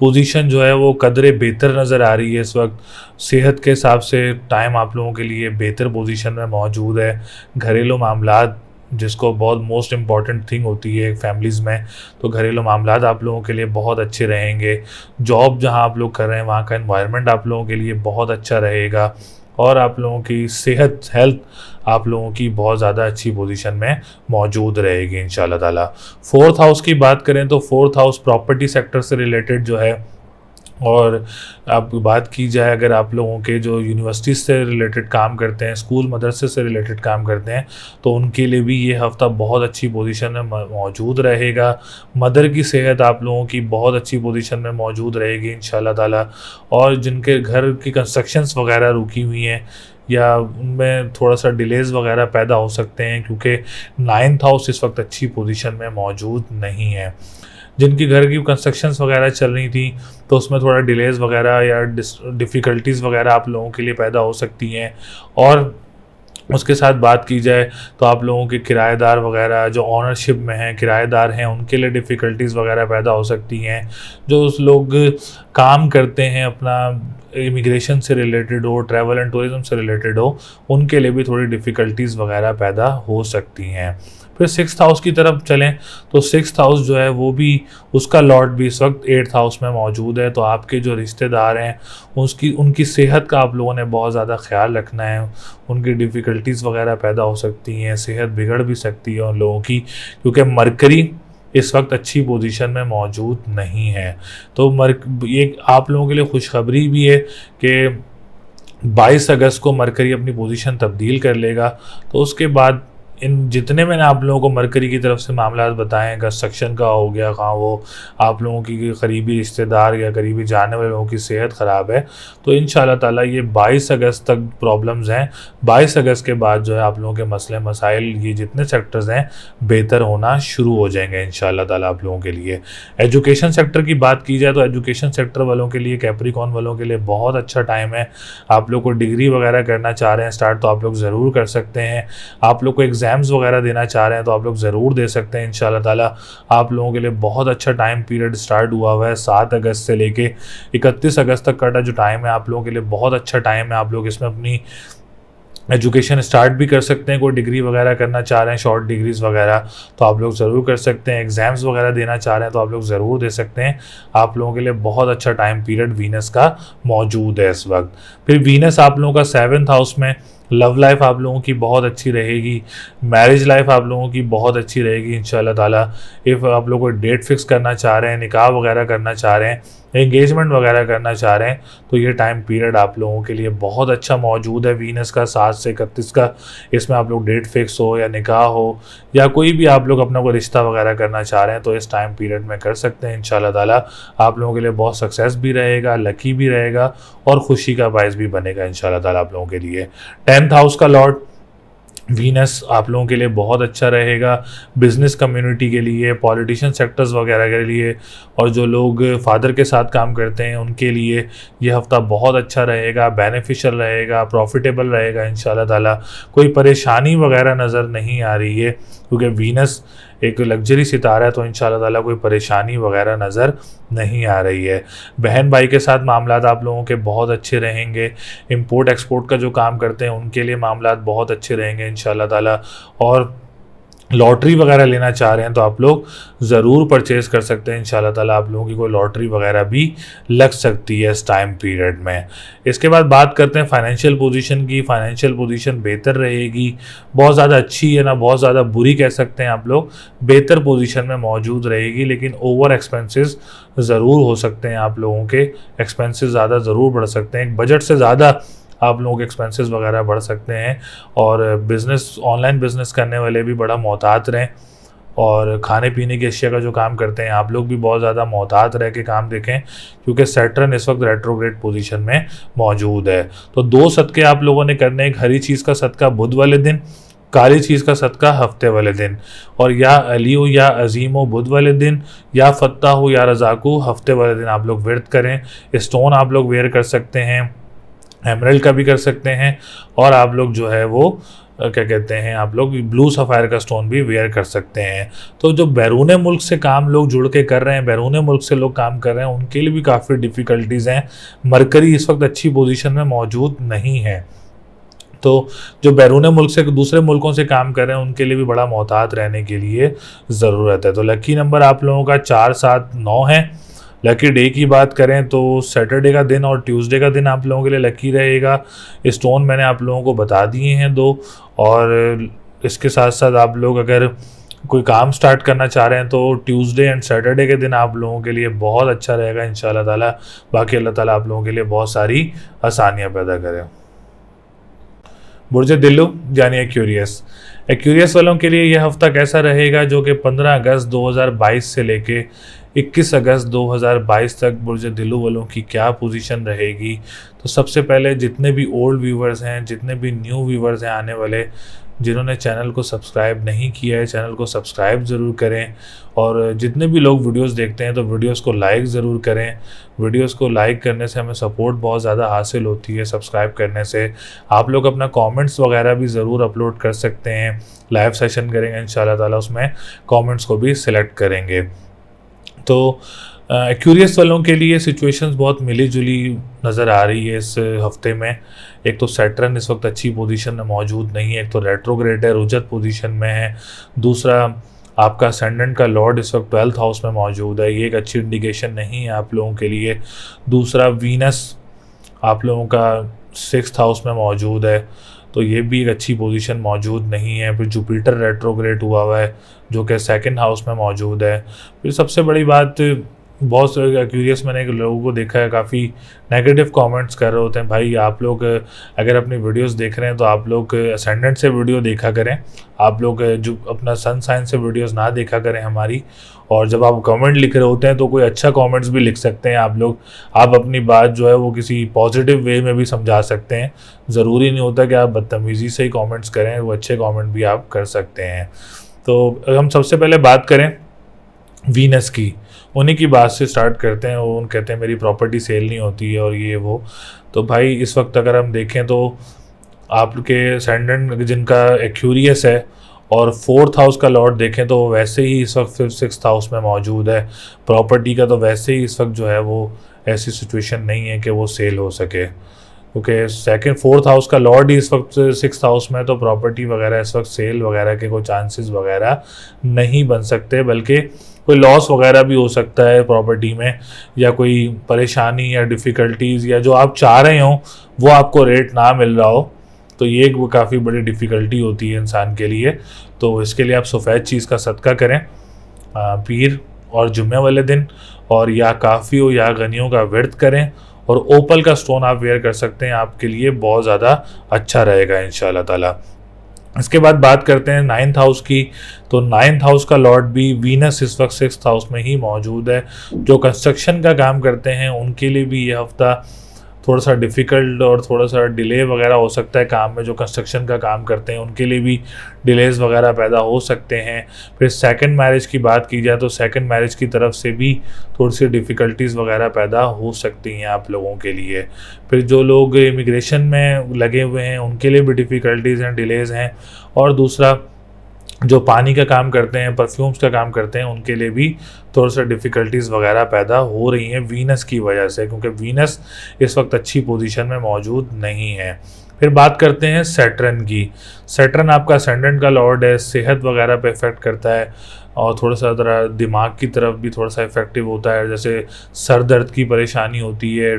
पोजीशन जो है वो कदरे बेहतर नज़र आ रही है इस वक्त। सेहत के हिसाब से टाइम आप लोगों के लिए बेहतर पोजीशन में मौजूद है। घरेलू मामलात, जिसको बहुत मोस्ट इम्पॉर्टेंट थिंग होती है फैमिलीज़ में, तो घरेलू मामलात आप लोगों के लिए बहुत अच्छे रहेंगे। जॉब जहां आप लोग कर रहे हैं वहाँ का एनवायरनमेंट आप लोगों के लिए बहुत अच्छा रहेगा और आप लोगों की सेहत, हेल्थ आप लोगों की बहुत ज़्यादा अच्छी पोजीशन में मौजूद रहेगी इंशाल्लाह ताला। 4th हाउस की बात करें तो 4th हाउस प्रॉपर्टी सेक्टर से रिलेटेड जो है, और अब बात की जाए अगर आप लोगों के जो यूनिवर्सिटी से रिलेटेड काम करते हैं, स्कूल मदरसे से रिलेटेड काम करते हैं, तो उनके लिए भी ये हफ़्ता बहुत अच्छी पोजीशन में मौजूद रहेगा। मदर की सेहत आप लोगों की बहुत अच्छी पोजीशन में मौजूद रहेगी इंशाल्लाह ताला। और जिनके घर की कंस्ट्रक्शंस वगैरह रुकी हुई हैं या उनमें थोड़ा सा डिलेज़ वगैरह पैदा हो सकते हैं क्योंकि 9th हाउस इस वक्त अच्छी पोजीशन में मौजूद नहीं है। जिनकी घर की कंस्ट्रक्शंस वगैरह चल रही थी तो उसमें थोड़ा डिलेज़ वगैरह या डिफ़िकल्टीज़ वगैरह आप लोगों के लिए पैदा हो सकती हैं। और उसके साथ बात की जाए तो आप लोगों के किराएदार वगैरह जो ऑनरशिप में हैं, किराएदार हैं, उनके लिए डिफ़िकल्टीज़ वगैरह पैदा हो सकती हैं। जो उस लोग काम करते हैं अपना इमिग्रेशन से रिलेटेड हो, ट्रैवल एंड टूरिज़्म से रिलेटेड हो, उनके लिए भी थोड़ी डिफ़िकल्टीज़ वगैरह पैदा हो सकती हैं। फिर 6th हाउस की तरफ चलें तो 6th हाउस जो है वो भी, उसका लॉर्ड भी इस वक्त 8th हाउस में मौजूद है। तो आपके जो रिश्तेदार हैं उनकी सेहत का आप लोगों ने बहुत ज़्यादा ख्याल रखना है। उनकी डिफ़िकल्टीज़ वगैरह पैदा हो सकती हैं, सेहत बिगड़ भी सकती है उन लोगों की, क्योंकि मरकरी इस वक्त अच्छी पोजीशन में मौजूद नहीं है। तो ये आप लोगों के लिए खुशखबरी भी है कि 22 अगस्त को मरकरी अपनी पोजीशन तब्दील कर लेगा। तो उसके बाद इन जितने मैंने आप लोगों को मरकरी की तरफ से मामला बताए हैं, कंस्ट्रक्शन का हो गया, कहाँ वो आप लोगों की करीबी रिश्तेदार या करीबी जानने वाले लोगों की सेहत ख़राब है, तो इंशाल्लाह ताला ये 22 अगस्त तक प्रॉब्लम्स हैं। 22 अगस्त के बाद जो है आप लोगों के मसले मसाइल, ये जितने सेक्टर्स हैं, बेहतर होना शुरू हो जाएंगे इंशाल्लाह ताला आप लोगों के लिए। एजुकेशन सेक्टर की बात की जाए तो एजुकेशन सेक्टर वालों के लिए, कैप्रिकॉन वालों के लिए बहुत अच्छा टाइम है। आप लोग को डिग्री वगैरह करना चाह रहे हैं स्टार्ट, तो आप लोग ज़रूर कर सकते हैं। आप लोग को एग्ज़ाम्स वगैरह देना चाह रहे हैं तो आप लोग ज़रूर दे सकते हैं इंशाल्लाह ताला। आप लोगों के लिए बहुत अच्छा टाइम पीरियड स्टार्ट हुआ हुआ है। 7 अगस्त से लेके 31 अगस्त तक का जो टाइम है आप लोगों के लिए बहुत अच्छा टाइम है। आप लोग इसमें अपनी एजुकेशन स्टार्ट भी कर सकते हैं, कोई डिग्री वगैरह करना चाह रहे हैं, शॉर्ट डिग्रीज वगैरह, तो आप लोग ज़रूर कर सकते हैं। एग्ज़ाम्स वगैरह देना चाह रहे हैं तो आप लोग ज़रूर दे सकते हैं। आप लोगों के लिए बहुत अच्छा टाइम पीरियड वीनस का मौजूद है इस वक्त। फिर वीनस आप लोगों का 7th हाउस में, लव लाइफ आप लोगों की बहुत अच्छी रहेगी, मैरिज लाइफ आप लोगों की बहुत अच्छी रहेगी इंशाल्लाह ताला। इफ़ आप लोग कोई डेट फिक्स करना चाह रहे हैं, निकाह वगैरह करना चाह रहे हैं, एंगेजमेंट वगैरह करना चाह रहे हैं, तो ये टाइम पीरियड आप लोगों के लिए बहुत अच्छा मौजूद है वीनस का 7 से 31 का। इसमें आप लोग डेट फिक्स हो या निकाह हो या कोई भी आप लोग अपना कोई रिश्ता वगैरह करना चाह रहे हैं तो इस टाइम पीरियड में कर सकते हैं इंशाल्लाह ताला। आप लोगों के लिए बहुत सक्सेस भी रहेगा, लकी भी रहेगा और खुशी का बायस भी बनेगा इंशाल्लाह ताला आप लोगों के लिए। 10th हाउस का लॉर्ड वीनस आप लोगों के लिए बहुत अच्छा रहेगा, बिजनेस कम्युनिटी के लिए, पॉलिटिशियन सेक्टर्स वगैरह के लिए, और जो लोग फादर के साथ काम करते हैं उनके लिए ये हफ़्ता बहुत अच्छा रहेगा, बेनिफिशियल रहेगा, प्रॉफिटेबल रहेगा इंशाल्लाह ताला। कोई परेशानी वगैरह नज़र नहीं आ रही है क्योंकि वीनस एक लग्जरी सितारा है, तो इंशाल्लाह ताला कोई परेशानी वगैरह नज़र नहीं आ रही है। बहन भाई के साथ मामलात आप लोगों के बहुत अच्छे रहेंगे। इंपोर्ट एक्सपोर्ट का जो काम करते हैं उनके लिए मामलात बहुत अच्छे रहेंगे इंशाल्लाह ताला। और लॉटरी वगैरह लेना चाह रहे हैं तो आप लोग ज़रूर परचेज़ कर सकते हैं इंशाल्लाह ताला। आप लोगों की कोई लॉटरी वगैरह भी लग सकती है इस टाइम पीरियड में। इसके बाद बात करते हैं फाइनेंशियल पोजीशन की। फाइनेंशियल पोजीशन बेहतर रहेगी, बहुत ज़्यादा अच्छी है ना बहुत ज़्यादा बुरी कह सकते हैं आप लोग, बेहतर पोजीशन में मौजूद रहेगी, लेकिन ओवर एक्सपेंसेस ज़रूर हो सकते हैं। आप लोगों के एक्सपेंसेस ज़्यादा ज़रूर बढ़ सकते हैं, बजट से ज़्यादा आप लोगों के एक्सपेंसेस वगैरह बढ़ सकते हैं। और बिज़नेस, ऑनलाइन बिज़नेस करने वाले भी बड़ा मोहतात रहें, और खाने पीने की अशिया का जो काम करते हैं आप लोग भी बहुत ज़्यादा मोहतात रह के काम देखें, क्योंकि सैटर्न इस वक्त रेट्रोग्रेड पोजीशन में मौजूद है। तो 2 सदक़े आप लोगों ने करने, एक हरी चीज़ का सदका बुध वाले दिन, काली चीज़ का सदका हफ्ते वाले दिन, और या अली हो या अजीम हो बुध वाले दिन, या फत्ता हो या रज़ाकू हफ्ते वाले दिन आप लोग व्रत करें। स्टोन आप लोग वेयर कर सकते हैं, एमरल्ड का भी कर सकते हैं, और आप लोग जो है वो क्या कहते हैं, आप लोग ब्लू सफ़ायर का स्टोन भी वेयर कर सकते हैं। तो जो बैरून मुल्क से काम लोग जुड़ के कर रहे हैं, बैरून मुल्क से लोग काम कर रहे हैं, उनके लिए भी काफ़ी डिफ़िकल्टीज़ हैं। मरकरी इस वक्त अच्छी पोजीशन में मौजूद नहीं है, तो जो बैरून मुल्क से दूसरे मुल्कों से काम कर रहे हैं उनके लिए भी बड़ा मोहतात रहने के लिए ज़रूरत है। तो लकी नंबर आप लोगों का 4, 7, 9 है। लकी डे की बात करें तो सैटरडे का दिन और ट्यूसडे का दिन आप लोगों के लिए लकी रहेगा। स्टोन मैंने आप लोगों को बता दिए हैं 2, और इसके साथ साथ आप लोग अगर कोई काम स्टार्ट करना चाह रहे हैं तो ट्यूसडे एंड सैटरडे के दिन आप लोगों के लिए बहुत अच्छा रहेगा इंशाल्लाह ताला। बाकी अल्लाह ताला आप लोगों के लिए बहुत सारी आसानियाँ पैदा करें। बुर्ज दिल्लु यानी एक्यूरियस, एक्यूरियस वालों के लिए यह हफ़्ता कैसा रहेगा, जो कि 15 अगस्त 2022 से लेके 21 अगस्त 2022 तक बुर्ज दिल्लु वालों की क्या पोजीशन रहेगी। तो सबसे पहले जितने भी ओल्ड व्यूवर्स हैं, जितने भी न्यू व्यूवर्स हैं आने वाले, जिन्होंने चैनल को सब्सक्राइब नहीं किया है चैनल को सब्सक्राइब ज़रूर करें, और जितने भी लोग वीडियोस देखते हैं तो वीडियोस को लाइक ज़रूर करें। वीडियोस को लाइक करने से हमें सपोर्ट बहुत ज़्यादा हासिल होती है, सब्सक्राइब करने से। आप लोग अपना कमेंट्स वगैरह भी ज़रूर अपलोड कर सकते हैं, लाइव सेशन करेंगे इंशाल्लाह ताला, उसमें कमेंट्स को भी सिलेक्ट करेंगे। तो एक्यूरियस वालों के लिए सिचुएशंस बहुत मिली जुली नज़र आ रही है इस हफ्ते में। एक तो सैटर्न इस वक्त अच्छी पोजीशन में मौजूद नहीं है, एक तो रेट्रोग्रेड है, रुजत पोजीशन में है। दूसरा आपका असेंडेंट का लॉर्ड इस वक्त 12th हाउस में मौजूद है, ये एक अच्छी इंडिकेशन नहीं है आप लोगों के लिए। दूसरा वीनस आप लोगों का 6th हाउस में मौजूद है, तो ये भी एक अच्छी पोजीशन मौजूद नहीं है। फिर जुपिटर रेट्रोग्रेड हुआ है जो कि 2nd हाउस में मौजूद है। फिर सबसे बड़ी बात, बहुत से क्यूरियस मैंने लोगों को देखा है काफ़ी नेगेटिव कमेंट्स कर रहे होते हैं, भाई आप लोग अगर अपनी वीडियोस देख रहे हैं तो आप लोग असेंडेंट से वीडियो देखा करें, आप लोग जो अपना सन साइन से वीडियोस ना देखा करें हमारी। और जब आप कमेंट लिख रहे होते हैं तो कोई अच्छा कमेंट्स भी लिख सकते हैं आप लोग, आप अपनी बात जो है वो किसी पॉजिटिव वे में भी समझा सकते हैं। ज़रूरी नहीं होता कि आप बदतमीज़ी से ही कॉमेंट्स करें, वो अच्छे कॉमेंट भी आप कर सकते हैं। तो हम सबसे पहले बात करें वीनस की, उन्हीं की बात से स्टार्ट करते हैं। वो कहते हैं मेरी प्रॉपर्टी सेल नहीं होती है और ये वो। तो भाई इस वक्त अगर हम देखें तो आपके असेंडेंट जिनका एक्यूरियस है और 4th हाउस का लॉर्ड देखें तो वैसे ही इस वक्त 5th 6th हाउस में मौजूद है। प्रॉपर्टी का तो वैसे ही इस वक्त जो है वो ऐसी सिचुएशन नहीं है कि वो सेल हो सके। क्योंकि सेकंड फोर्थ हाउस का लॉर्ड ही इस वक्त सिक्स्थ हाउस में, तो प्रॉपर्टी वगैरह इस वक्त सेल वगैरह के कोई चांसेस वगैरह नहीं बन सकते, बल्कि कोई लॉस वगैरह भी हो सकता है प्रॉपर्टी में, या कोई परेशानी या डिफ़िकल्टीज़, या जो आप चाह रहे हो वो आपको रेट ना मिल रहा हो, तो ये एक काफ़ी बड़ी डिफ़िकल्टी होती है इंसान के लिए। तो इसके लिए आप सफ़ेद चीज़ का सदका करें पीर और जुम्मे वाले दिन, और या काफ़ी या गनियों का व्रत करें, और ओपल का स्टोन आप वेयर कर सकते हैं, आपके लिए बहुत ज़्यादा अच्छा रहेगा इंशाल्लाह ताला। इसके बाद बात करते हैं नाइन्थ हाउस की। तो नाइन्थ हाउस का लॉर्ड भी वीनस इस वक्त सिक्स्थ हाउस में ही मौजूद है। जो कंस्ट्रक्शन का काम करते हैं उनके लिए भी ये हफ्ता थोड़ा सा डिफ़िकल्ट और थोड़ा सा डिले वगैरह हो सकता है काम में। जो कंस्ट्रक्शन का काम करते हैं उनके लिए भी डिलेज़ वगैरह पैदा हो सकते हैं। फिर सेकंड मैरिज की बात की जाए तो सेकंड मैरिज की तरफ से भी थोड़ी सी डिफ़िकल्टीज़ वगैरह पैदा हो सकती हैं आप लोगों के लिए। फिर जो लोग इमिग्रेशन में लगे हुए हैं उनके लिए भी डिफ़िकल्टीज़ हैं, डिलेज़ हैं। और दूसरा जो पानी का काम करते हैं, परफ्यूम्स का काम करते हैं, उनके लिए भी थोड़ा सा डिफ़िकल्टीज़ वगैरह पैदा हो रही हैं वीनस की वजह से, क्योंकि वीनस इस वक्त अच्छी पोजीशन में मौजूद नहीं है। फिर बात करते हैं सैटर्न की। सैटर्न आपका असेंडेंट का लॉर्ड है, सेहत वगैरह पे इफ़ेक्ट करता है, और थोड़ा सा ज़रा दिमाग की तरफ भी थोड़ा सा इफ़ेक्टिव होता है। जैसे सर दर्द की परेशानी होती है,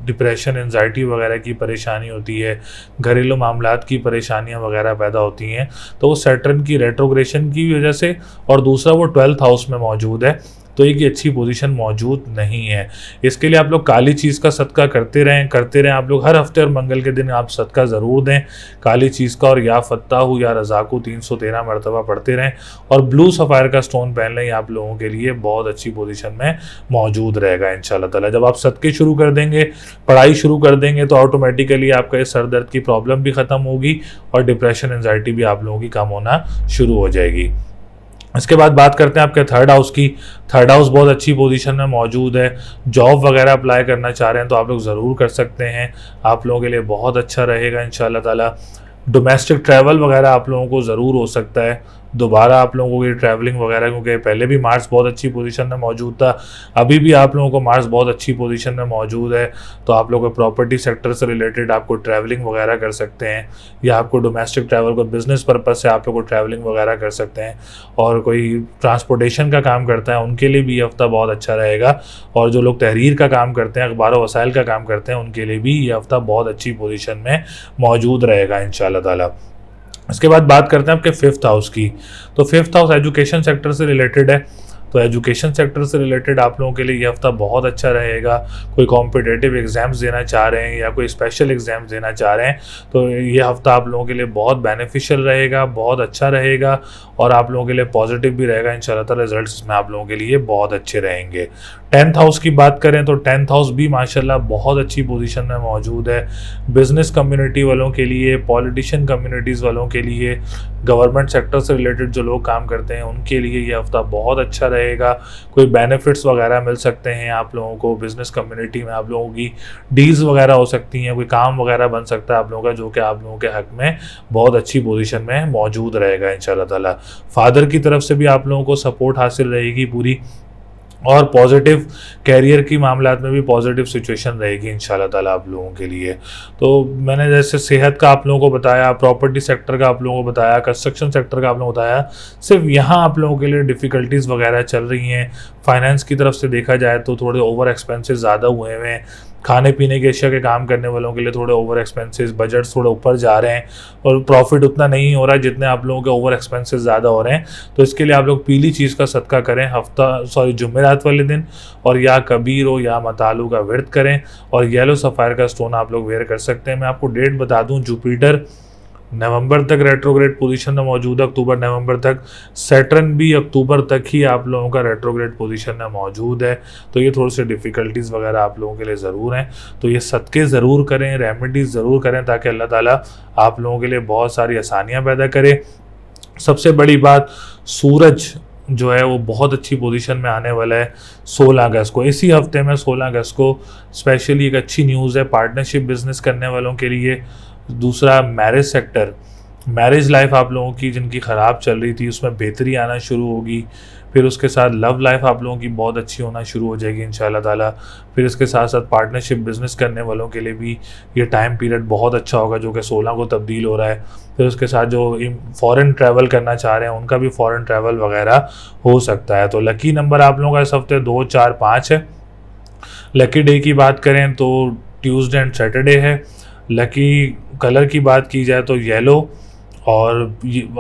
डिप्रेशन, एंजाइटी वगैरह की परेशानी होती है, घरेलू मामलात की परेशानियां वगैरह पैदा होती हैं, तो वो सैटर्न की रेट्रोग्रेशन की वजह से, और दूसरा वो 12th हाउस में मौजूद है, तो एक अच्छी पोजीशन मौजूद नहीं है। इसके लिए आप लोग काली चीज़ का सदका करते रहें आप लोग। हर हफ्ते और मंगल के दिन आप सदका ज़रूर दें काली चीज़ का, और या फत्ताहू या रज़ाकू 313 मरतबा पढ़ते रहें, और ब्लू सफ़ायर का स्टोन पहन लें, आप लोगों के लिए बहुत अच्छी पोजीशन में मौजूद रहेगा इंशाल्लाह ताला। जब आप सदके शुरू कर देंगे, पढ़ाई शुरू कर देंगे, तो ऑटोमेटिकली आपका इस सर दर्द की प्रॉब्लम भी ख़त्म होगी, और डिप्रेशन, एंजाइटी भी आप लोगों की कम होना शुरू हो जाएगी। इसके बाद बात करते हैं आपके थर्ड हाउस की। थर्ड हाउस बहुत अच्छी पोजीशन में मौजूद है। जॉब वगैरह अप्लाई करना चाह रहे हैं तो आप लोग ज़रूर कर सकते हैं, आप लोगों के लिए बहुत अच्छा रहेगा इंशाल्लाह ताला। डोमेस्टिक ट्रैवल वगैरह आप लोगों को ज़रूर हो सकता है दोबारा आप लोगों की ट्रैवलिंग वगैरह, क्योंकि पहले भी मार्स बहुत अच्छी पोजीशन में मौजूद था, अभी भी आप लोगों को मार्स बहुत अच्छी पोजीशन में मौजूद है। तो आप लोग प्रॉपर्टी सेक्टर से रिलेटेड आपको ट्रैवलिंग वगैरह कर सकते हैं, या आपको डोमेस्टिक ट्रैवल को बिज़नेस पर्पज़ से आप लोग को ट्रैवलिंग वगैरह कर सकते हैं। और कोई ट्रांसपोर्टेशन का काम करता है उनके लिए भी ये हफ्ता बहुत अच्छा रहेगा, और जो लोग तहरीर का काम करते हैं, अखबार व वसाइल का काम करते हैं, उनके लिए भी ये हफ्ता बहुत अच्छी पोजीशन में मौजूद रहेगा इंशाल्लाह ताला। इसके बाद बात करते हैं आपके फिफ्थ हाउस की। तो फिफ्थ हाउस एजुकेशन सेक्टर से रिलेटेड है, तो एजुकेशन सेक्टर से रिलेटेड आप लोगों के लिए ये हफ्ता बहुत अच्छा रहेगा। कोई कॉम्पिटिटिव एग्ज़ाम्स देना चाह रहे हैं या कोई स्पेशल एग्ज़ाम्स देना चाह रहे हैं तो ये हफ्ता आप लोगों के लिए बहुत बेनिफिशियल रहेगा, बहुत अच्छा रहेगा, और आप लोगों के लिए पॉजिटिव भी रहेगा इंशाल्लाह ताला। रिजल्ट्स इसमें आप लोगों के लिए बहुत अच्छे रहेंगे। 10th हाउस की बात करें तो 10th हाउस भी माशाल्लाह बहुत अच्छी पोजीशन में मौजूद है। बिज़नेस कम्युनिटी वालों के लिए, पॉलिटिशियन कम्युनिटीज़ वालों के लिए, गवर्नमेंट सेक्टर से रिलेटेड जो लोग काम करते हैं उनके लिए ये हफ्ता बहुत अच्छा रहेगा। कोई बेनिफिट्स वगैरह मिल सकते हैं आप लोगों को, बिज़नेस कम्युनिटी में आप लोगों की डील्स वगैरह हो सकती हैं, कोई काम वगैरह बन सकता है आप लोगों का, जो कि आप लोगों के हक़ में बहुत अच्छी पोजीशन में मौजूद रहेगा इंशाल्लाह ताला। फादर की तरफ से भी आप लोगों को सपोर्ट हासिल रहेगी पूरी, और पॉजिटिव कैरियर की मामलात में भी पॉजिटिव सिचुएशन रहेगी इंशाल्लाह ताला आप लोगों के लिए। तो मैंने जैसे सेहत का आप लोगों को बताया, प्रॉपर्टी सेक्टर का आप लोगों को बताया, कंस्ट्रक्शन सेक्टर का आप लोगों को बताया, सिर्फ यहाँ आप लोगों के लिए डिफ़िकल्टीज़ वगैरह चल रही हैं। फाइनेंस की तरफ से देखा जाए तो थोड़े ओवर एक्सपेंसेस ज़्यादा हुए हुए हैं, खाने पीने के अशिया के काम करने वालों के लिए थोड़े ओवर एक्सपेंसेस, बजट्स थोड़े ऊपर जा रहे हैं, और प्रॉफिट उतना नहीं हो रहा है जितने आप लोगों के ओवर एक्सपेंसेस ज़्यादा हो रहे हैं। तो इसके लिए आप लोग पीली चीज़ का सदका करें जुमेरात वाले दिन, और या कबीर हो या मतालू का व्रत करें, और येलो सफ़ायर का स्टोन आप लोग वेयर कर सकते हैं। मैं आपको डेट बता दूं, जुपिटर नवंबर तक रेट्रोग्रेड पोजीशन में मौजूद है, अक्टूबर नवंबर तक। सैटर्न भी अक्टूबर तक ही आप लोगों का रेट्रोग्रेड पोजीशन में मौजूद है। तो ये थोड़ी सी डिफ़िकल्टीज़ वगैरह आप लोगों के लिए ज़रूर हैं, तो ये सदक़े ज़रूर करें, रेमेडीज़ ज़रूर करें, ताकि अल्लाह ताला आप लोगों के लिए बहुत सारी आसानियाँ पैदा करे। सबसे बड़ी बात, सूरज जो है वो बहुत अच्छी पोजीशन में आने वाला है 16 अगस्त को। इसी हफ्ते में 16 अगस्त को स्पेशली एक अच्छी न्यूज़ है पार्टनरशिप बिज़नेस करने वालों के लिए। दूसरा, मैरिज सेक्टर मैरिज लाइफ आप लोगों की जिनकी ख़राब चल रही थी उसमें बेहतरी आना शुरू होगी। फिर उसके साथ लव लाइफ आप लोगों की बहुत अच्छी होना शुरू हो जाएगी इंशाल्लाह ताला। फिर इसके साथ साथ पार्टनरशिप बिजनेस करने वालों के लिए भी ये टाइम पीरियड बहुत अच्छा होगा, जो कि 16 को तब्दील हो रहा है। फिर उसके साथ जो फ़ॉरेन ट्रैवल करना चाह रहे हैं उनका भी फ़ॉरेन ट्रैवल वगैरह हो सकता है। तो लकी नंबर आप लोगों का इस हफ्ते 2, 4, 5 है। लकी डे की बात करें तो ट्यूसडे एंड सैटरडे है। लकी कलर की बात की जाए तो येलो, और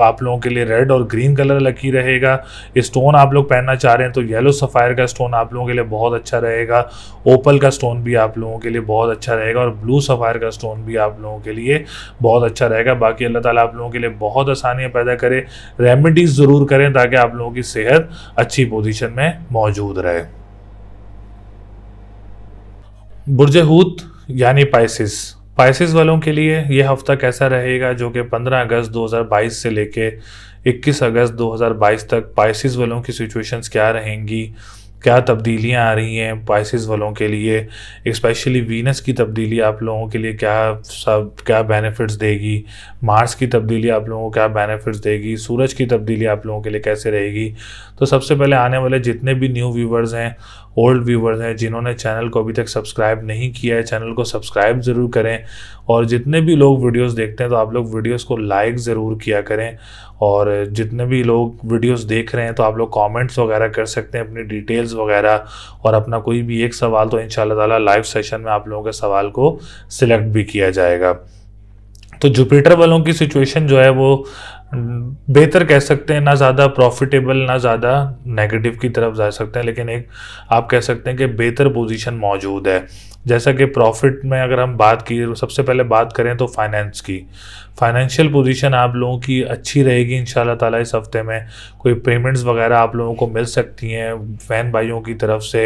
आप लोगों के लिए रेड और ग्रीन कलर लकी रहेगा। स्टोन आप लोग पहनना चाह रहे हैं तो येलो सफ़ायर का स्टोन आप लोगों के लिए बहुत अच्छा रहेगा। ओपल का स्टोन भी आप लोगों के लिए बहुत अच्छा रहेगा, और ब्लू सफ़ायर का स्टोन भी आप लोगों के लिए बहुत अच्छा रहेगा। बाकी अल्लाह ताला आप लोगों के लिए बहुत आसानियाँ पैदा करे। रेमेडीज़ ज़रूर करें ताकि आप लोगों की सेहत अच्छी पोजीशन में मौजूद रहे। बुर्ज हूत यानी पाइसिस वालों के लिए ये हफ्ता कैसा रहेगा, जो कि 15 अगस्त 2022 से लेके 21 अगस्त 2022 तक पाइसिस वालों की सिचुएशंस क्या रहेंगी, क्या तब्दीलियां आ रही हैं पाइसिस वालों के लिए। स्पेशली वीनस की तब्दीली आप लोगों के लिए क्या बेनिफिट्स देगी, मार्स की तब्दीली आप लोगों को क्या बेनिफिट्स देगी, सूरज की तब्दीली आप लोगों के लिए कैसे रहेगी। तो सबसे पहले आने वाले जितने भी न्यू व्यूवर्स हैं, ओल्ड व्यूवर्स हैं, जिन्होंने चैनल को अभी तक सब्सक्राइब नहीं किया है, चैनल को सब्सक्राइब ज़रूर करें। और जितने भी लोग वीडियोस देखते हैं तो आप लोग वीडियोस को लाइक ज़रूर किया करें। और जितने भी लोग वीडियोस देख रहे हैं तो आप लोग कमेंट्स वगैरह कर सकते हैं अपनी डिटेल्स वगैरह, और अपना कोई भी एक सवाल तो इंशाल्लाह ताला लाइव सेशन में आप लोगों के सवाल को सिलेक्ट भी किया जाएगा। तो जुपिटर वालों की सिचुएशन जो है वो बेहतर कह सकते हैं, ना ज़्यादा प्रॉफिटेबल ना ज़्यादा नेगेटिव की तरफ जा सकते हैं, लेकिन एक आप कह सकते हैं कि बेहतर पोजीशन मौजूद है। जैसा कि प्रॉफिट में अगर हम बात की, सबसे पहले बात करें तो फाइनेंस की, फाइनेंशियल पोजीशन आप लोगों की अच्छी रहेगी इंशाल्लाह ताला। इस हफ्ते में कोई पेमेंट्स वगैरह आप लोगों को मिल सकती हैं बहन भाइयों की तरफ से,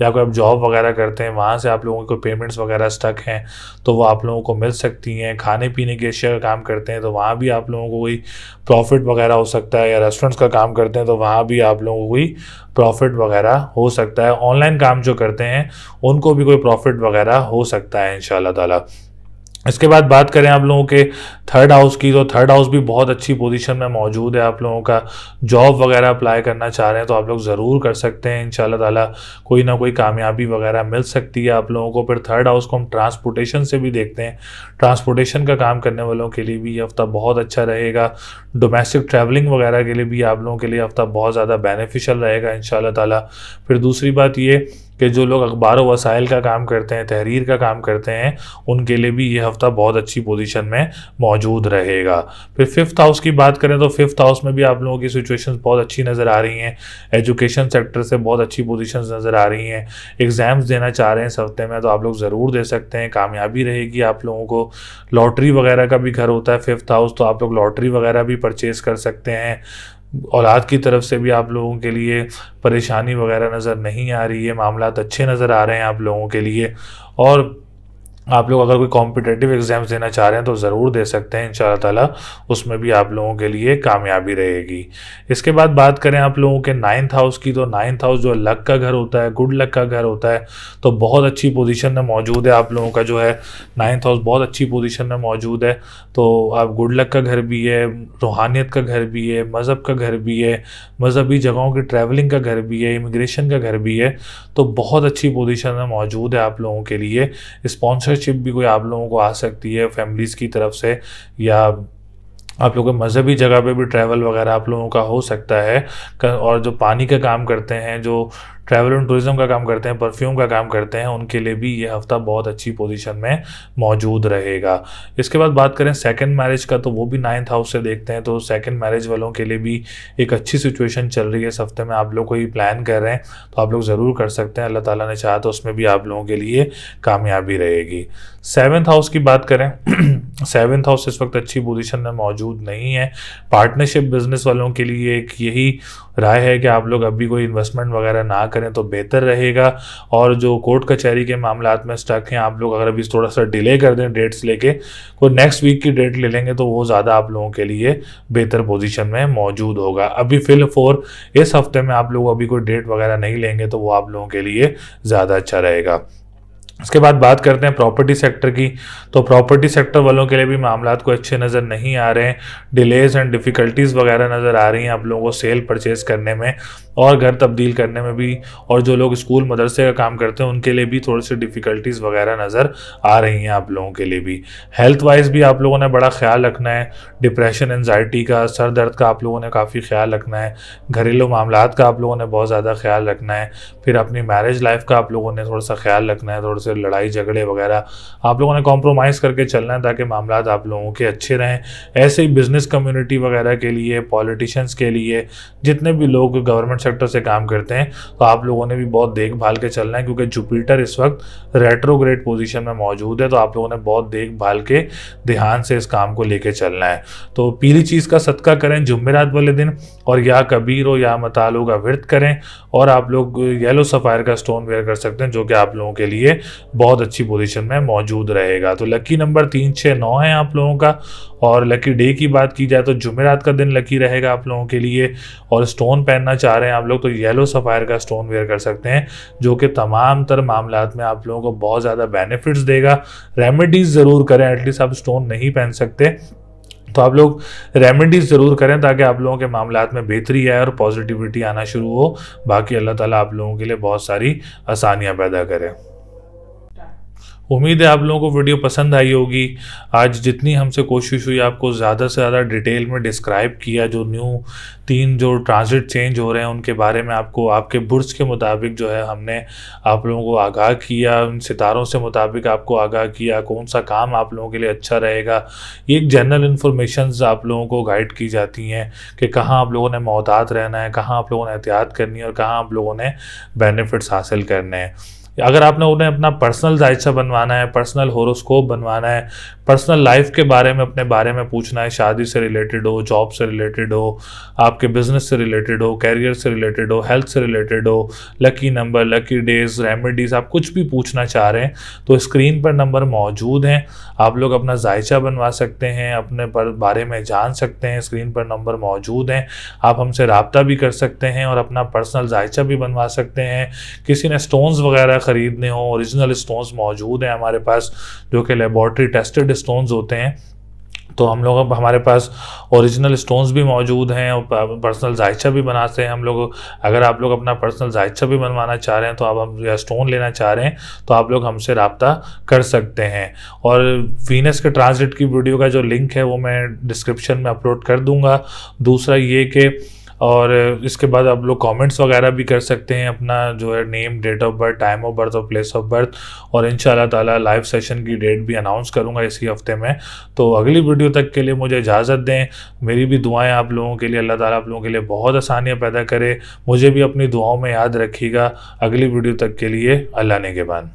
या कोई आप जॉब वगैरह करते हैं वहाँ से आप लोगों को पेमेंट्स वगैरह स्टक हैं तो वो आप लोगों को मिल सकती हैं। खाने पीने के अशिया का काम करते हैं तो वहाँ भी आप लोगों को कोई प्रॉफिट वगैरह हो सकता है, या रेस्टोरेंट्स का काम करते हैं तो वहाँ भी आप लोगों को कोई प्रॉफिट वगैरह हो सकता है। ऑनलाइन काम जो करते हैं उनको भी कोई प्रॉफिट वगैरह हो सकता है इंशाल्लाह ताला। इसके बाद बात करें आप लोगों के थर्ड हाउस की, तो थर्ड हाउस भी बहुत अच्छी पोजीशन में मौजूद है। आप लोगों का जॉब वगैरह अप्लाई करना चाह रहे हैं तो आप लोग ज़रूर कर सकते हैं इंशाल्लाह ताला, कोई ना कोई कामयाबी वगैरह मिल सकती है आप लोगों को। फिर थर्ड हाउस को हम ट्रांसपोर्टेशन से भी देखते हैं, ट्रांसपोर्टेशन का काम करने वालों के लिए भी ये हफ्ता बहुत अच्छा रहेगा। डोमेस्टिक ट्रैवलिंग वगैरह के लिए भी आप लोगों के लिए हफ्ता बहुत ज़्यादा बेनिफिशियल रहेगा इंशाल्लाह ताला। फिर दूसरी बात ये कि जो लोग अखबार व वसाइल का काम करते हैं, तहरीर का काम करते हैं, उनके लिए भी ये हफ्ता बहुत अच्छी पोजीशन में मौजूद रहेगा। फिर फिफ्थ हाउस की बात करें तो फिफ्थ हाउस में भी आप लोगों की सिचुएशंस बहुत अच्छी नज़र आ रही हैं। एजुकेशन सेक्टर से बहुत अच्छी पोजीशंस नज़र आ रही हैं। एग्ज़ाम्स देना चाह रहे हैं इस हफ्ते में तो आप लोग ज़रूर दे सकते हैं, कामयाबी रहेगी आप लोगों को। लॉटरी वगैरह का भी घर होता है फिफ्थ हाउस, तो आप लोग लॉटरी वगैरह भी परचेज़ कर सकते हैं। औलाद की तरफ से भी आप लोगों के लिए परेशानी वगैरह नज़र नहीं आ रही है, मामलात अच्छे नज़र आ रहे हैं आप लोगों के लिए। और आप लोग अगर कोई कॉम्पिटिटिव एग्ज़ाम्स देना चाह रहे हैं तो ज़रूर दे सकते हैं इंशाल्लाह ताला, उसमें भी आप लोगों के लिए कामयाबी रहेगी। इसके बाद बात करें आप लोगों के नाइन्थ हाउस की, तो नाइन्थ हाउस जो लक का घर होता है, गुड लक का घर होता है, तो बहुत अच्छी पोजीशन में मौजूद है आप लोगों का जो है नाइन्थ हाउस बहुत अच्छी पोजीशन में मौजूद है। तो आप गुड लक का घर भी है, रूहानियत का घर भी है, मज़हब का घर भी है, मज़हबी जगहों की ट्रैवलिंग का घर भी है, इमिग्रेशन का घर भी है, तो बहुत अच्छी पोजीशन में मौजूद है आप लोगों के लिए। स्पॉन्सरशिप भी कोई आप लोगों को आ सकती है फैमिलीज़ की तरफ से, या आप लोगों को मज़हबी जगह पे भी ट्रैवल वगैरह आप लोगों का हो सकता है। और जो पानी का काम करते हैं, जो ट्रैवल एंड टूरिज़्म का काम करते हैं, परफ्यूम का काम करते हैं, उनके लिए भी ये हफ्ता बहुत अच्छी पोजीशन में मौजूद रहेगा। इसके बाद बात करें सेकंड मैरिज का, तो वो भी नाइन्थ हाउस से देखते हैं, तो सेकंड मैरिज वालों के लिए भी एक अच्छी सिचुएशन चल रही है इस हफ्ते में। आप लोग कोई प्लान कर रहे हैं तो आप लोग ज़रूर कर सकते हैं, अल्लाह ताला ने चाहा तो उसमें भी आप लोगों के लिए कामयाबी रहेगी। सेवन्थ हाउस की बात करें सेवन्थ हाउस इस वक्त अच्छी पोजीशन में मौजूद नहीं है। पार्टनरशिप बिजनेस वालों के लिए एक यही राय है कि आप लोग अभी कोई इन्वेस्टमेंट वगैरह ना करें तो बेहतर रहेगा। और जो कोर्ट कचहरी के मामलात में स्टक हैं, आप लोग अगर अभी थोड़ा सा डिले कर दें डेट्स लेके, कोई नेक्स्ट वीक की डेट ले लेंगे तो वो ज़्यादा आप लोगों के लिए बेहतर पोजीशन में मौजूद होगा। अभी फिल इस हफ्ते में आप लोग अभी कोई डेट वगैरह नहीं लेंगे तो वो आप लोगों के लिए ज़्यादा अच्छा रहेगा। इसके बाद बात करते हैं प्रॉपर्टी सेक्टर की। तो प्रॉपर्टी सेक्टर वालों के लिए भी मामलात को अच्छे नज़र नहीं आ रहे हैं। डिलेज एंड डिफ़िकल्टीज़ वगैरह नज़र आ रही हैं आप लोगों को सेल परचेज़ करने में और घर तब्दील करने में भी। और जो लोग स्कूल मदरसे का काम करते हैं उनके लिए भी थोड़ी सी डिफ़िकल्टीज़ वगैरह नज़र आ रही हैं आप लोगों के लिए भी। हेल्थ वाइज भी आप लोगों ने बड़ा ख्याल रखना है। डिप्रेशन, एनजाइटी का, सर दर्द का आप लोगों ने काफ़ी ख्याल रखना है। घरेलू मामलात का आप लोगों ने बहुत ज़्यादा ख्याल रखना है। फिर अपनी मैरिज लाइफ का आप लोगों ने थोड़ा सा ख्याल रखना है। थोड़े से लड़ाई झगड़े वगैरह आप लोगों ने कॉम्प्रोमाइज़ करके चलना है ताकि मामलात आप लोगों के अच्छे रहें। ऐसे ही बिजनेस कम्युनिटी वगैरह के लिए, पॉलिटिशियंस के लिए, जितने भी लोग गवर्नमेंट सेक्टर से काम करते हैं, तो आप लोगों ने भी बहुत देखभाल के चलना है क्योंकि जुपिटर इस वक्त रेट्रोग्रेड पोजीशन में मौजूद है। तो आप लोगों ने बहुत देखभाल के ध्यान से इस काम को लेके चलना है। तो पीली चीज़ का सदका करें जुमेरात वाले दिन, और या कबीर हो या मतालो का व्रत करें। और आप लोग येलो सफ़ायर का स्टोन वेयर कर सकते हैं जो कि आप लोगों के लिए बहुत अच्छी पोजीशन में मौजूद रहेगा। तो लकी नंबर 3, 6, 9 है आप लोगों का। और लकी डे की बात की जाए तो जुमेरात का दिन लकी रहेगा आप लोगों के लिए। और स्टोन पहनना चाह रहे हैं आप लोग तो येलो सफ़ायर का स्टोन वेयर कर सकते हैं जो कि तमाम तर मामलात में आप लोगों को बहुत ज़्यादा बेनिफिट्स देगा। रेमेडीज़ ज़रूर करें, एटलीस्ट आप स्टोन नहीं पहन सकते तो आप लोग रेमेडीज़ ज़रूर करें ताकि आप लोगों के मामलात में बेहतरी आए और पॉजिटिविटी आना शुरू हो। बाकी अल्लाह ताला आप लोगों के लिए बहुत सारी आसानियाँ पैदा करे। उम्मीद है आप लोगों को वीडियो पसंद आई होगी। आज जितनी हमसे कोशिश हुई आपको ज़्यादा से ज़्यादा डिटेल में डिस्क्राइब किया, जो न्यू 3 जो ट्रांजिट चेंज हो रहे हैं उनके बारे में आपको आपके बुर्ज के मुताबिक जो है हमने आप लोगों को आगाह किया। उन सितारों से मुताबिक आपको आगाह किया कौन सा काम आप लोगों के लिए अच्छा रहेगा। ये एक जनरल इन्फॉर्मेशंस आप लोगों को गाइड की जाती हैं कि कहाँ आप लोगों ने मोहतात रहना है, कहाँ आप लोगों ने एहतियात करनी है और कहाँ आप लोगों ने बेनिफिट्स हासिल करने हैं। अगर आपने उन्हें अपना पर्सनल जायचा बनवाना है, पर्सनल होरोस्कोप बनवाना है, पर्सनल लाइफ के बारे में अपने बारे में पूछना है, शादी से रिलेटेड हो, जॉब से रिलेटेड हो, आपके बिजनेस से रिलेटेड हो, कैरियर से रिलेटेड हो, हेल्थ से रिलेटेड हो, lucky number, lucky days, remedies, आप कुछ भी पूछना चाह रहे हैं तो स्क्रीन पर नंबर मौजूद हैं। आप लोग अपना जायचा बनवा सकते हैं, अपने बारे में जान सकते हैं, स्क्रीन पर नंबर मौजूद हैं। आप हमसे रब्ता भी कर सकते हैं और अपना पर्सनल जायचा भी बनवा सकते हैं। किसी ने स्टोन्स वगैरह ख़रीदने हो, ओरिजिनल स्टोन्स मौजूद हैं हमारे पास जो कि लेबॉर्ट्री टेस्टेड स्टोन्स होते हैं। तो हम लोग हमारे पास ओरिजिनल स्टोन्स भी मौजूद हैं और पर्सनल जायचा भी बनाते हैं हम लोग। अगर आप लोग अपना पर्सनल जायचा भी बनवाना चाह रहे हैं तो आप हम या स्टोन लेना चाह रहे हैं तो आप लोग हमसे रब्ता कर सकते हैं। और वीनस के ट्रांजिट की वीडियो का जो लिंक है वो मैं डिस्क्रिप्शन में अपलोड कर दूंगा। दूसरा ये कि और इसके बाद आप लोग कमेंट्स वगैरह भी कर सकते हैं अपना जो है name, date of birth, time of birth और प्लेस ऑफ बर्थ। और इंशाल्लाह ताला लाइव सेशन की डेट भी अनाउंस करूंगा इसी हफ्ते में। तो अगली वीडियो तक के लिए मुझे इजाज़त दें। मेरी भी दुआएं आप लोगों के लिए, अल्लाह ताला आप लोगों के लिए बहुत आसानियाँ पैदा करे। मुझे भी अपनी दुआओं में याद रखिएगा। अगली वीडियो तक के लिए अल्लाह ने के बाद।